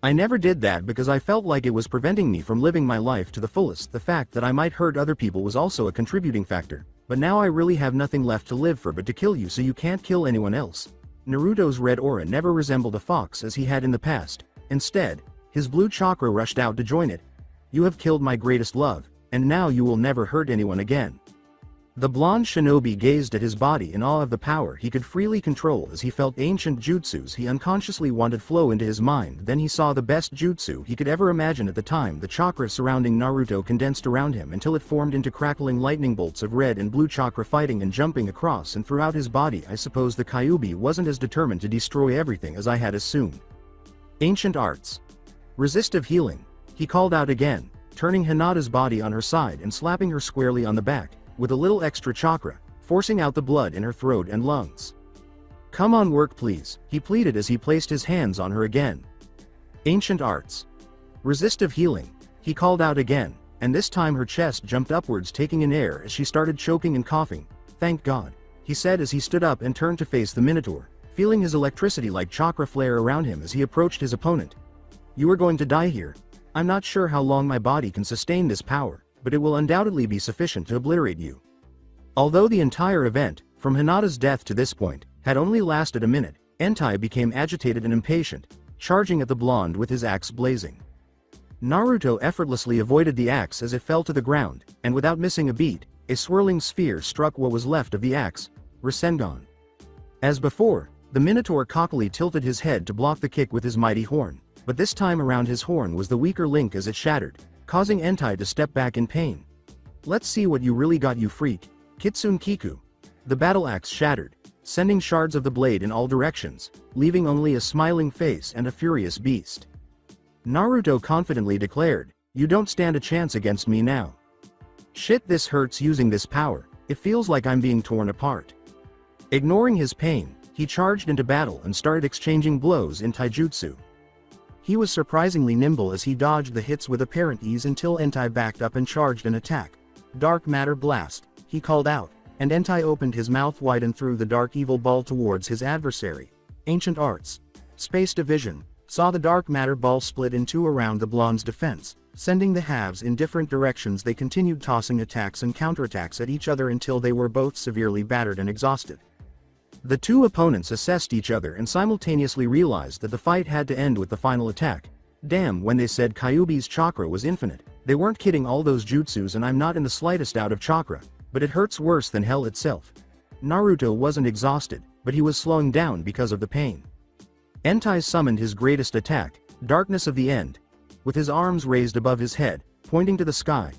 I never did that because I felt like it was preventing me from living my life to the fullest. The fact that I might hurt other people was also a contributing factor, but now I really have nothing left to live for but to kill you so you can't kill anyone else. Naruto's red aura never resembled a fox as he had in the past. Instead, his blue chakra rushed out to join it. You have killed my greatest love, and now you will never hurt anyone again. The blonde shinobi gazed at his body in awe of the power he could freely control as he felt ancient jutsus he unconsciously wanted flow into his mind. Then he saw the best jutsu he could ever imagine at the time. The chakra surrounding Naruto condensed around him until it formed into crackling lightning bolts of red and blue chakra fighting and jumping across and throughout his body. I suppose the Kyuubi wasn't as determined to destroy everything as I had assumed. Ancient arts. Resistive healing, he called out again, turning Hinata's body on her side and slapping her squarely on the back, with a little extra chakra, forcing out the blood in her throat and lungs. Come on, work please, he pleaded as he placed his hands on her again. Ancient arts. Resistive healing, he called out again, and this time her chest jumped upwards taking in air as she started choking and coughing. Thank God, he said as he stood up and turned to face the Minotaur, feeling his electricity like chakra flare around him as he approached his opponent. You are going to die here. I'm not sure how long my body can sustain this power, but it will undoubtedly be sufficient to obliterate you. Although the entire event, from Hinata's death to this point, had only lasted a minute, Entai became agitated and impatient, charging at the blonde with his axe blazing. Naruto effortlessly avoided the axe as it fell to the ground, and without missing a beat, a swirling sphere struck what was left of the axe, Rasengan. As before, the Minotaur cockily tilted his head to block the kick with his mighty horn, but this time around his horn was the weaker link as it shattered, causing Entai to step back in pain. Let's see what you really got, you freak. Kitsune Kiku. The battle axe shattered, sending shards of the blade in all directions, leaving only a smiling face and a furious beast. Naruto confidently declared, you don't stand a chance against me now. Shit, this hurts using this power, it feels like I'm being torn apart. Ignoring his pain, he charged into battle and started exchanging blows in taijutsu. He was surprisingly nimble as he dodged the hits with apparent ease until Entai backed up and charged an attack. Dark matter blast, he called out, and Entai opened his mouth wide and threw the dark evil ball towards his adversary. Ancient arts. Space division, saw the dark matter ball split in two around the blonde's defense, sending the halves in different directions. They continued tossing attacks and counterattacks at each other until they were both severely battered and exhausted. The two opponents assessed each other and simultaneously realized that the fight had to end with the final attack. Damn, when they said Kyuubi's chakra was infinite, they weren't kidding. All those jutsus, and I'm not in the slightest out of chakra, but it hurts worse than hell itself. Naruto wasn't exhausted, but he was slowing down because of the pain. Entai summoned his greatest attack, Darkness of the End, with his arms raised above his head, pointing to the sky.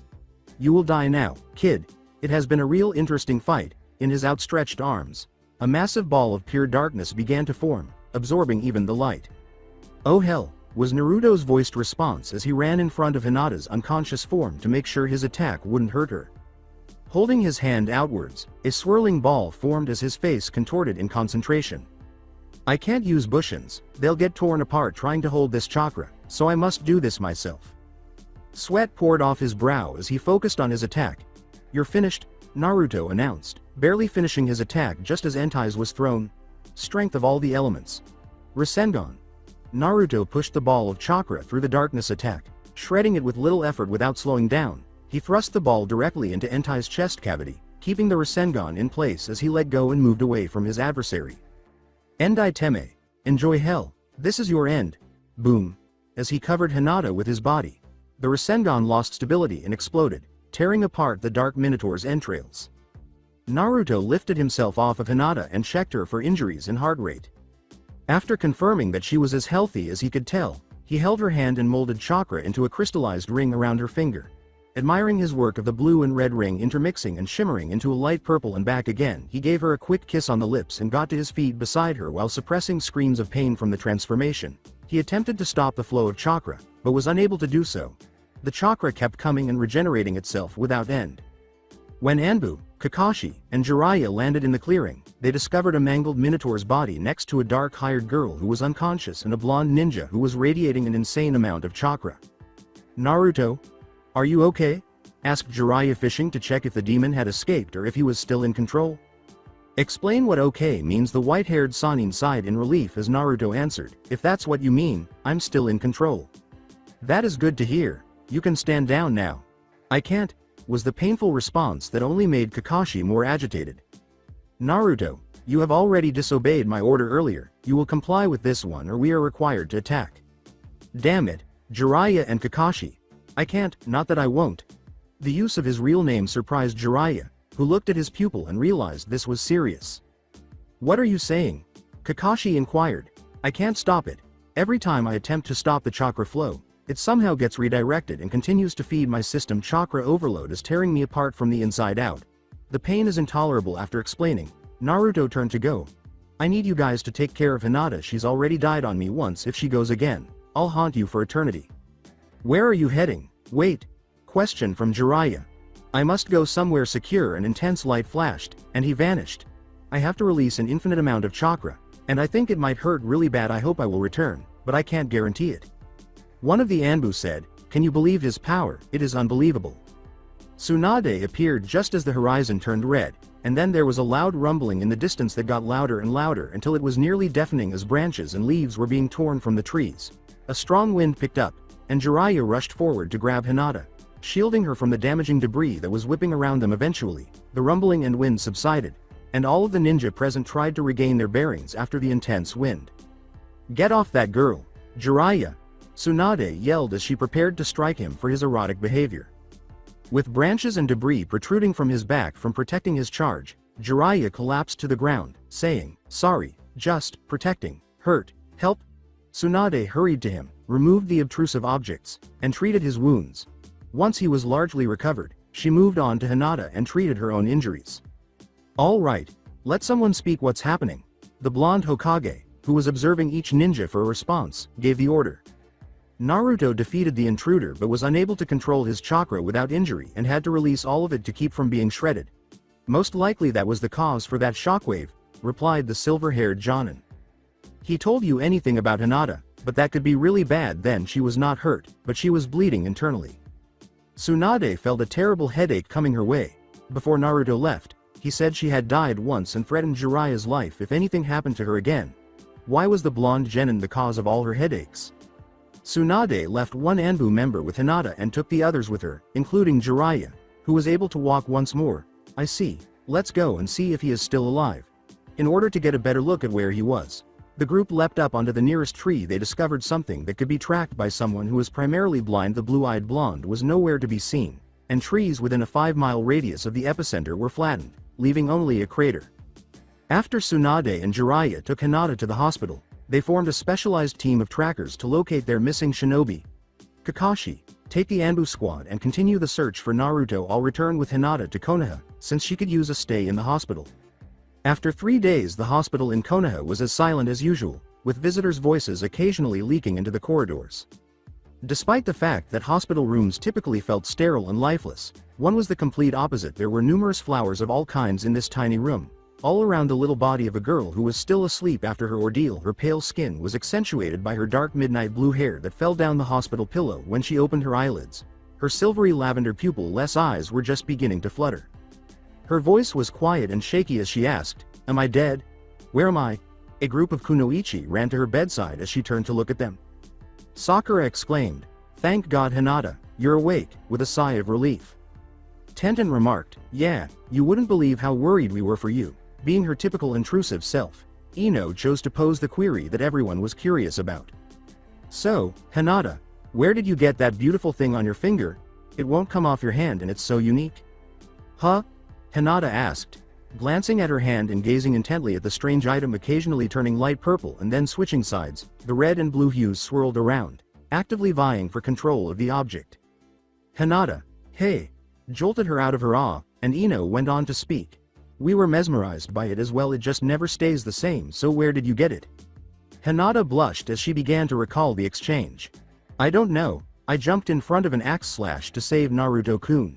You will die now, kid. It has been a real interesting fight. In his outstretched arms, a massive ball of pure darkness began to form, absorbing even the light. "Oh hell," was Naruto's voiced response as he ran in front of Hinata's unconscious form to make sure his attack wouldn't hurt her. Holding his hand outwards, a swirling ball formed as his face contorted in concentration. "I can't use Bushins, they'll get torn apart trying to hold this chakra, so I must do this myself." Sweat poured off his brow as he focused on his attack. "You're finished," Naruto announced, barely finishing his attack just as Entei's was thrown. Strength of all the elements. Rasengan. Naruto pushed the ball of chakra through the darkness attack, shredding it with little effort without slowing down. He thrust the ball directly into Entei's chest cavity, keeping the Rasengan in place as he let go and moved away from his adversary. "Endai Teme. Enjoy hell. This is your end." Boom. As he covered Hinata with his body, the Rasengan lost stability and exploded, tearing apart the Dark Minotaur's entrails. Naruto lifted himself off of Hinata and checked her for injuries and heart rate. After confirming that she was as healthy as he could tell, he held her hand and molded chakra into a crystallized ring around her finger. Admiring his work of the blue and red ring intermixing and shimmering into a light purple and back again, he gave her a quick kiss on the lips and got to his feet beside her while suppressing screams of pain from the transformation. He attempted to stop the flow of chakra, but was unable to do so. The chakra kept coming and regenerating itself without end. When Anbu, Kakashi, and Jiraiya landed in the clearing, they discovered a mangled Minotaur's body next to a dark-hired girl who was unconscious and a blonde ninja who was radiating an insane amount of chakra. "Naruto? Are you okay?" asked Jiraiya, fishing to check if the demon had escaped or if he was still in control. "Explain what okay means," the white-haired Sannin sighed in relief as Naruto answered. "If that's what you mean, I'm still in control." "That is good to hear. You can stand down now." "I can't," was the painful response that only made Kakashi more agitated. "Naruto, you have already disobeyed my order earlier. You will comply with this one or we are required to attack." "Damn it, Jiraiya and Kakashi. I can't, not that I won't." The use of his real name surprised Jiraiya, who looked at his pupil and realized this was serious. "What are you saying?" Kakashi inquired. "I can't stop it. Every time I attempt to stop the chakra flow, it somehow gets redirected and continues to feed my system. Chakra overload is tearing me apart from the inside out. The pain is intolerable." After explaining, Naruto turned to go. "I need you guys to take care of Hinata. She's already died on me once. If she goes again, I'll haunt you for eternity." "Where are you heading?" "Wait." Question from Jiraiya. "I must go somewhere secure." An intense light flashed, and he vanished. "I have to release an infinite amount of chakra, and I think it might hurt really bad. I hope I will return, but I can't guarantee it." One of the Anbu said, "Can you believe his power? It is unbelievable." Tsunade appeared just as the horizon turned red, and then there was a loud rumbling in the distance that got louder and louder until it was nearly deafening as branches and leaves were being torn from the trees. A strong wind picked up, and Jiraiya rushed forward to grab Hinata, shielding her from the damaging debris that was whipping around them. Eventually, the rumbling and wind subsided, and all of the ninja present tried to regain their bearings after the intense wind. "Get off that girl, Jiraiya!" Tsunade yelled as she prepared to strike him for his erotic behavior. With branches and debris protruding from his back from protecting his charge, Jiraiya collapsed to the ground, saying, "Sorry, just protecting. Hurt, help." Tsunade hurried to him, removed the obtrusive objects, and treated his wounds. Once he was largely recovered, she moved on to Hinata and treated her own injuries. "All right, let someone speak. What's happening?" The blonde Hokage, who was observing each ninja for a response, gave the order. Naruto defeated the intruder but was unable to control his chakra without injury and had to release all of it to keep from being shredded. "Most likely that was the cause for that shockwave," replied the silver-haired Jonin. "He told you anything about Hinata, but that could be really bad." Then she was not hurt, but she was bleeding internally. Tsunade felt a terrible headache coming her way. Before Naruto left, he said she had died once and threatened Jiraiya's life if anything happened to her again. Why was the blonde genin the cause of all her headaches? Tsunade left one Anbu member with Hinata and took the others with her, including Jiraiya, who was able to walk once more. "I see. Let's go and see if he is still alive." In order to get a better look at where he was, the group leapt up onto the nearest tree. They discovered something that could be tracked by someone who was primarily blind. The blue-eyed blonde was nowhere to be seen, and trees within a 5-mile radius of the epicenter were flattened, leaving only a crater. After Tsunade and Jiraiya took Hinata to the hospital, they formed a specialized team of trackers to locate their missing shinobi. "Kakashi, take the Anbu squad and continue the search for Naruto. I'll return with Hinata to Konoha, since she could use a stay in the hospital." After 3 days, the hospital in Konoha was as silent as usual. with visitors' voices occasionally leaking into the corridors. Despite the fact that hospital rooms typically felt sterile and lifeless, one was the complete opposite. There were numerous flowers of all kinds in this tiny room, all around the little body of a girl who was still asleep after her ordeal. Her pale skin was accentuated by her dark midnight blue hair that fell down the hospital pillow when she opened her eyelids. Her silvery lavender pupil-less eyes were just beginning to flutter. Her voice was quiet and shaky as she asked, "Am I dead? Where am I?" A group of kunoichi ran to her bedside as she turned to look at them. Sakura exclaimed, "Thank God, Hinata, you're awake," with a sigh of relief. Tenten remarked, "Yeah, you wouldn't believe how worried we were for you." Being her typical intrusive self, Ino chose to pose the query that everyone was curious about. "So, Hinata, where did you get that beautiful thing on your finger? It won't come off your hand and it's so unique." "Huh?" Hinata asked, glancing at her hand and gazing intently at the strange item, occasionally turning light purple and then switching sides. The red and blue hues swirled around, actively vying for control of the object. Hinata, "Hey," jolted her out of her awe, and Ino went on to speak. "We were mesmerized by it as well. It just never stays the same. So where did you get it?" Hinata blushed as she began to recall the exchange. "I don't know. I jumped in front of an axe slash to save Naruto-kun."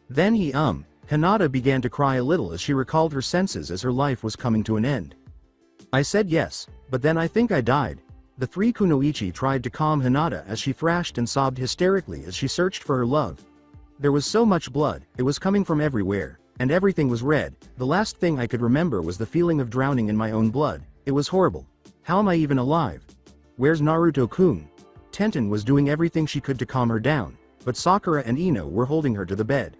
Then Hinata began to cry a little as she recalled her senses as her life was coming to an end. "I said yes, but then I think I died." The three kunoichi tried to calm Hinata as she thrashed and sobbed hysterically as she searched for her love. There was so much blood, it was coming from everywhere, and everything was red. The last thing I could remember was the feeling of drowning in my own blood. It was horrible. How am I even alive? Where's Naruto-kun? Tenten was doing everything she could to calm her down, but Sakura and Ino were holding her to the bed.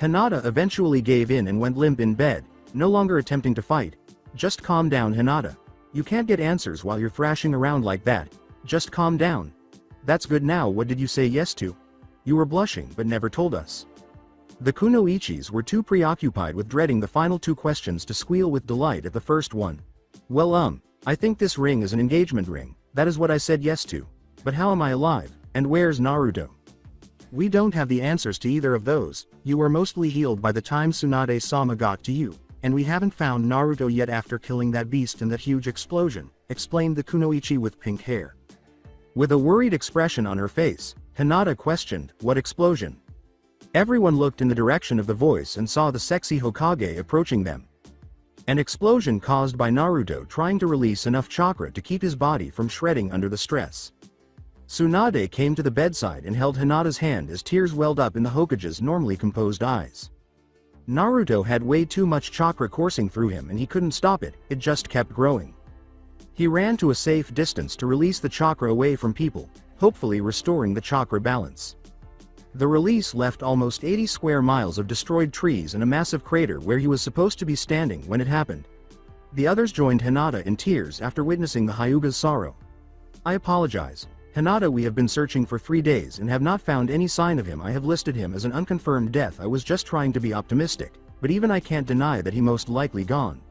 Hinata eventually gave in and went limp in bed, no longer attempting to fight. "Just calm down, Hinata. You can't get answers while you're thrashing around like that. Just calm down." "That's good. Now what did you say yes to? You were blushing but never told us." The kunoichis were too preoccupied with dreading the final two questions to squeal with delight at the first one. "Well, I think this ring is an engagement ring. That is what I said yes to. But how am I alive, and where's Naruto?" "We don't have the answers to either of those. You were mostly healed by the time Tsunade-sama got to you, and we haven't found Naruto yet after killing that beast in that huge explosion," explained the kunoichi with pink hair. With a worried expression on her face, Hinata questioned, "What explosion?" Everyone looked in the direction of the voice and saw the sexy Hokage approaching them. An explosion caused by Naruto trying to release enough chakra to keep his body from shredding under the stress. Tsunade came to the bedside and held Hinata's hand as tears welled up in the Hokage's normally composed eyes. Naruto had way too much chakra coursing through him and he couldn't stop it, it just kept growing. He ran to a safe distance to release the chakra away from people, hopefully restoring the chakra balance. The release left almost 80 square miles of destroyed trees and a massive crater where he was supposed to be standing when it happened. The others joined Hinata in tears after witnessing the Hyuga's sorrow. "I apologize. Hinata, we have been searching for 3 days and have not found any sign of him. I have listed him as an unconfirmed death. I was just trying to be optimistic, but even I can't deny that he most likely gone."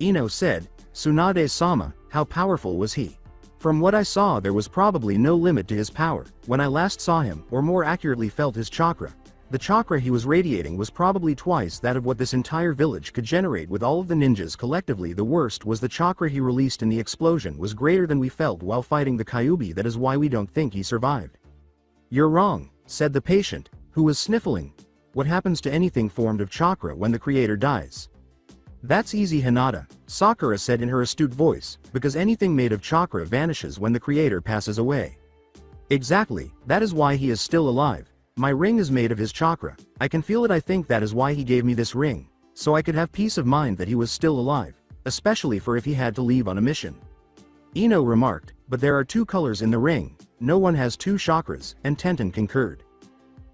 Ino said, "Tsunade-sama, how powerful was he?" "From what I saw there was probably no limit to his power. When I last saw him, or more accurately felt his chakra, the chakra he was radiating was probably twice that of what this entire village could generate with all of the ninjas collectively. The worst was the chakra he released in the explosion was greater than we felt while fighting the Kyuubi. That is why we don't think he survived." "You're wrong," said the patient, who was sniffling. "What happens to anything formed of chakra when the creator dies?" "That's easy, Hinata," Sakura said in her astute voice, "because anything made of chakra vanishes when the creator passes away." "Exactly, that is why he is still alive. My ring is made of his chakra. I can feel it. I think that is why he gave me this ring, so I could have peace of mind that he was still alive, especially for if he had to leave on a mission." Ino remarked, "But there are 2 colors in the ring. No one has 2 chakras," and Tenten concurred.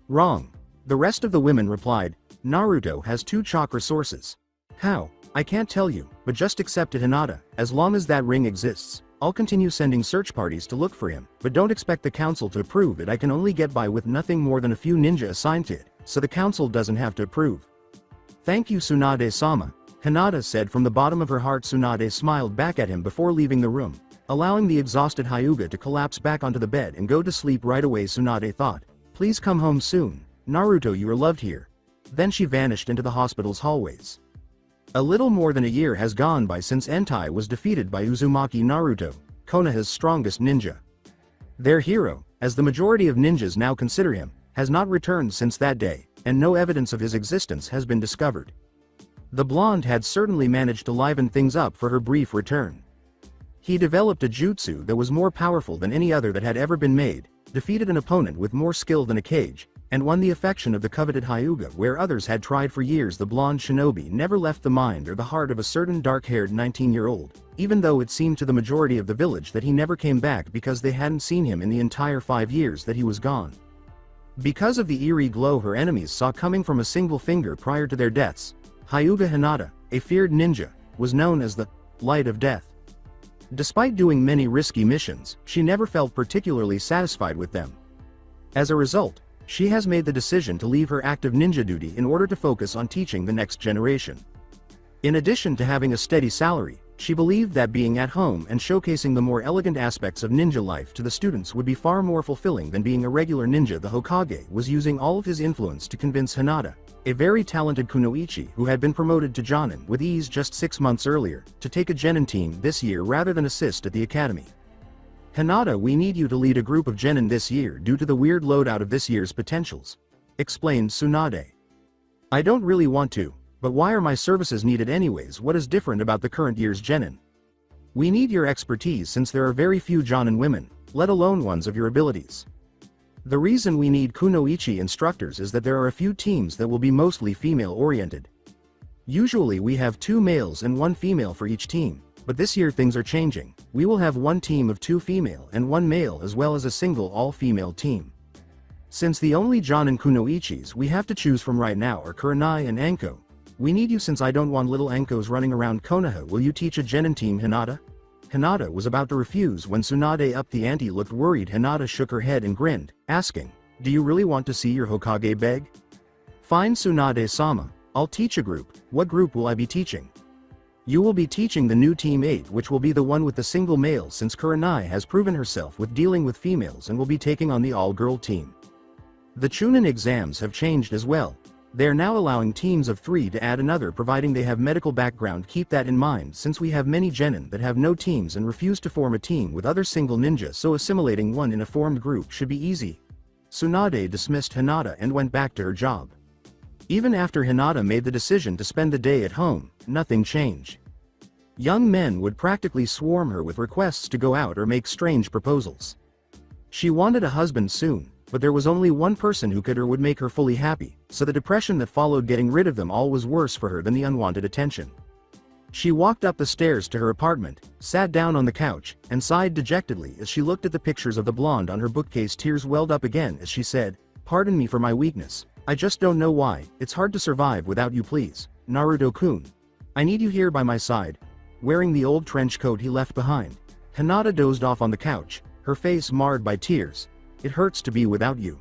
"Wrong." The rest of the women replied, "Naruto has 2 chakra sources." "How? I can't tell you, but just accept it, Hinata. As long as that ring exists, I'll continue sending search parties to look for him, but don't expect the council to approve it. I can only get by with nothing more than a few ninja assigned to it, so the council doesn't have to approve." "Thank you, Tsunade-sama," Hinata said from the bottom of her heart. Tsunade smiled back at him before leaving the room, allowing the exhausted Hyuga to collapse back onto the bed and go to sleep right away. Tsunade thought, "Please come home soon. Naruto, you are loved here." Then she vanished into the hospital's hallways. A little more than a year has gone by since Entai was defeated by Uzumaki Naruto, Konoha's strongest ninja. Their hero, as the majority of ninjas now consider him, has not returned since that day, and no evidence of his existence has been discovered. The blonde had certainly managed to liven things up for her brief return. He developed a jutsu that was more powerful than any other that had ever been made, defeated an opponent with more skill than a Kage, and won the affection of the coveted Hyuga. Where others had tried for years, the blonde shinobi never left the mind or the heart of a certain dark-haired 19-year-old, even though it seemed to the majority of the village that he never came back because they hadn't seen him in the entire 5 years that he was gone. Because of the eerie glow her enemies saw coming from a single finger prior to their deaths, Hyuga Hinata, a feared ninja, was known as the Light of Death. Despite doing many risky missions, she never felt particularly satisfied with them. As a result, she has made the decision to leave her active ninja duty in order to focus on teaching the next generation. In addition to having a steady salary, she believed that being at home and showcasing the more elegant aspects of ninja life to the students would be far more fulfilling than being a regular ninja. The Hokage was using all of his influence to convince Hinata, a very talented kunoichi who had been promoted to Jonin with ease just 6 months earlier, to take a genin team this year rather than assist at the academy. Hinata, we need you to lead a group of genin this year due to the weird loadout of this year's potentials, explained Tsunade. I don't really want to, but why are my services needed anyways? What is different about the current year's genin? We need your expertise since there are very few jonin women, let alone ones of your abilities. The reason we need kunoichi instructors is that there are a few teams that will be mostly female-oriented. Usually we have 2 males and 1 female for each team, but this year things are changing. We will have 1 team of 2 female and 1 male as well as a single all-female team. Since the only jonin kunoichis we have to choose from right now are Kurenai and Anko, we need you since I don't want little Ankos running around Konoha. Will you teach a genin team, Hinata? Hinata was about to refuse when Tsunade upped the ante. Looked worried. Hinata shook her head and grinned, asking, do you really want to see your Hokage beg? Fine Tsunade-sama, I'll teach a group. What group will I be teaching? You will be teaching the new Team 8, which will be the one with the single male since Kurenai has proven herself with dealing with females and will be taking on the all-girl team. The Chunin exams have changed as well. They are now allowing teams of 3 to add another providing they have medical background. Keep that in mind since we have many genin that have no teams and refuse to form a team with other single ninja, so assimilating one in a formed group should be easy. Tsunade dismissed Hinata and went back to her job. Even after Hinata made the decision to spend the day at home, nothing changed. Young men would practically swarm her with requests to go out or make strange proposals. She wanted a husband soon, but there was only one person who could or would make her fully happy, so the depression that followed getting rid of them all was worse for her than the unwanted attention. She walked up the stairs to her apartment, sat down on the couch, and sighed dejectedly as she looked at the pictures of the blonde on her bookcase. Tears welled up again as she said, pardon me for my weakness, I just don't know why. It's hard to survive without you. Please, Naruto-kun. I need you here by my side. Wearing the old trench coat he left behind, Hinata dozed off on the couch, her face marred by tears. It hurts to be without you.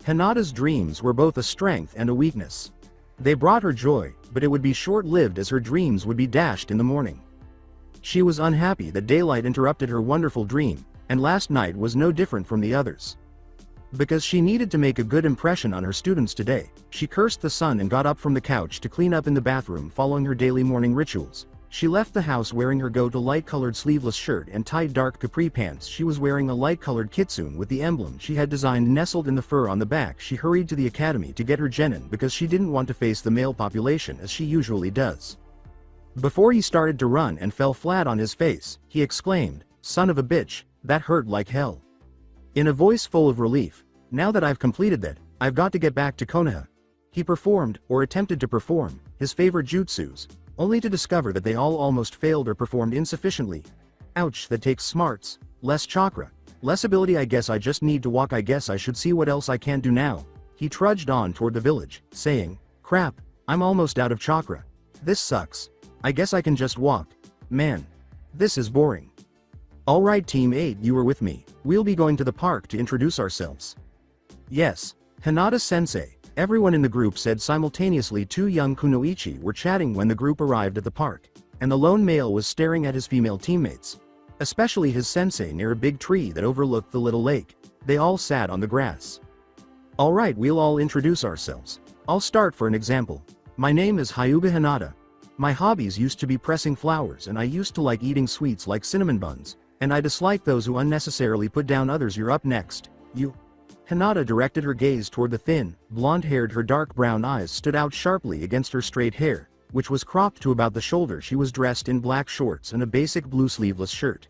Hinata's dreams were both a strength and a weakness. They brought her joy, but it would be short-lived as her dreams would be dashed in the morning. She was unhappy that daylight interrupted her wonderful dream, and last night was no different from the others. Because she needed to make a good impression on her students today, she cursed the sun and got up from the couch to clean up in the bathroom following her daily morning rituals. She left the house wearing her go-to light-colored sleeveless shirt and tight dark capri pants. She was wearing a light-colored kitsune with the emblem she had designed nestled in the fur on the back. She hurried to the academy to get her genin because she didn't want to face the male population as she usually does. Before he started to run and fell flat on his face, he exclaimed, "Son of a bitch, that hurt like hell." In a voice full of relief, "Now that I've completed that, I've got to get back to Konoha." He performed, or attempted to perform, his favorite jutsus, only to discover that they all almost failed or performed insufficiently. Ouch, that takes smarts, less chakra, less ability. I guess I just need to walk. I guess I should see what else I can do now. He trudged on toward the village, saying, crap, I'm almost out of chakra. This sucks. I guess I can just walk. Man. This is boring. Alright Team 8, you were with me. We'll be going to the park to introduce ourselves. Yes. Hinata-sensei. Everyone in the group said simultaneously. 2 young kunoichi were chatting when the group arrived at the park, and the lone male was staring at his female teammates. Especially his sensei near a big tree that overlooked the little lake. They all sat on the grass. Alright, we'll all introduce ourselves. I'll start for an example. My name is Hyuga Hinata. My hobbies used to be pressing flowers, and I used to like eating sweets like cinnamon buns, and I dislike those who unnecessarily put down others. You're up next. You. Hinata directed her gaze toward the thin, blonde-haired. Her dark brown eyes stood out sharply against her straight hair, which was cropped to about the shoulder. She was dressed in black shorts and a basic blue sleeveless shirt.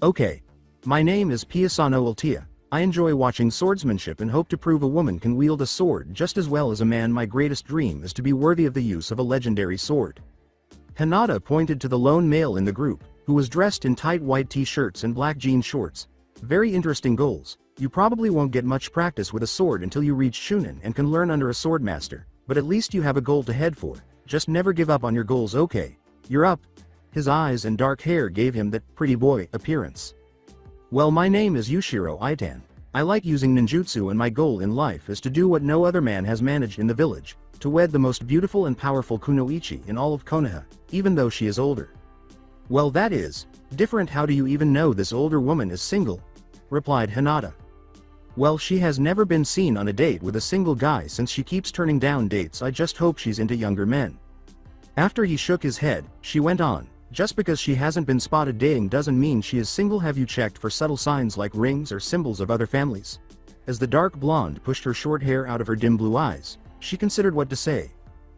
Okay. My name is Piasano Ultia. I enjoy watching swordsmanship and hope to prove a woman can wield a sword just as well as a man. My greatest dream is to be worthy of the use of a legendary sword. Hinata pointed to the lone male in the group, who was dressed in tight white t-shirts and black jean shorts. Very interesting goals. You probably won't get much practice with a sword until you reach Shunin and can learn under a swordmaster, but at least you have a goal to head for. Just never give up on your goals. Okay. You're up. His eyes and dark hair gave him that pretty boy appearance. Well, my name is Yushiro Itan. I like using ninjutsu, and my goal in life is to do what no other man has managed in the village, to wed the most beautiful and powerful kunoichi in all of Konoha, even though she is older. Well, that is different. How do you even know this older woman is single? Replied Hinata. Well, she has never been seen on a date with a single guy since she keeps turning down dates. I just hope she's into younger men. After he shook his head, she went on. Just because she hasn't been spotted dating doesn't mean she is single. Have you checked for subtle signs like rings or symbols of other families? As the dark blonde pushed her short hair out of her dim blue eyes, she considered what to say.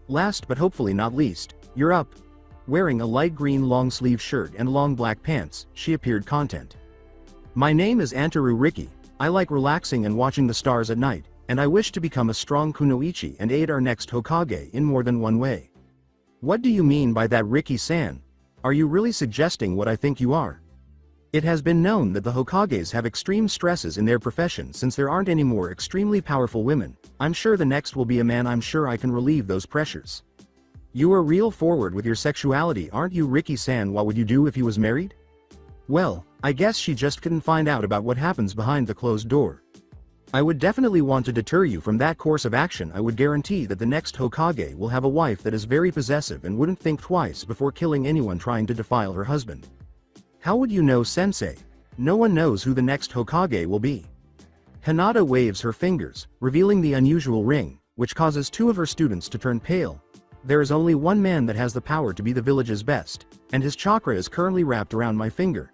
Last but hopefully not least, you're up. Wearing a light green long-sleeve shirt and long black pants, she appeared content. My name is Antaru Riki. I like relaxing and watching the stars at night, and I wish to become a strong kunoichi and aid our next Hokage in more than one way. What do you mean by that, Riki-san? Are you really suggesting what I think you are? It has been known that the Hokages have extreme stresses in their profession since there aren't any more extremely powerful women. I'm sure the next will be a man. I'm sure I can relieve those pressures. You are real forward with your sexuality, aren't you, Riki-san? What would you do if he was married? Well, I guess she just couldn't find out about what happens behind the closed door. I would definitely want to deter you from that course of action. I would guarantee that the next Hokage will have a wife that is very possessive and wouldn't think twice before killing anyone trying to defile her husband. How would you know, sensei? No one knows who the next Hokage will be. Hinata waves her fingers, revealing the unusual ring, which causes two of her students to turn pale. There is only one man that has the power to be the village's best, and his chakra is currently wrapped around my finger.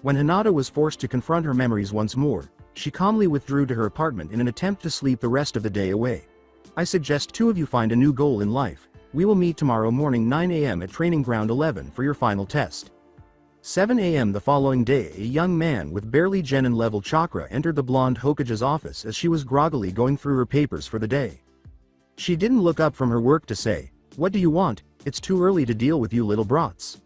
When Hinata was forced to confront her memories once more, she calmly withdrew to her apartment in an attempt to sleep the rest of the day away. I suggest two of you find a new goal in life. We will meet tomorrow morning 9 a.m. at Training Ground 11 for your final test. 7 a.m. the following day, a young man with barely genin level chakra entered the blonde Hokage's office as she was groggily going through her papers for the day. She didn't look up from her work to say, "What do you want? It's too early to deal with you little brats.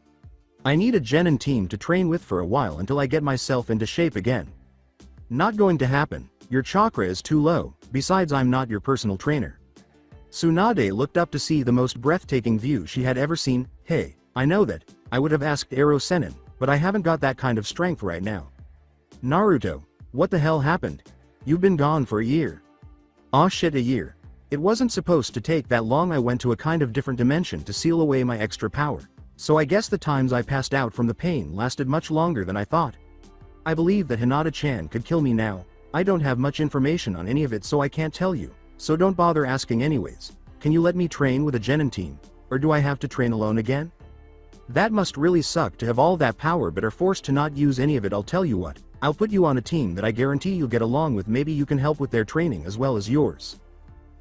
I need a genin team to train with for a while until I get myself into shape again." Not going to happen. Your chakra is too low. Besides, I'm not your personal trainer. Tsunade looked up to see the most breathtaking view she had ever seen. Hey, I know that. I would have asked Ero Sennin, but I haven't got that kind of strength right now. Naruto, what the hell happened? You've been gone for a year. Aw shit, a year. It wasn't supposed to take that long. I went to a kind of different dimension to seal away my extra power. So I guess the times I passed out from the pain lasted much longer than I thought. I believe that Hinata-chan could kill me now. I don't have much information on any of it, so I can't tell you. So don't bother asking anyways. Can you let me train with a genin team? Or do I have to train alone again? That must really suck to have all that power but are forced to not use any of it. I'll tell you what. I'll put you on a team that I guarantee you'll get along with. Maybe you can help with their training as well as yours.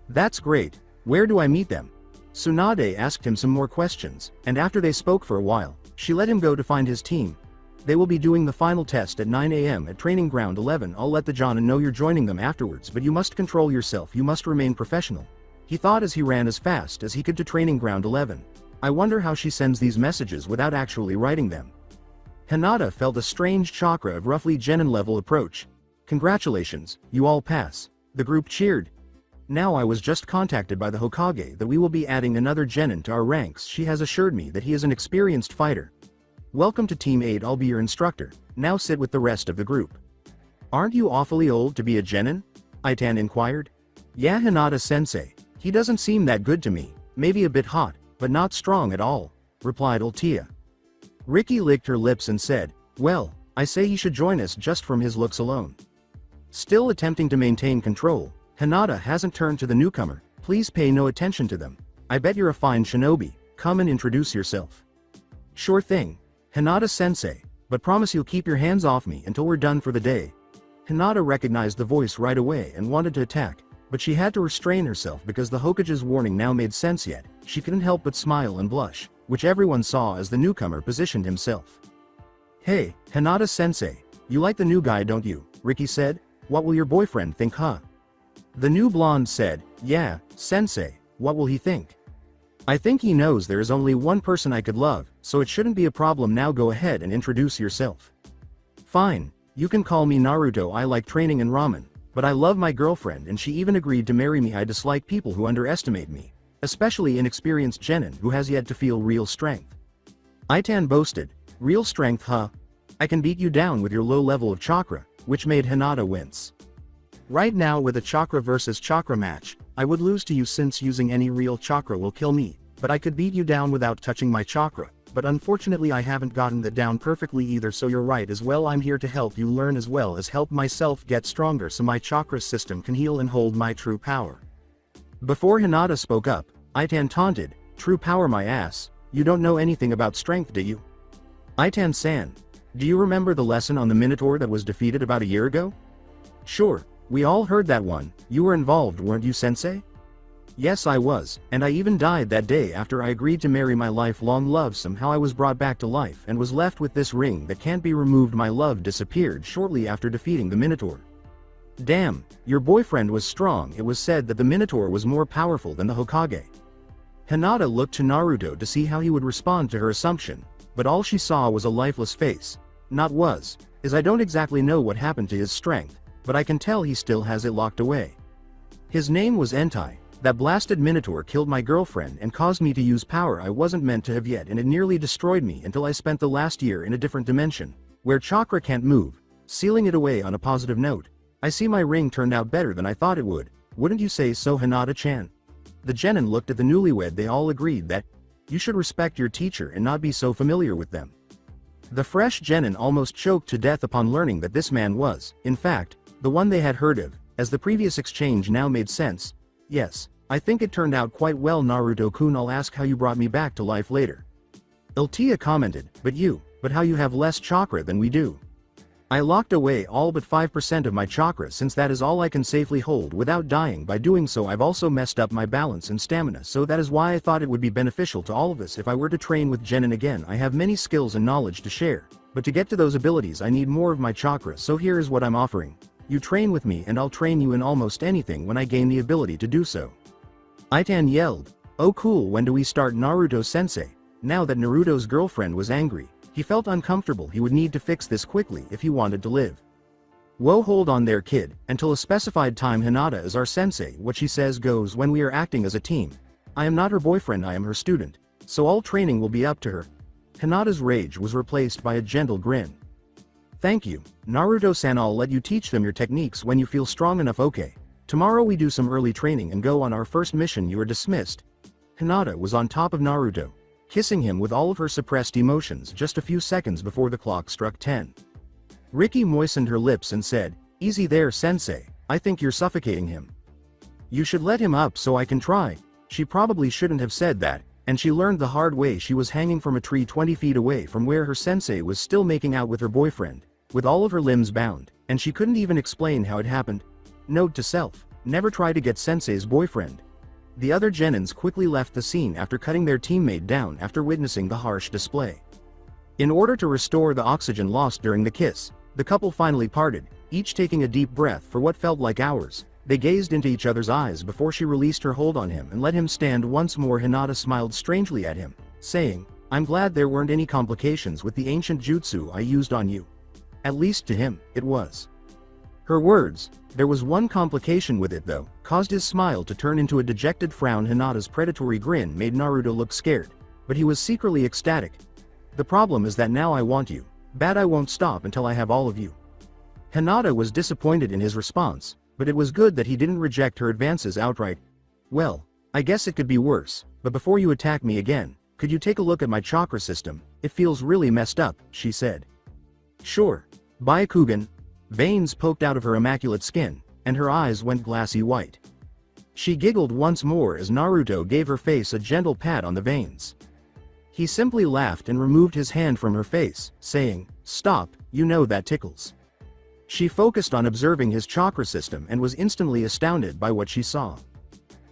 That's great. Where do I meet them? Tsunade asked him some more questions, and after they spoke for a while, she let him go to find his team. They will be doing the final test at 9 a.m. at Training Ground 11. I'll let the Jonin know you're joining them afterwards, but you must control yourself. You must remain professional. He thought as he ran as fast as he could to Training Ground 11. I wonder how she sends these messages without actually writing them. Hinata felt a strange chakra of roughly genin level approach. Congratulations, you all pass. The group cheered. Now I was just contacted by the Hokage that we will be adding another genin to our ranks. She has assured me that he is an experienced fighter. Welcome to Team 8, I'll be your instructor. Now sit with the rest of the group. Aren't you awfully old to be a genin? Itan inquired. Yeah, Hinata-sensei. He doesn't seem that good to me. Maybe a bit hot, but not strong at all, replied Ultia. Riki licked her lips and said, well, I say he should join us just from his looks alone. Still attempting to maintain control, Hinata hasn't turned to the newcomer. Please pay no attention to them. I bet you're a fine shinobi. come and introduce yourself. Sure thing, Hinata-sensei, but promise you'll keep your hands off me until we're done for the day. Hinata recognized the voice right away and wanted to attack, but she had to restrain herself because the Hokage's warning now made sense yet. She couldn't help but smile and blush, which everyone saw as the newcomer positioned himself. Hey, Hinata-sensei, you like the new guy don't you? Ricky said. What will your boyfriend think, huh? The new blonde said, yeah, sensei, what will he think? I think he knows there is only one person I could love, so it shouldn't be a problem. Now go ahead and introduce yourself. Fine, you can call me Naruto. I like training and ramen, but I love my girlfriend and she even agreed to marry me. I dislike people who underestimate me, especially inexperienced genin who has yet to feel real strength. Itan boasted, real strength huh? I can beat you down with your low level of chakra, which made Hinata wince. Right now with a chakra versus chakra match, I would lose to you since using any real chakra will kill me, but I could beat you down without touching my chakra, but unfortunately I haven't gotten that down perfectly either, so you're right as well. I'm here to help you learn as well as help myself get stronger so my chakra system can heal and hold my true power. Before Hinata spoke up, Itan taunted, true power my ass, you don't know anything about strength do you? Itan-san, do you remember the lesson on the Minotaur that was defeated about a year ago? Sure, we all heard that one. You were involved weren't you sensei? Yes I was, and I even died that day after I agreed to marry my lifelong love. Somehow I was brought back to life and was left with this ring that can't be removed. My love disappeared shortly after defeating the Minotaur. Damn, your boyfriend was strong. It was said that the Minotaur was more powerful than the Hokage. Hinata looked to Naruto to see how he would respond to her assumption, but all she saw was a lifeless face. Not was, as I don't exactly know what happened to his strength, but I can tell he still has it locked away. His name was Entai. That blasted Minotaur killed my girlfriend and caused me to use power I wasn't meant to have yet, and it nearly destroyed me until I spent the last year in a different dimension, where chakra can't move, sealing it away. On a positive note, I see my ring turned out better than I thought it would, wouldn't you say so Hinata-chan? The genin looked at the newlywed. They all agreed that, you should respect your teacher and not be so familiar with them. The fresh genin almost choked to death upon learning that this man was, in fact, the one they had heard of, as the previous exchange now made sense. Yes, I think it turned out quite well Naruto-kun. I'll ask how you brought me back to life later. Ultia commented, but how you have less chakra than we do. I locked away all but 5% of my chakra since that is all I can safely hold without dying. By doing so I've also messed up my balance and stamina, so that is why I thought it would be beneficial to all of us if I were to train with genin again. I have many skills and knowledge to share, but to get to those abilities I need more of my chakra, so here is what I'm offering. You train with me and I'll train you in almost anything when I gain the ability to do so. Itan yelled, oh cool, when do we start? Naruto-sensei. Now that Naruto's girlfriend was angry, he felt uncomfortable. He would need to fix this quickly if he wanted to live. Whoa, hold on there kid, until a specified time. Hinata is our sensei. What she says goes when we are acting as a team. I am not her boyfriend, I am her student, so all training will be up to her. Hinata's rage was replaced by a gentle grin. Thank you, Naruto-san. I'll let you teach them your techniques when you feel strong enough. Okay. Tomorrow we do some early training and go on our first mission. You are dismissed. Hinata was on top of Naruto, kissing him with all of her suppressed emotions just a few seconds before the clock struck 10. Ricky moistened her lips and said, easy there sensei, I think you're suffocating him. You should let him up so I can try. She probably shouldn't have said that, and she learned the hard way. She was hanging from a tree 20 feet away from where her sensei was still making out with her boyfriend, with all of her limbs bound, and she couldn't even explain how it happened. Note to self, never try to get sensei's boyfriend. The other genins quickly left the scene after cutting their teammate down after witnessing the harsh display. In order to restore the oxygen lost during the kiss, the couple finally parted, each taking a deep breath for what felt like hours. They gazed into each other's eyes before she released her hold on him and let him stand once more. Hinata smiled strangely at him, saying, I'm glad there weren't any complications with the ancient jutsu I used on you. At least to him, it was. Her words, there was one complication with it though, caused his smile to turn into a dejected frown. Hinata's predatory grin made Naruto look scared, but he was secretly ecstatic. The problem is that now I want you. Bad, I won't stop until I have all of you. Hinata was disappointed in his response, but it was good that he didn't reject her advances outright. Well, I guess it could be worse, but before you attack me again, could you take a look at my chakra system? It feels really messed up, she said. Sure. Byakugan. Veins poked out of her immaculate skin, and her eyes went glassy white. She giggled once more as Naruto gave her face a gentle pat on the veins. He simply laughed and removed his hand from her face, saying, "Stop, you know that tickles." She focused on observing his chakra system and was instantly astounded by what she saw.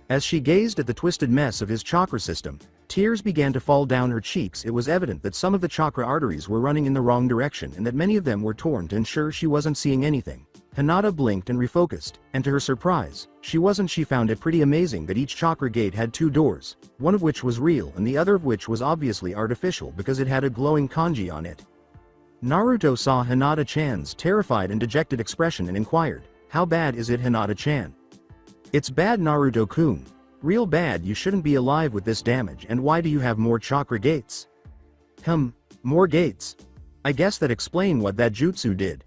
As she gazed at the twisted mess of his chakra system, tears began to fall down her cheeks. It was evident that some of the chakra arteries were running in the wrong direction and that many of them were torn. To ensure she wasn't seeing anything, Hinata blinked and refocused, and to her surprise, she found it pretty amazing that each chakra gate had two doors, one of which was real and the other of which was obviously artificial because it had a glowing kanji on it. Naruto saw Hinata-chan's terrified and dejected expression and inquired, "How bad is it, Hinata-chan?" "It's bad, Naruto-kun. Real bad. You shouldn't be alive with this damage. And why do you have more chakra gates?" More gates. I guess that explain what that jutsu did.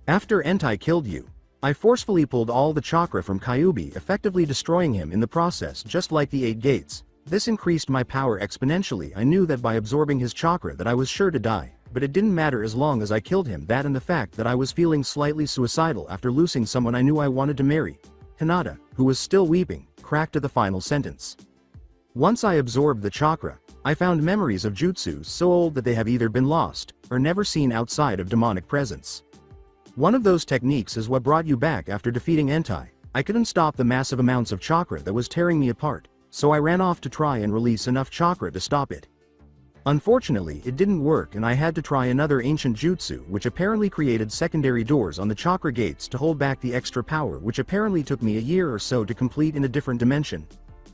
After Entai killed you, I forcefully pulled all the chakra from Kyuubi, effectively destroying him in the process, just like the 8 gates. This increased my power exponentially. I knew that by absorbing his chakra that I was sure to die, but it didn't matter as long as I killed him. That and the fact that I was feeling slightly suicidal after losing someone I knew I wanted to marry. Hinata, who was still weeping, cracked to the final sentence. "Once I absorbed the chakra, I found memories of jutsus so old that they have either been lost, or never seen outside of demonic presence. One of those techniques is what brought you back after defeating Entai. I couldn't stop the massive amounts of chakra that was tearing me apart, so I ran off to try and release enough chakra to stop it. Unfortunately, it didn't work and I had to try another ancient jutsu which apparently created secondary doors on the chakra gates to hold back the extra power, which apparently took me a year or so to complete in a different dimension."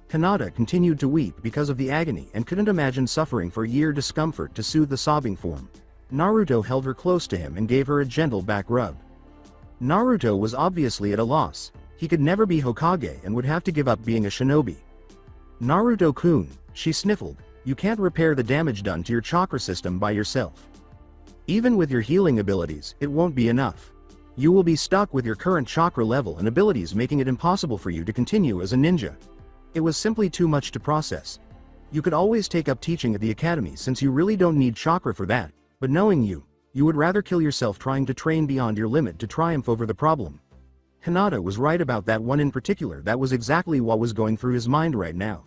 Hinata continued to weep because of the agony and couldn't imagine suffering for a year. Discomfort to soothe the sobbing form, Naruto held her close to him and gave her a gentle back rub. Naruto was obviously at a loss. He could never be Hokage and would have to give up being a shinobi. "Naruto-kun," she sniffled, "you can't repair the damage done to your chakra system by yourself. Even with your healing abilities, it won't be enough. You will be stuck with your current chakra level and abilities, making it impossible for you to continue as a ninja. It was simply too much to process. You could always take up teaching at the academy since you really don't need chakra for that, but knowing you would rather kill yourself trying to train beyond your limit to triumph over the problem." Hinata was right about that one in particular. That was exactly what was going through his mind right now.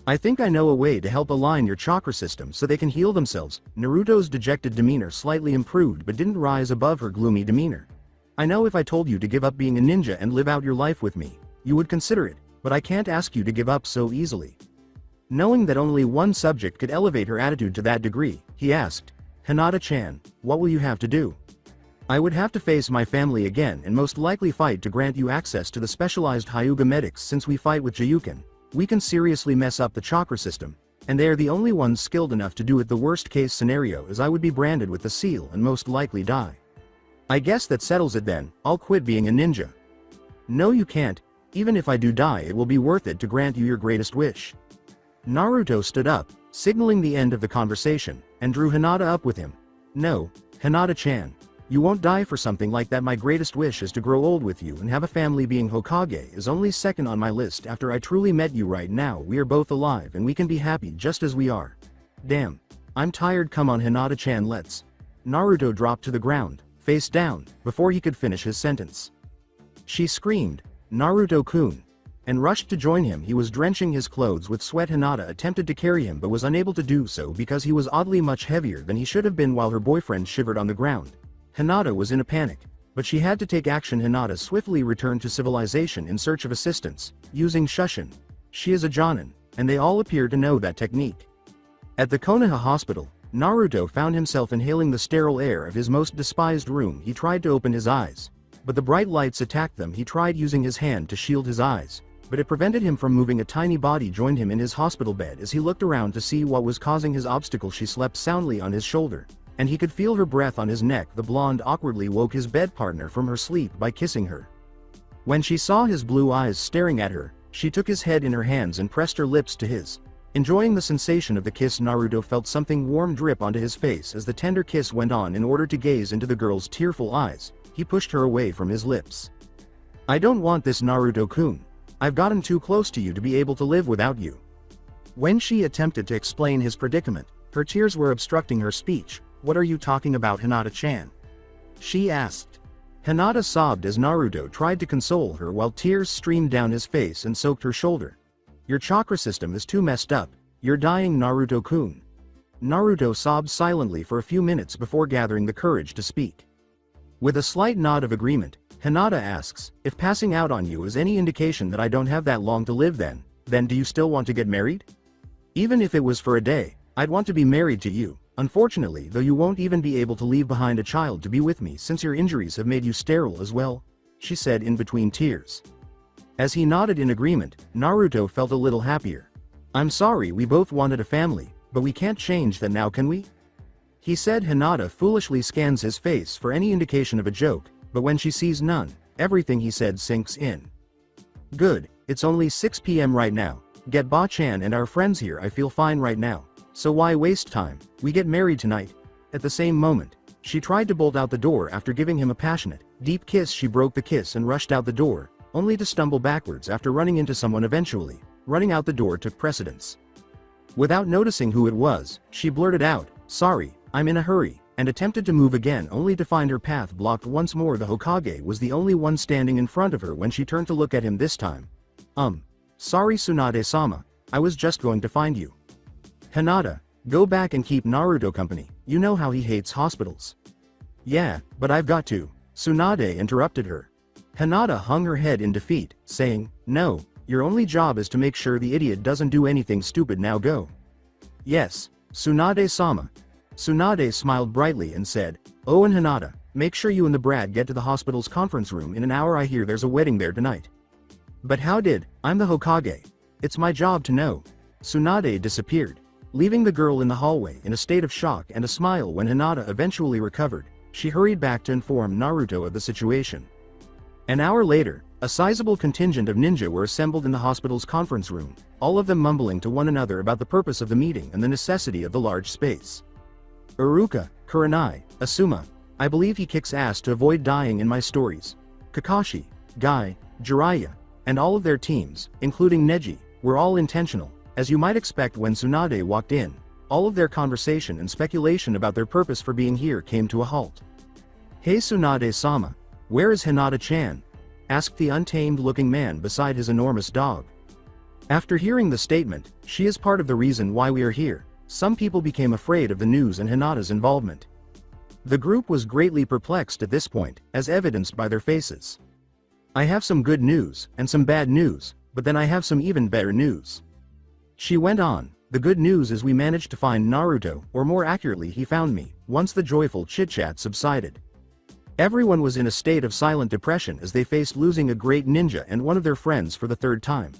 "I think I know a way to help align your chakra system so they can heal themselves." Naruto's dejected demeanor slightly improved but didn't rise above her gloomy demeanor. "I know if I told you to give up being a ninja and live out your life with me, you would consider it, but I can't ask you to give up so easily." Knowing that only one subject could elevate her attitude to that degree, he asked, "Hinata-chan, what will you have to do?" "I would have to face my family again and most likely fight to grant you access to the specialized Hyuga medics. Since we fight with Jayuken, we can seriously mess up the chakra system, and they are the only ones skilled enough to do it. The worst case scenario is I would be branded with the seal and most likely die. I guess that settles it then. I'll quit being a ninja." "No, you can't. Even if I do die, it will be worth it to grant you your greatest wish." Naruto stood up, signaling the end of the conversation, and drew Hinata up with him. "No, Hinata-chan. You won't die for something like that. My greatest wish is to grow old with you and have a family. Being Hokage is only second on my list after I truly met you. Right now we are both alive and we can be happy just as we are. Damn. I'm tired. Come on, Hinata-chan, let's." Naruto dropped to the ground, face down, before he could finish his sentence. She screamed, "Naruto-kun," and rushed to join him. He was drenching his clothes with sweat. Hinata attempted to carry him but was unable to do so because he was oddly much heavier than he should have been, while her boyfriend shivered on the ground. Hinata was in a panic, but she had to take action. Hinata swiftly returned to civilization in search of assistance, using Shushin. She is a Jonin, and they all appeared to know that technique. At the Konoha hospital, Naruto found himself inhaling the sterile air of his most despised room. He tried to open his eyes, but the bright lights attacked them. He tried using his hand to shield his eyes, but it prevented him from moving. A tiny body joined him in his hospital bed. As he looked around to see what was causing his obstacle, she slept soundly on his shoulder, and he could feel her breath on his neck. The blonde awkwardly woke his bed partner from her sleep by kissing her. When she saw his blue eyes staring at her, she took his head in her hands and pressed her lips to his. Enjoying the sensation of the kiss, Naruto felt something warm drip onto his face as the tender kiss went on. In order to gaze into the girl's tearful eyes, he pushed her away from his lips. "I don't want this, Naruto-kun. I've gotten too close to you to be able to live without you." When she attempted to explain his predicament, her tears were obstructing her speech. "What are you talking about, Hinata-chan?" she asked. Hinata sobbed as Naruto tried to console her while tears streamed down his face and soaked her shoulder. "Your chakra system is too messed up. You're dying, Naruto-kun." Naruto sobbed silently for a few minutes before gathering the courage to speak. With a slight nod of agreement, Hinata asks, if passing out on you is any indication that I don't have that long to live then do you still want to get married? Even if it was for a day, I'd want to be married to you. Unfortunately, though, you won't even be able to leave behind a child to be with me since your injuries have made you sterile as well, she said in between tears. As he nodded in agreement, Naruto felt a little happier. I'm sorry, we both wanted a family, but we can't change that now, can we? He said. Hinata foolishly scans his face for any indication of a joke, but when she sees none, everything he said sinks in. Good, it's only 6 p.m. right now. Get Ba-chan and our friends here. I feel fine right now. So why waste time? We get married tonight. At the same moment, she tried to bolt out the door after giving him a passionate, deep kiss. She broke the kiss and rushed out the door, only to stumble backwards after running into someone. Eventually, running out the door took precedence. Without noticing who it was, she blurted out, "Sorry, I'm in a hurry," and attempted to move again only to find her path blocked once more. The Hokage was the only one standing in front of her when she turned to look at him this time. Sorry Tsunade-sama, I was just going to find you. Hinata, go back and keep Naruto company, you know how he hates hospitals. Yeah, but I've got to. Tsunade interrupted her. Hinata hung her head in defeat, saying, no, your only job is to make sure the idiot doesn't do anything stupid. Now go. Yes, Tsunade-sama. Tsunade smiled brightly and said, oh, and Hinata, make sure you and the brat get to the hospital's conference room in an hour. I hear there's a wedding there tonight. But how did? I'm the Hokage. It's my job to know. Tsunade disappeared, leaving the girl in the hallway in a state of shock and a smile. When Hinata eventually recovered, she hurried back to inform Naruto of the situation. An hour later, a sizable contingent of ninja were assembled in the hospital's conference room, all of them mumbling to one another about the purpose of the meeting and the necessity of the large space. Iruka, Kurenai, Asuma, I believe he kicks ass to avoid dying in my stories. Kakashi, Guy, Jiraiya, and all of their teams, including Neji, were all intentional, as you might expect. When Tsunade walked in, all of their conversation and speculation about their purpose for being here came to a halt. Hey Tsunade-sama, where is Hinata-chan? Asked the untamed-looking man beside his enormous dog. After hearing the statement, she is part of the reason why we are here, some people became afraid of the news and Hinata's involvement. The group was greatly perplexed at this point, as evidenced by their faces. I have some good news, and some bad news, but then I have some even better news. She went on, the good news is we managed to find Naruto, or more accurately he found me, once the joyful chit-chat subsided. Everyone was in a state of silent depression as they faced losing a great ninja and one of their friends for the third time.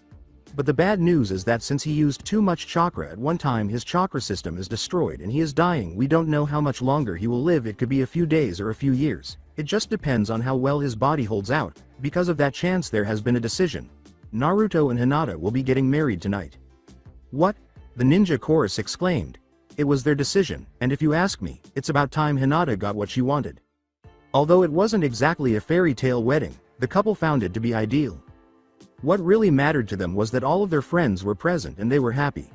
But the bad news is that since he used too much chakra at one time, his chakra system is destroyed and he is dying. We don't know how much longer he will live. It could be a few days or a few years. It just depends on how well his body holds out. Because of that chance, there has been a decision. Naruto and Hinata will be getting married tonight. What? The ninja chorus exclaimed. It was their decision, and if you ask me, it's about time Hinata got what she wanted. Although it wasn't exactly a fairy tale wedding, the couple found it to be ideal. What really mattered to them was that all of their friends were present and they were happy.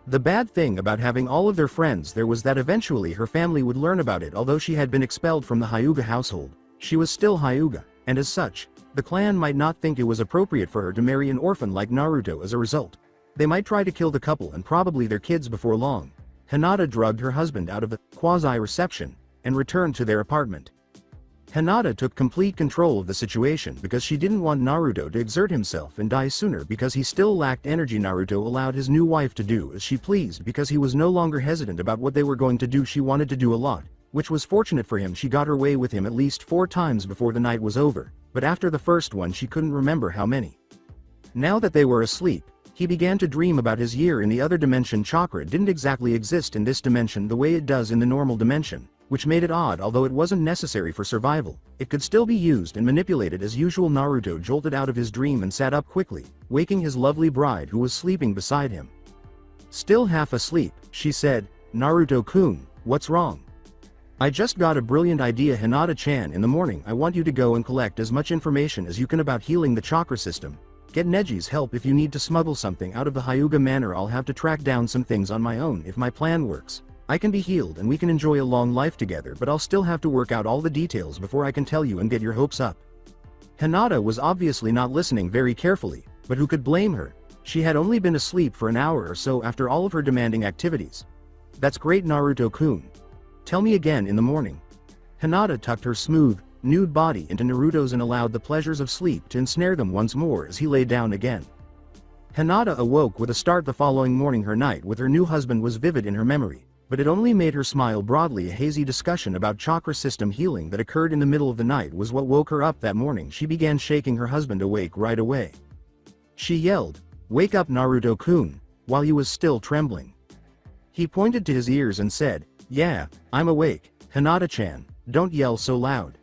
The bad thing about having all of their friends there was that eventually her family would learn about it. Although she had been expelled from the Hyuga household, she was still Hyuga, and as such, the clan might not think it was appropriate for her to marry an orphan like Naruto. As a result, they might try to kill the couple and probably their kids before long. Hinata drugged her husband out of the quasi-reception and returned to their apartment. Hinata took complete control of the situation because she didn't want Naruto to exert himself and die sooner because he still lacked energy. Naruto allowed his new wife to do as she pleased because he was no longer hesitant about what they were going to do. She wanted to do a lot, which was fortunate for him. She got her way with him at least 4 times before the night was over, but after the first one she couldn't remember how many. Now that they were asleep, he began to dream about his year in the other dimension. Chakra didn't exactly exist in this dimension the way it does in the normal dimension, which made it odd. Although it wasn't necessary for survival, it could still be used and manipulated as usual. Naruto jolted out of his dream and sat up quickly, waking his lovely bride who was sleeping beside him. Still half asleep, she said, Naruto-kun, what's wrong? I just got a brilliant idea. Hinata-chan, in the morning I want you to go and collect as much information as you can about healing the chakra system. Get Neji's help if you need to smuggle something out of the Hyuga manor. I'll have to track down some things on my own. If my plan works, I can be healed and we can enjoy a long life together, but I'll still have to work out all the details before I can tell you and get your hopes up. Hinata was obviously not listening very carefully, but who could blame her? She had only been asleep for an hour or so after all of her demanding activities. That's great, Naruto-kun. Tell me again in the morning. Hinata tucked her smooth, nude body into Naruto's and allowed the pleasures of sleep to ensnare them once more as he lay down again. Hinata awoke with a start the following morning. Her night with her new husband was vivid in her memory, but it only made her smile broadly. A hazy discussion about chakra system healing that occurred in the middle of the night was what woke her up that morning. She began shaking her husband awake right away. She yelled, "Wake up, Naruto-kun," while he was still trembling. He pointed to his ears and said, "Yeah, I'm awake, Hinata-chan, don't yell so loud."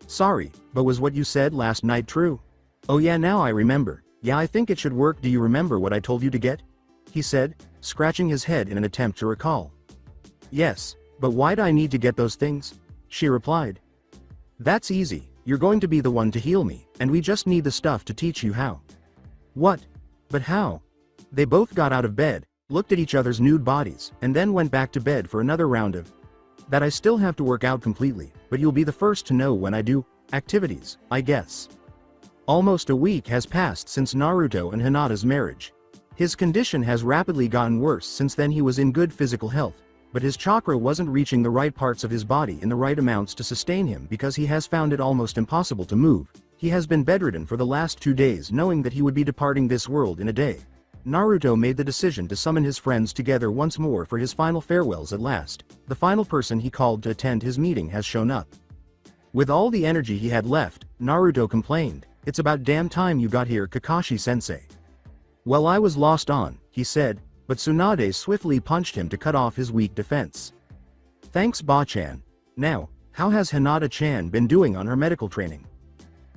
"Sorry, but was what you said last night true?" "Oh yeah, now I remember. Yeah, I think it should work. Do you remember what I told you to get?" he said, scratching his head in an attempt to recall. "Yes, but why'd I need to get those things?" she replied. "That's easy, you're going to be the one to heal me, and we just need the stuff to teach you how." "What? But how?" They both got out of bed, looked at each other's nude bodies, and then went back to bed for another round of that I still have to work out completely, but you'll be the first to know when I do activities, I guess. Almost a week has passed since Naruto and Hinata's marriage. His condition has rapidly gotten worse. Since then he was in good physical health, but his chakra wasn't reaching the right parts of his body in the right amounts to sustain him because he has found it almost impossible to move. He has been bedridden for the last 2 days, knowing that he would be departing this world in a day. Naruto made the decision to summon his friends together once more for his final farewells. At last, the final person he called to attend his meeting has shown up. With all the energy he had left, Naruto complained, "It's about damn time you got here, Kakashi-sensei." "Well, I was lost on," he said, but Tsunade swiftly punched him to cut off his weak defense. "Thanks, Ba-chan. Now, how has Hinata-chan been doing on her medical training?"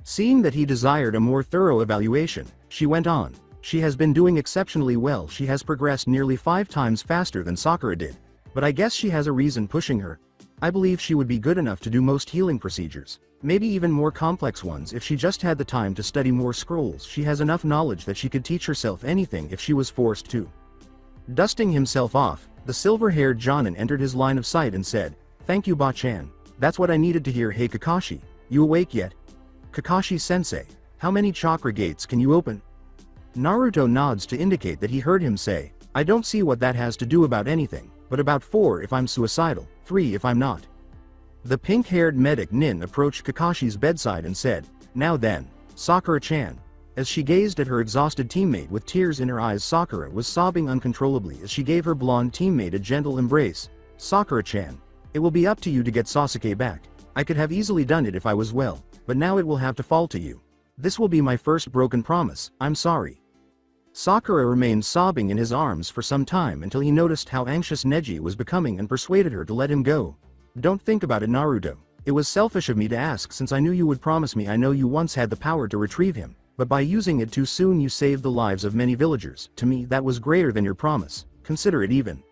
Seeing that he desired a more thorough evaluation, she went on, "She has been doing exceptionally well. She has progressed nearly 5 times faster than Sakura did. But I guess she has a reason pushing her. I believe she would be good enough to do most healing procedures, maybe even more complex ones if she just had the time to study more scrolls. She has enough knowledge that she could teach herself anything if she was forced to." Dusting himself off, the silver-haired Jonin entered his line of sight and said, "Thank you, Ba-chan. That's what I needed to hear. Hey Kakashi, you awake yet?" "Kakashi-sensei, how many chakra gates can you open?" Naruto nods to indicate that he heard him say, "I don't see what that has to do about anything, but about 4 if I'm suicidal, 3 if I'm not." The pink-haired medic Nin approached Kakashi's bedside and said, "Now then, Sakura-chan." As she gazed at her exhausted teammate with tears in her eyes, Sakura was sobbing uncontrollably as she gave her blonde teammate a gentle embrace. "Sakura-chan, it will be up to you to get Sasuke back. I could have easily done it if I was well, but now it will have to fall to you. This will be my first broken promise. I'm sorry." Sakura remained sobbing in his arms for some time until he noticed how anxious Neji was becoming and persuaded her to let him go. "Don't think about it, Naruto. It was selfish of me to ask since I knew you would promise me. I know you once had the power to retrieve him, but by using it too soon you saved the lives of many villagers. To me that was greater than your promise. Consider it even."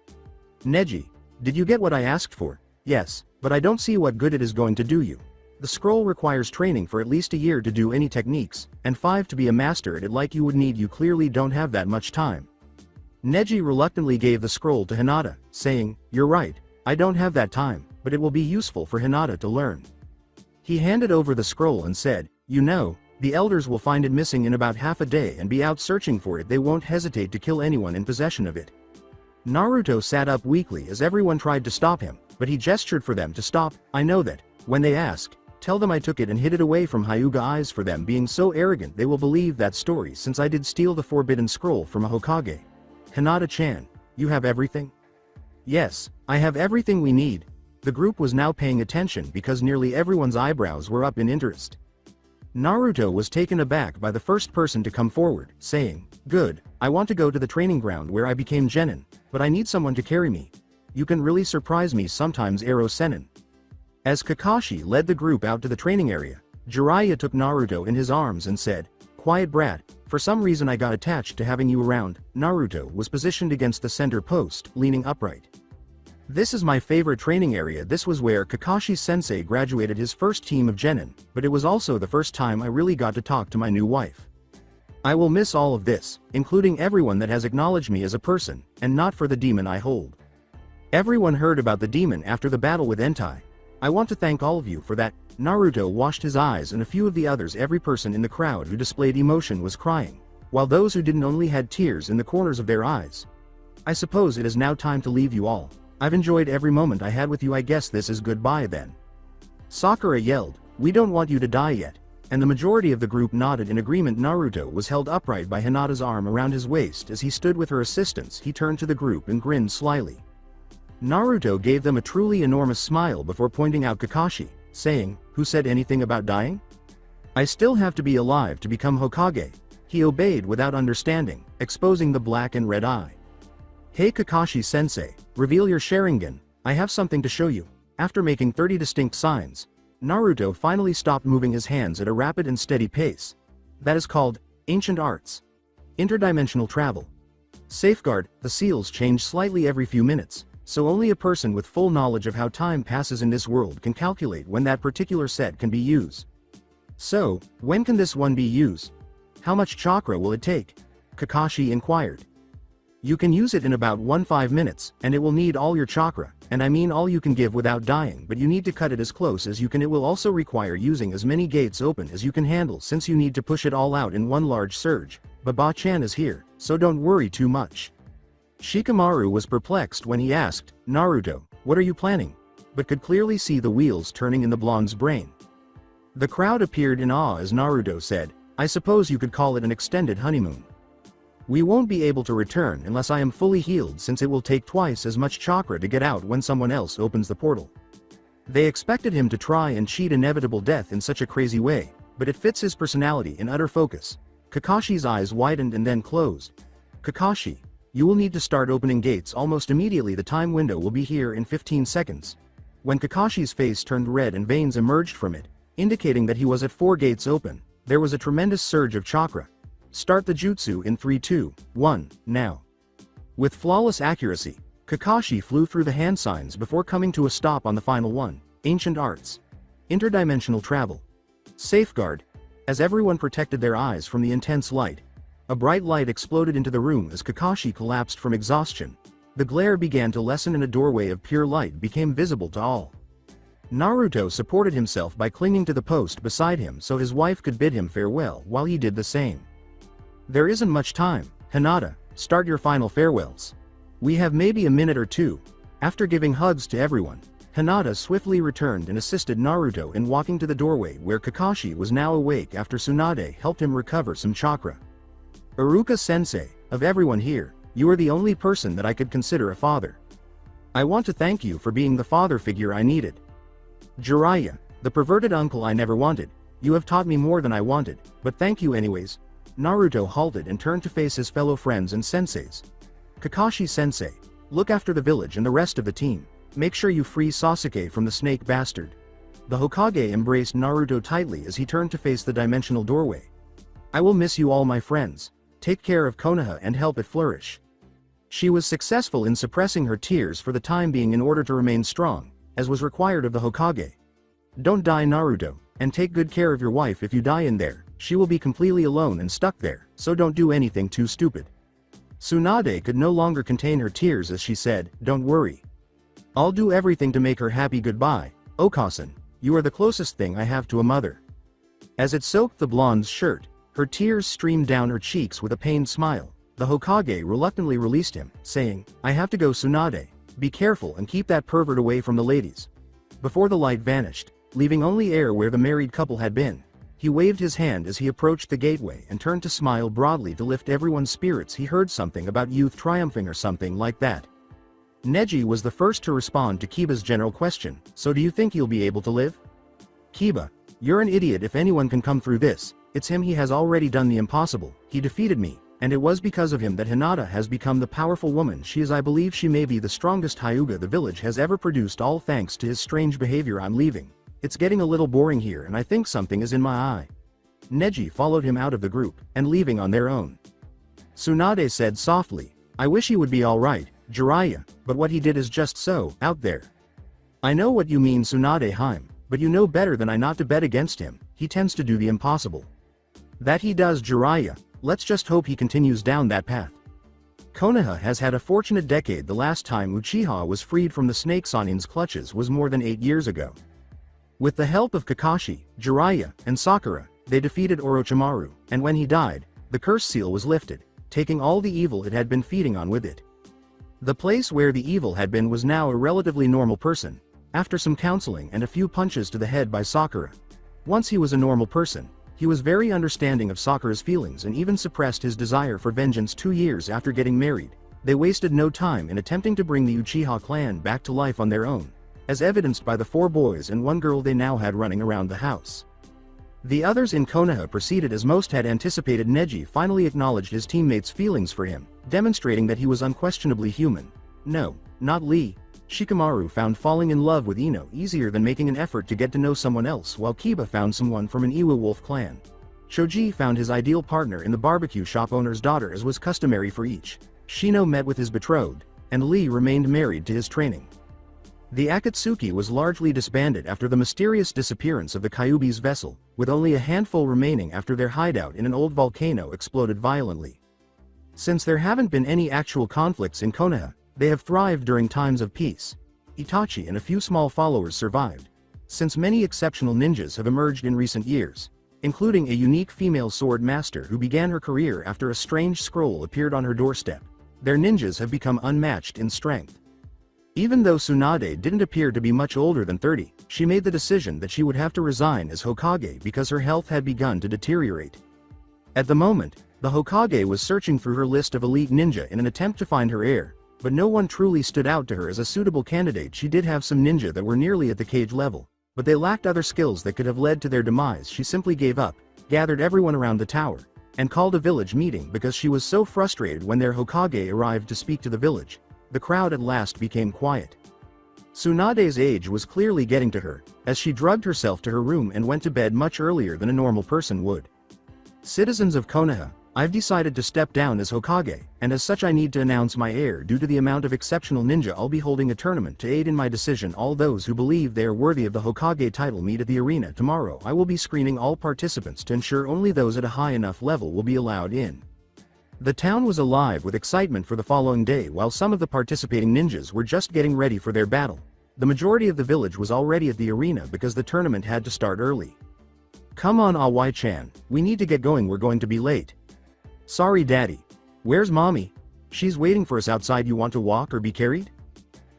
"Neji, did you get what I asked for?" "Yes, but I don't see what good it is going to do you. The scroll requires training for at least a year to do any techniques, and 5 to be a master at it like you would need. You clearly don't have that much time." Neji reluctantly gave the scroll to Hinata, saying, "You're right, I don't have that time, but it will be useful for Hinata to learn." He handed over the scroll and said, "You know, the elders will find it missing in about half a day and be out searching for it. They won't hesitate to kill anyone in possession of it." Naruto sat up weakly as everyone tried to stop him, but he gestured for them to stop. "I know that. When they ask, tell them I took it and hid it away from Hyuga eyes. For them being so arrogant they will believe that story since I did steal the forbidden scroll from a Hokage." "Hinata-chan, you have everything?" "Yes, I have everything we need." The group was now paying attention because nearly everyone's eyebrows were up in interest. Naruto was taken aback by the first person to come forward, saying, "Good, I want to go to the training ground where I became Genin, but I need someone to carry me. You can really surprise me sometimes, Ero Sennin." As Kakashi led the group out to the training area, Jiraiya took Naruto in his arms and said, "Quiet brat, for some reason I got attached to having you around." Naruto was positioned against the center post, leaning upright. "This is my favorite training area. This was where Kakashi-sensei graduated his first team of Genin, but it was also the first time I really got to talk to my new wife. I will miss all of this, including everyone that has acknowledged me as a person, and not for the demon I hold. Everyone heard about the demon after the battle with Entai. I want to thank all of you for that." Naruto washed his eyes and a few of the others. Every person in the crowd who displayed emotion was crying, while those who didn't only had tears in the corners of their eyes. "I suppose it is now time to leave you all. I've enjoyed every moment I had with you. I guess this is goodbye then. Sakura yelled, we don't want you to die yet, and the majority of the group nodded in agreement. Naruto was held upright by Hinata's arm around his waist as he stood with her assistance. He turned to the group and grinned slyly. Naruto gave them a truly enormous smile before pointing out Kakashi, saying, who said anything about dying? I still have to be alive to become Hokage. He obeyed without understanding, exposing the black and red eye. Hey Kakashi-sensei, reveal your Sharingan, I have something to show you. After making 30 distinct signs, Naruto finally stopped moving his hands at a rapid and steady pace. That is called ancient arts. Interdimensional travel. Safeguard, the seals change slightly every few minutes, so only a person with full knowledge of how time passes in this world can calculate when that particular set can be used. So, when can this one be used? How much chakra will it take? Kakashi inquired. You can use it in about 15 minutes, and it will need all your chakra, and I mean all you can give without dying, but you need to cut it as close as you can. It will also require using as many gates open as you can handle since you need to push it all out in one large surge. Baba-chan is here, so don't worry too much. Shikamaru was perplexed when he asked, Naruto, what are you planning? But could clearly see the wheels turning in the blonde's brain. The crowd appeared in awe as Naruto said, I suppose you could call it an extended honeymoon. We won't be able to return unless I am fully healed, since it will take twice as much chakra to get out when someone else opens the portal. They expected him to try and cheat inevitable death in such a crazy way, but it fits his personality in utter focus. Kakashi's eyes widened and then closed. Kakashi, you will need to start opening gates almost immediately. The time window will be here in 15 seconds. When Kakashi's face turned red and veins emerged from it, indicating that he was at 4 gates open, there was a tremendous surge of chakra. Start the jutsu in 3, 2, 1, now. With flawless accuracy, Kakashi flew through the hand signs before coming to a stop on the final one, ancient arts. Interdimensional travel. Safeguard. As everyone protected their eyes from the intense light, a bright light exploded into the room as Kakashi collapsed from exhaustion. The glare began to lessen and a doorway of pure light became visible to all. Naruto supported himself by clinging to the post beside him so his wife could bid him farewell while he did the same. There isn't much time. Hinata, start your final farewells. We have maybe a minute or two. After giving hugs to everyone, Hinata swiftly returned and assisted Naruto in walking to the doorway where Kakashi was now awake after Tsunade helped him recover some chakra. Iruka-sensei, of everyone here, you are the only person that I could consider a father. I want to thank you for being the father figure I needed. Jiraiya, the perverted uncle I never wanted, you have taught me more than I wanted, but thank you anyways. Naruto halted and turned to face his fellow friends and senseis. Kakashi-sensei, look after the village and the rest of the team. Make sure you free Sasuke from the snake bastard. The Hokage embraced Naruto tightly as he turned to face the dimensional doorway. I will miss you all, my friends. Take care of Konoha and help it flourish. She was successful in suppressing her tears for the time being in order to remain strong, as was required of the Hokage. Don't die, Naruto, and take good care of your wife. If you die in there, she will be completely alone and stuck there, so don't do anything too stupid. Tsunade could no longer contain her tears as she said, don't worry. I'll do everything to make her happy. Goodbye, Okasan, you are the closest thing I have to a mother. As it soaked the blonde's shirt, her tears streamed down her cheeks with a pained smile. The Hokage reluctantly released him, saying, I have to go. Tsunade, be careful and keep that pervert away from the ladies. Before the light vanished, leaving only air where the married couple had been, he waved his hand as he approached the gateway and turned to smile broadly to lift everyone's spirits. He heard something about youth triumphing or something like that. Neji was the first to respond to Kiba's general question, so do you think you'll be able to live? Kiba, you're an idiot. If anyone can come through this, it's him. He has already done the impossible. He defeated me, and it was because of him that Hinata has become the powerful woman she is. I believe she may be the strongest Hyuga the village has ever produced, all thanks to his strange behavior. I'm leaving. It's getting a little boring here and I think something is in my eye. Neji followed him out of the group, and leaving on their own. Tsunade said softly, I wish he would be alright, Jiraiya, but what he did is just so out there. I know what you mean, Tsunade-hime, but you know better than I not to bet against him. He tends to do the impossible. That he does, Jiraiya. Let's just hope he continues down that path. Konoha has had a fortunate decade. The last time Uchiha was freed from the Snake Sanin's clutches was more than 8 years ago. With the help of Kakashi, Jiraiya, and Sakura, they defeated Orochimaru, and when he died, the curse seal was lifted, taking all the evil it had been feeding on with it. The place where the evil had been was now a relatively normal person, after some counseling and a few punches to the head by Sakura. Once he was a normal person, he was very understanding of Sakura's feelings and even suppressed his desire for vengeance 2 years after getting married. They wasted no time in attempting to bring the Uchiha clan back to life on their own, as evidenced by the 4 boys and 1 girl they now had running around the house. The others in Konoha proceeded as most had anticipated. Neji finally acknowledged his teammates' feelings for him, demonstrating that he was unquestionably human. No, not Lee. Shikamaru found falling in love with Ino easier than making an effort to get to know someone else, while Kiba found someone from an Iwa wolf clan. Choji found his ideal partner in the barbecue shop owner's daughter, as was customary for each. Shino met with his betrothed, and Lee remained married to his training. The Akatsuki was largely disbanded after the mysterious disappearance of the Kyuubi's vessel, with only a handful remaining after their hideout in an old volcano exploded violently. Since there haven't been any actual conflicts in Konoha, they have thrived during times of peace. Itachi and a few small followers survived. Since many exceptional ninjas have emerged in recent years, including a unique female sword master who began her career after a strange scroll appeared on her doorstep, their ninjas have become unmatched in strength. Even though Tsunade didn't appear to be much older than 30, she made the decision that she would have to resign as Hokage because her health had begun to deteriorate. At the moment, the Hokage was searching through her list of elite ninja in an attempt to find her heir, but no one truly stood out to her as a suitable candidate. She did have some ninja that were nearly at the Kage level, but they lacked other skills that could have led to their demise. She simply gave up, gathered everyone around the tower, and called a village meeting because she was so frustrated when their Hokage arrived to speak to the village. The crowd at last became quiet. Tsunade's age was clearly getting to her, as she drugged herself to her room and went to bed much earlier than a normal person would. Citizens of Konoha, I've decided to step down as Hokage, and as such I need to announce my heir. Due to the amount of exceptional ninja, I'll be holding a tournament to aid in my decision. All those who believe they are worthy of the Hokage title meet at the arena tomorrow. I will be screening all participants to ensure only those at a high enough level will be allowed in. The town was alive with excitement for the following day. While some of the participating ninjas were just getting ready for their battle, the majority of the village was already at the arena because the tournament had to start early. Come on Awai-chan, we need to get going, we're going to be late. Sorry daddy. Where's mommy? She's waiting for us outside. You want to walk or be carried?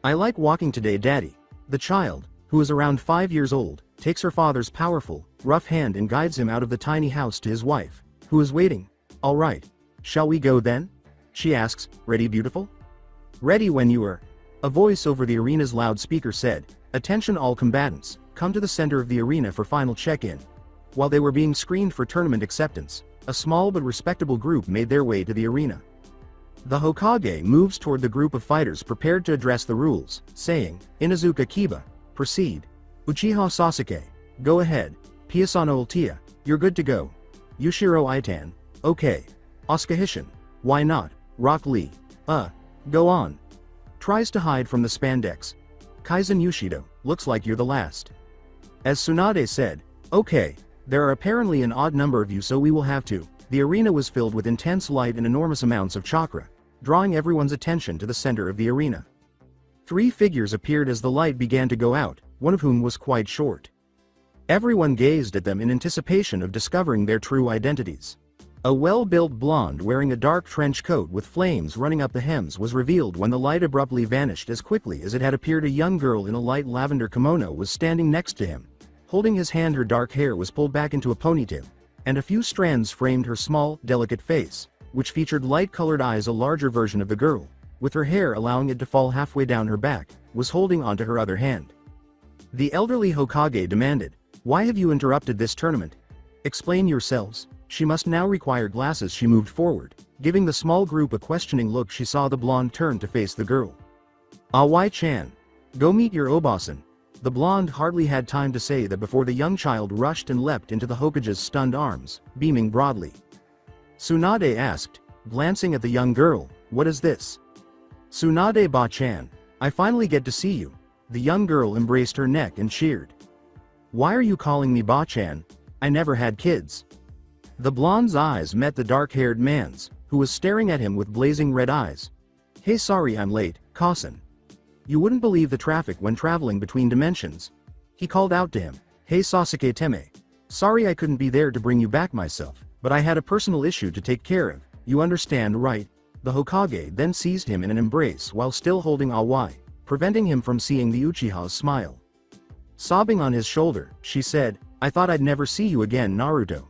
I like walking today daddy. The child, who is around 5 years old, takes her father's powerful, rough hand and guides him out of the tiny house to his wife, who is waiting. All right. Shall we go then? She asks, ready beautiful? Ready when you are. A voice over the arena's loudspeaker said, attention all combatants, come to the center of the arena for final check-in. While they were being screened for tournament acceptance, a small but respectable group made their way to the arena. The Hokage moves toward the group of fighters prepared to address the rules, saying, Inazuka Kiba, proceed. Uchiha Sasuke, go ahead. Piasano Ultia, you're good to go. Yushiro Itan, okay. Asuka Hishin, why not? Rock Lee, go on. Tries to hide from the spandex. Kaizen Yushido, looks like you're the last. As Tsunade said, okay, there are apparently an odd number of you, so we will have to. The arena was filled with intense light and enormous amounts of chakra, drawing everyone's attention to the center of the arena. 3 figures appeared as the light began to go out, one of whom was quite short. Everyone gazed at them in anticipation of discovering their true identities. A well-built blonde wearing a dark trench coat with flames running up the hems was revealed when the light abruptly vanished as quickly as it had appeared. A young girl in a light lavender kimono was standing next to him. Holding his hand, her dark hair was pulled back into a ponytail, and a few strands framed her small, delicate face, which featured light-colored eyes. A larger version of the girl, with her hair allowing it to fall halfway down her back, was holding onto her other hand. The elderly Hokage demanded, why have you interrupted this tournament? Explain yourselves. She must now require glasses. She moved forward, giving the small group a questioning look. She saw the blonde turn to face the girl. Awai-chan, go meet your Obasan. The blonde hardly had time to say that before the young child rushed and leapt into the Hokage's stunned arms, beaming broadly. Tsunade asked, glancing at the young girl, what is this? Tsunade Ba-chan, I finally get to see you. The young girl embraced her neck and cheered. Why are you calling me Ba-chan? I never had kids. The blonde's eyes met the dark-haired man's, who was staring at him with blazing red eyes. Hey, sorry I'm late, Kasen. You wouldn't believe the traffic when traveling between dimensions. He called out to him, hey Sasuke Teme. Sorry I couldn't be there to bring you back myself, but I had a personal issue to take care of, you understand right? The Hokage then seized him in an embrace while still holding Awai, preventing him from seeing the Uchiha's smile. Sobbing on his shoulder, she said, "I thought I'd never see you again, Naruto."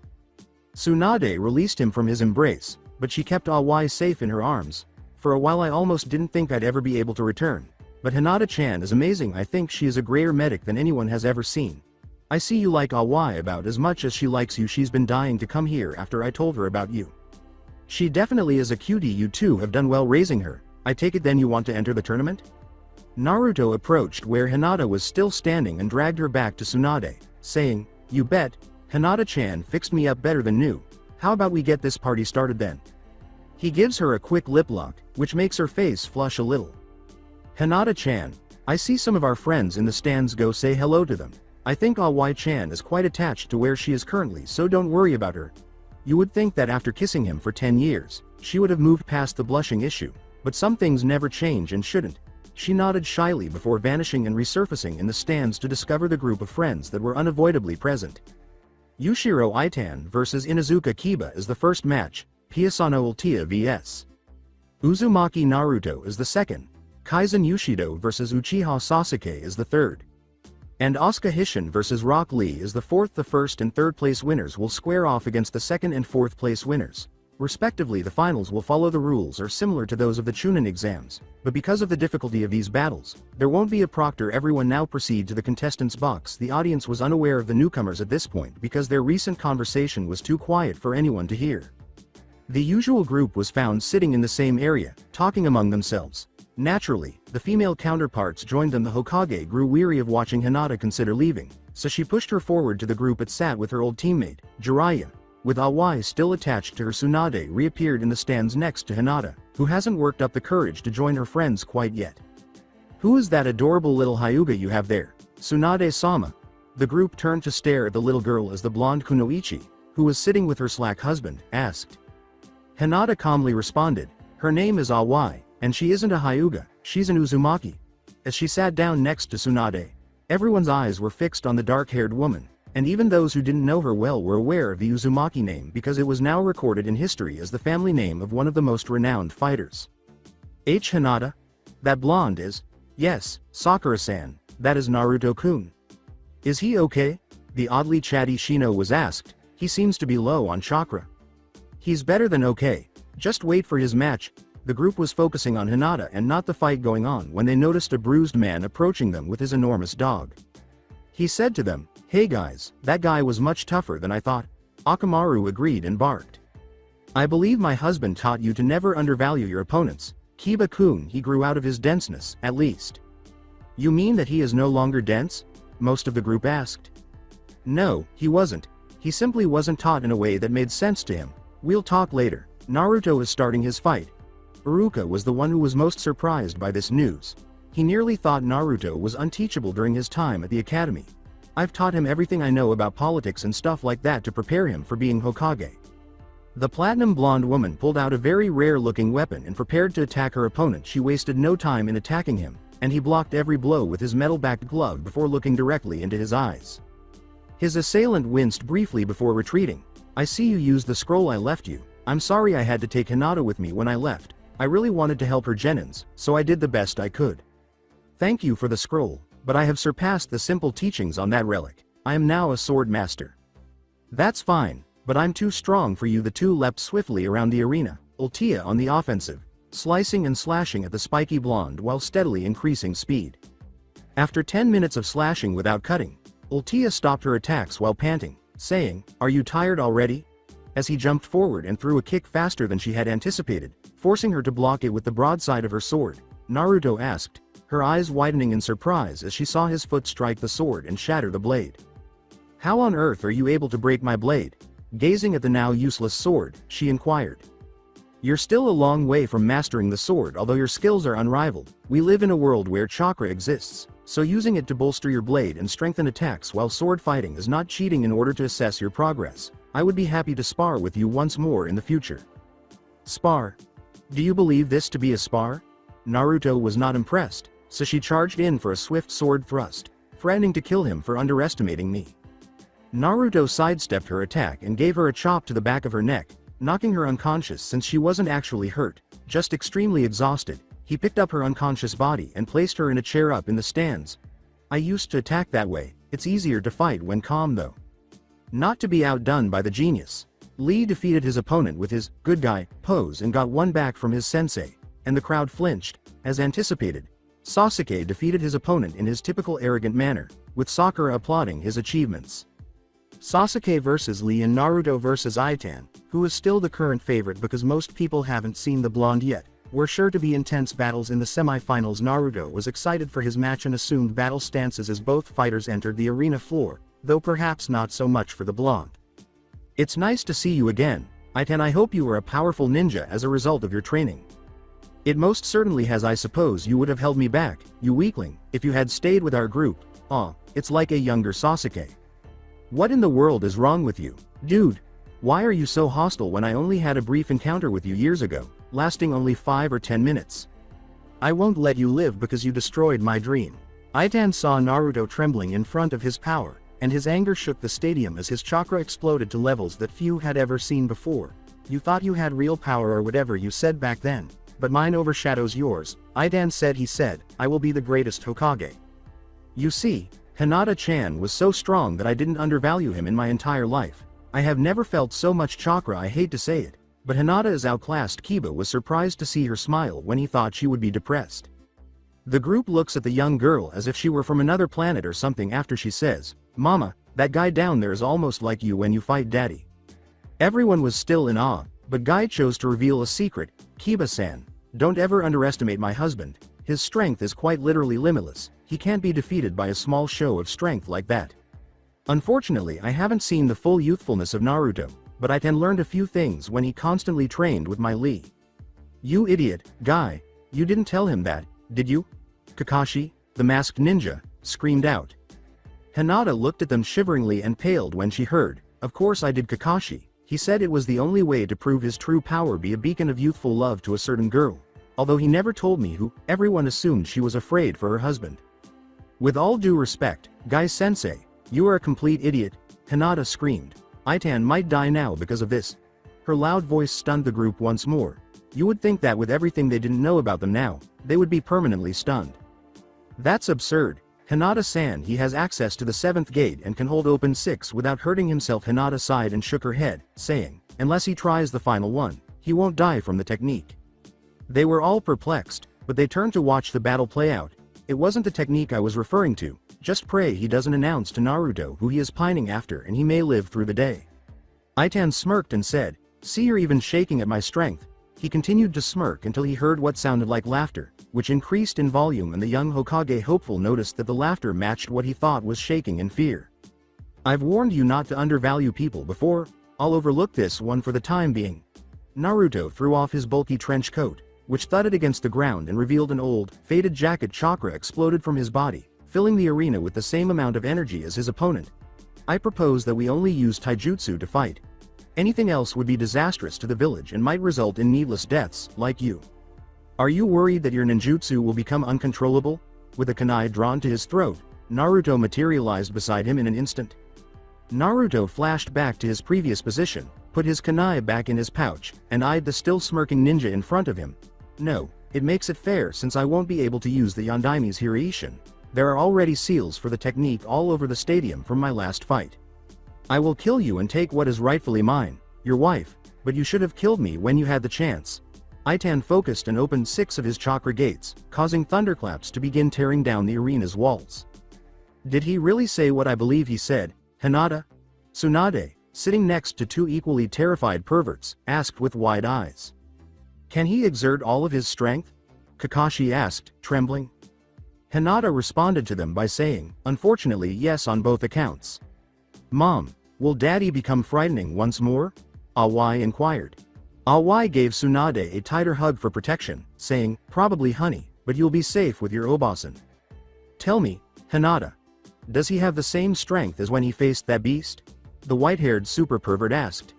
Tsunade released him from his embrace, but she kept Awai safe in her arms. "For a while I almost didn't think I'd ever be able to return. But Hinata-chan is amazing. I think she is a greater medic than anyone has ever seen. I see you like Awai about as much as she likes you. She's been dying to come here after I told her about you. She definitely is a cutie. You two have done well raising her. I take it then you want to enter the tournament?" Naruto approached where Hinata was still standing and dragged her back to Tsunade, saying, "You bet, Hinata-chan fixed me up better than new. How about we get this party started then?" He gives her a quick lip lock, which makes her face flush a little. "Hinata-chan, I see some of our friends in the stands. Go say hello to them. I think Awai-chan is quite attached to where she is currently, so don't worry about her." You would think that after kissing him for 10 years, she would have moved past the blushing issue, but some things never change and shouldn't. She nodded shyly before vanishing and resurfacing in the stands to discover the group of friends that were unavoidably present. Yushiro Itan vs Inuzuka Kiba is the first match, Piasano Ultia vs Uzumaki Naruto is the second, Kaizen Yushido vs Uchiha Sasuke is the third, and Asuka Hishin vs Rock Lee is the fourth. The first and third place winners will square off against the second and fourth place winners, respectively. The finals will follow the rules are similar to those of the Chunin exams, but because of the difficulty of these battles, there won't be a proctor. Everyone now proceed to the contestants' box. The audience was unaware of the newcomers at this point because their recent conversation was too quiet for anyone to hear. The usual group was found sitting in the same area, talking among themselves. Naturally, the female counterparts joined them. The Hokage grew weary of watching Hinata consider leaving, so she pushed her forward to the group it sat with her old teammate, Jiraiya. With Awai still attached to her, Tsunade reappeared in the stands next to Hinata, who hasn't worked up the courage to join her friends quite yet. "Who is that adorable little Hyuga you have there, Tsunade-sama?" The group turned to stare at the little girl as the blonde Kunoichi, who was sitting with her slack husband, asked. Hinata calmly responded, "Her name is Awai, and she isn't a Hyuga, she's an Uzumaki." As she sat down next to Tsunade, everyone's eyes were fixed on the dark-haired woman, and even those who didn't know her well were aware of the Uzumaki name because it was now recorded in history as the family name of one of the most renowned fighters. Hinata? That blonde is? Yes, Sakura-san, that is Naruto-kun. Is he okay? The oddly chatty Shino was asked. He seems to be low on chakra. He's better than okay. Just wait for his match. The group was focusing on Hinata and not the fight going on when they noticed a bruised man approaching them with his enormous dog. He said to them, "Hey guys, that guy was much tougher than I thought." Akamaru agreed and barked. "I believe my husband taught you to never undervalue your opponents. Kiba-kun, he grew out of his denseness, at least." "You mean that he is no longer dense?" most of the group asked. "No, he wasn't. He simply wasn't taught in a way that made sense to him. We'll talk later. Naruto is starting his fight." Iruka was the one who was most surprised by this news. He nearly thought Naruto was unteachable during his time at the academy. "I've taught him everything I know about politics and stuff like that to prepare him for being Hokage." The platinum blonde woman pulled out a very rare-looking weapon and prepared to attack her opponent. She wasted no time in attacking him, and he blocked every blow with his metal-backed glove before looking directly into his eyes. His assailant winced briefly before retreating. "I see you used the scroll I left you. I'm sorry I had to take Hinata with me when I left. I really wanted to help her genins, so I did the best I could. Thank you for the scroll, but I have surpassed the simple teachings on that relic. I am now a sword master." "That's fine, but I'm too strong for you." The two leapt swiftly around the arena, Ultia on the offensive, slicing and slashing at the spiky blonde while steadily increasing speed. After 10 minutes of slashing without cutting, Ultia stopped her attacks while panting, saying, "Are you tired already?" As he jumped forward and threw a kick faster than she had anticipated, forcing her to block it with the broadside of her sword, Naruto asked, her eyes widening in surprise as she saw his foot strike the sword and shatter the blade. "How on earth are you able to break my blade?" Gazing at the now useless sword, she inquired. "You're still a long way from mastering the sword. Although your skills are unrivaled, we live in a world where chakra exists, so using it to bolster your blade and strengthen attacks while sword fighting is not cheating. In order to assess your progress, I would be happy to spar with you once more in the future." "Spar? Do you believe this to be a spar?" Naruto was not impressed, so she charged in for a swift sword thrust, threatening to kill him for underestimating me. Naruto sidestepped her attack and gave her a chop to the back of her neck, knocking her unconscious since she wasn't actually hurt, just extremely exhausted. He picked up her unconscious body and placed her in a chair up in the stands. I used to attack that way, it's easier to fight when calm though. Not to be outdone by the genius, Lee defeated his opponent with his good guy pose and got one back from his sensei, and the crowd flinched, as anticipated. Sasuke defeated his opponent in his typical arrogant manner, with Sakura applauding his achievements. Sasuke vs Lee and Naruto vs Itan, who is still the current favorite because most people haven't seen the blonde yet, were sure to be intense battles in the semi-finals. Naruto was excited for his match and assumed battle stances as both fighters entered the arena floor, though perhaps not so much for the blonde. It's nice to see you again, Itan. I hope you are a powerful ninja as a result of your training. It most certainly has. I suppose you would have held me back, you weakling, if you had stayed with our group. Aw, it's like a younger Sasuke. What in the world is wrong with you, dude? Why are you so hostile when I only had a brief encounter with you years ago, lasting only 5 or 10 minutes? I won't let you live because you destroyed my dream. Itan saw Naruto trembling in front of his power, and his anger shook the stadium as his chakra exploded to levels that few had ever seen before. You thought you had real power or whatever you said back then, but mine overshadows yours, Itan said. He said, I will be the greatest Hokage. You see, Hinata-chan was so strong that I didn't undervalue him in my entire life. I have never felt so much chakra. I hate to say it, but Hinata is outclassed. Kiba was surprised to see her smile when he thought she would be depressed. The group looks at the young girl as if she were from another planet or something after she says, Mama, that guy down there is almost like you when you fight Daddy. Everyone was still in awe, but Guy chose to reveal a secret. Kiba-san, don't ever underestimate my husband. His strength is quite literally limitless. He can't be defeated by a small show of strength like that. Unfortunately, I haven't seen the full youthfulness of Naruto, but Itan learned a few things when he constantly trained with my Lee. You idiot, Guy, you didn't tell him that, did you? Kakashi, the masked ninja, screamed out. Hinata looked at them shiveringly and paled when she heard, of course I did. Kakashi, he said it was the only way to prove his true power, be a beacon of youthful love to a certain girl. Although he never told me who, everyone assumed she was afraid for her husband. With all due respect, Guy-sensei, you are a complete idiot, Hinata screamed. Itan might die now because of this. Her loud voice stunned the group once more. You would think that with everything they didn't know about them now, they would be permanently stunned. That's absurd. Hinata-san, he has access to the 7th gate and can hold open 6 without hurting himself. Hinata sighed and shook her head, saying, unless he tries the final one, he won't die from the technique. They were all perplexed, but they turned to watch the battle play out. It wasn't the technique I was referring to, just pray he doesn't announce to Naruto who he is pining after and he may live through the day. Itan smirked and said, see, you're even shaking at my strength. He continued to smirk until he heard what sounded like laughter, which increased in volume, and the young Hokage hopeful noticed that the laughter matched what he thought was shaking in fear. I've warned you not to undervalue people before. I'll overlook this one for the time being. Naruto threw off his bulky trench coat, which thudded against the ground and revealed an old, faded jacket. Chakra exploded from his body, filling the arena with the same amount of energy as his opponent. I propose that we only use taijutsu to fight. Anything else would be disastrous to the village and might result in needless deaths, like you. Are you worried that your ninjutsu will become uncontrollable? With a kunai drawn to his throat, Naruto materialized beside him in an instant. Naruto flashed back to his previous position, put his kunai back in his pouch, and eyed the still smirking ninja in front of him. No, it makes it fair since I won't be able to use the Yondaime's Hireishin. There are already seals for the technique all over the stadium from my last fight. I will kill you and take what is rightfully mine, your wife, but you should have killed me when you had the chance. Itan focused and opened 6 of his chakra gates, causing thunderclaps to begin tearing down the arena's walls. Did he really say what I believe he said? Hinata? Tsunade, sitting next to 2 equally terrified perverts, asked with wide eyes. Can he exert all of his strength? Kakashi asked, trembling. Hinata responded to them by saying, unfortunately yes, on both accounts. Mom, will Daddy become frightening once more? Awai inquired. Awai gave Tsunade a tighter hug for protection, saying, probably honey, but you'll be safe with your Obasan. Tell me, Hinata, does he have the same strength as when he faced that beast? The white-haired super pervert asked.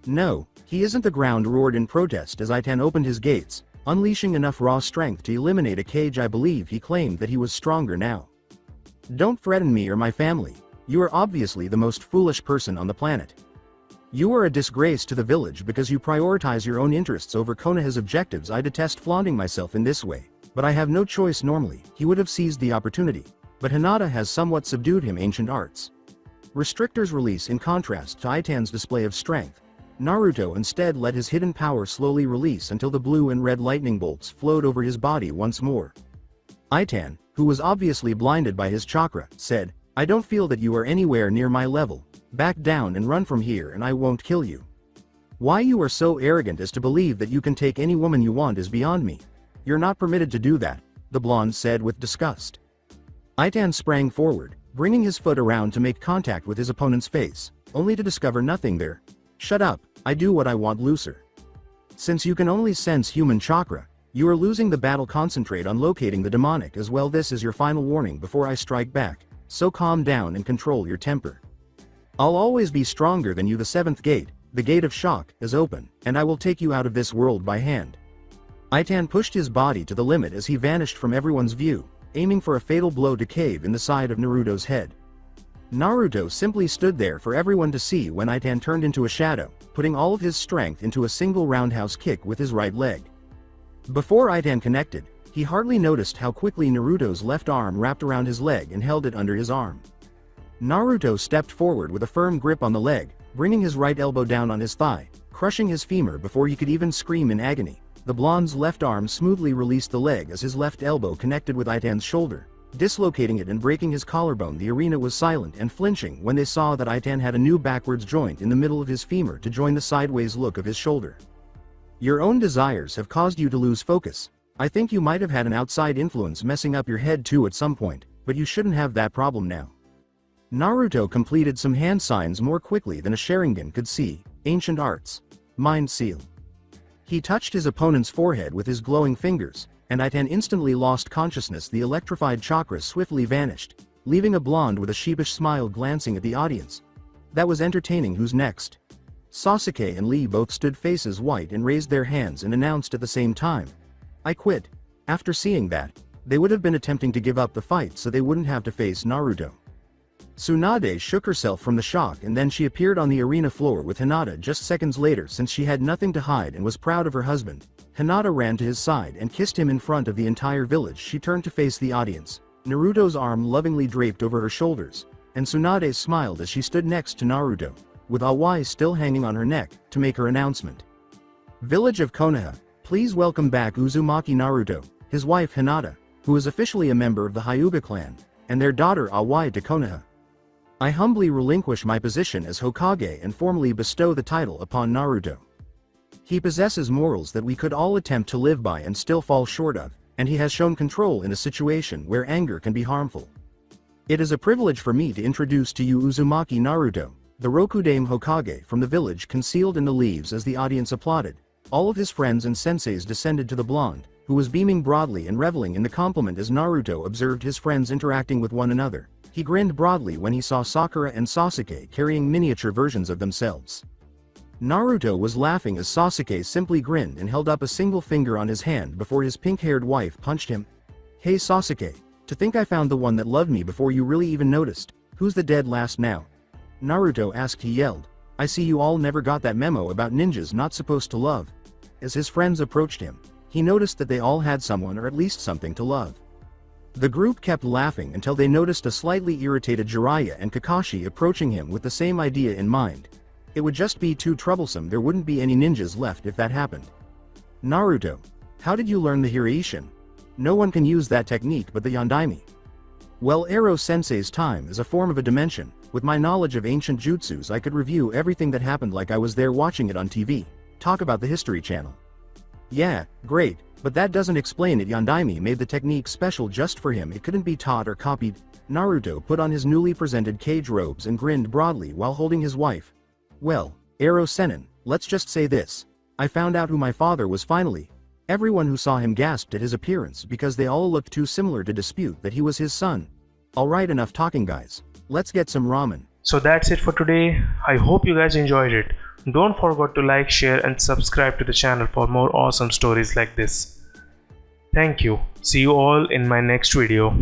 No, he isn't. The ground roared in protest as Itan opened his gates, unleashing enough raw strength to eliminate a cage. I believe he claimed that he was stronger now. Don't threaten me or my family. You are obviously the most foolish person on the planet. You are a disgrace to the village because you prioritize your own interests over Konoha's objectives. I detest flaunting myself in this way, but I have no choice. Normally, he would have seized the opportunity, but Hinata has somewhat subdued him. Ancient arts. Restrictor's release. In contrast to Itan's display of strength, Naruto instead let his hidden power slowly release until the blue and red lightning bolts flowed over his body once more. Itan, who was obviously blinded by his chakra, said, "I don't feel that you are anywhere near my level. Back down and run from here and I won't kill you. Why you are so arrogant as to believe that you can take any woman you want is beyond me. You're not permitted to do that," the blonde said with disgust. Itan sprang forward, bringing his foot around to make contact with his opponent's face, only to discover nothing there. "Shut up, I do what I want." Looser. Since you can only sense human chakra, you are losing the battle. Concentrate on locating the demonic as well. This is your final warning before I strike back, so calm down and control your temper. I'll always be stronger than you. The seventh gate, the gate of shock, is open, and I will take you out of this world by hand. Itan pushed his body to the limit as he vanished from everyone's view, aiming for a fatal blow to cave in the side of Naruto's head. Naruto simply stood there for everyone to see when Itan turned into a shadow, putting all of his strength into a single roundhouse kick with his right leg. Before Itan connected, he hardly noticed how quickly Naruto's left arm wrapped around his leg and held it under his arm. Naruto stepped forward with a firm grip on the leg, bringing his right elbow down on his thigh, crushing his femur before he could even scream in agony. The blonde's left arm smoothly released the leg as his left elbow connected with Itan's shoulder, dislocating it and breaking his collarbone. The arena was silent and flinching when they saw that Itan had a new backwards joint in the middle of his femur to join the sideways look of his shoulder. Your own desires have caused you to lose focus. I think you might have had an outside influence messing up your head too at some point, but you shouldn't have that problem now. Naruto completed some hand signs more quickly than a Sharingan could see. Ancient arts. Mind seal. He touched his opponent's forehead with his glowing fingers, and Itan instantly lost consciousness. The electrified chakra swiftly vanished, leaving a blonde with a sheepish smile glancing at the audience. That was entertaining. Who's next? Sasuke and Lee both stood faces white and raised their hands and announced at the same time, "I quit." After seeing that, they would have been attempting to give up the fight so they wouldn't have to face Naruto. Tsunade shook herself from the shock and then she appeared on the arena floor with Hinata just seconds later. Since she had nothing to hide and was proud of her husband, Hinata ran to his side and kissed him in front of the entire village. She turned to face the audience, Naruto's arm lovingly draped over her shoulders, and Tsunade smiled as she stood next to Naruto, with Awai still hanging on her neck, to make her announcement. Village of Konoha, please welcome back Uzumaki Naruto, his wife Hinata, who is officially a member of the Hyuga clan, and their daughter Awai to Konoha. I humbly relinquish my position as Hokage and formally bestow the title upon Naruto. He possesses morals that we could all attempt to live by and still fall short of, and he has shown control in a situation where anger can be harmful. It is a privilege for me to introduce to you Uzumaki Naruto, the Rokudame Hokage from the village concealed in the leaves. As the audience applauded, all of his friends and senseis descended to the blonde, who was beaming broadly and reveling in the compliment as Naruto observed his friends interacting with one another. He grinned broadly when he saw Sakura and Sasuke carrying miniature versions of themselves. Naruto was laughing as Sasuke simply grinned and held up a single finger on his hand before his pink-haired wife punched him. "Hey Sasuke, to think I found the one that loved me before you really even noticed. Who's the dead last now?" Naruto asked. He yelled, "I see you all never got that memo about ninjas not supposed to love." As his friends approached him, he noticed that they all had someone or at least something to love. The group kept laughing until they noticed a slightly irritated Jiraiya and Kakashi approaching him with the same idea in mind. It would just be too troublesome. There wouldn't be any ninjas left if that happened. "Naruto, how did you learn the Hiraishin? No one can use that technique but the Yondaime." "Well, Arrow Sensei's time is a form of a dimension. With my knowledge of ancient jutsus I could review everything that happened like I was there watching it on TV. Talk about the History Channel." "Yeah, great, but that doesn't explain it. Yondaime made the technique special just for him. It couldn't be taught or copied." Naruto put on his newly presented cage robes and grinned broadly while holding his wife. "Well, Arrow Sennin, let's just say this. I found out who my father was finally." Everyone who saw him gasped at his appearance because they all looked too similar to dispute that he was his son. Alright, enough talking guys. Let's get some ramen. So that's it for today. I hope you guys enjoyed it. Don't forget to like, share and subscribe to the channel for more awesome stories like this. Thank you. See you all in my next video.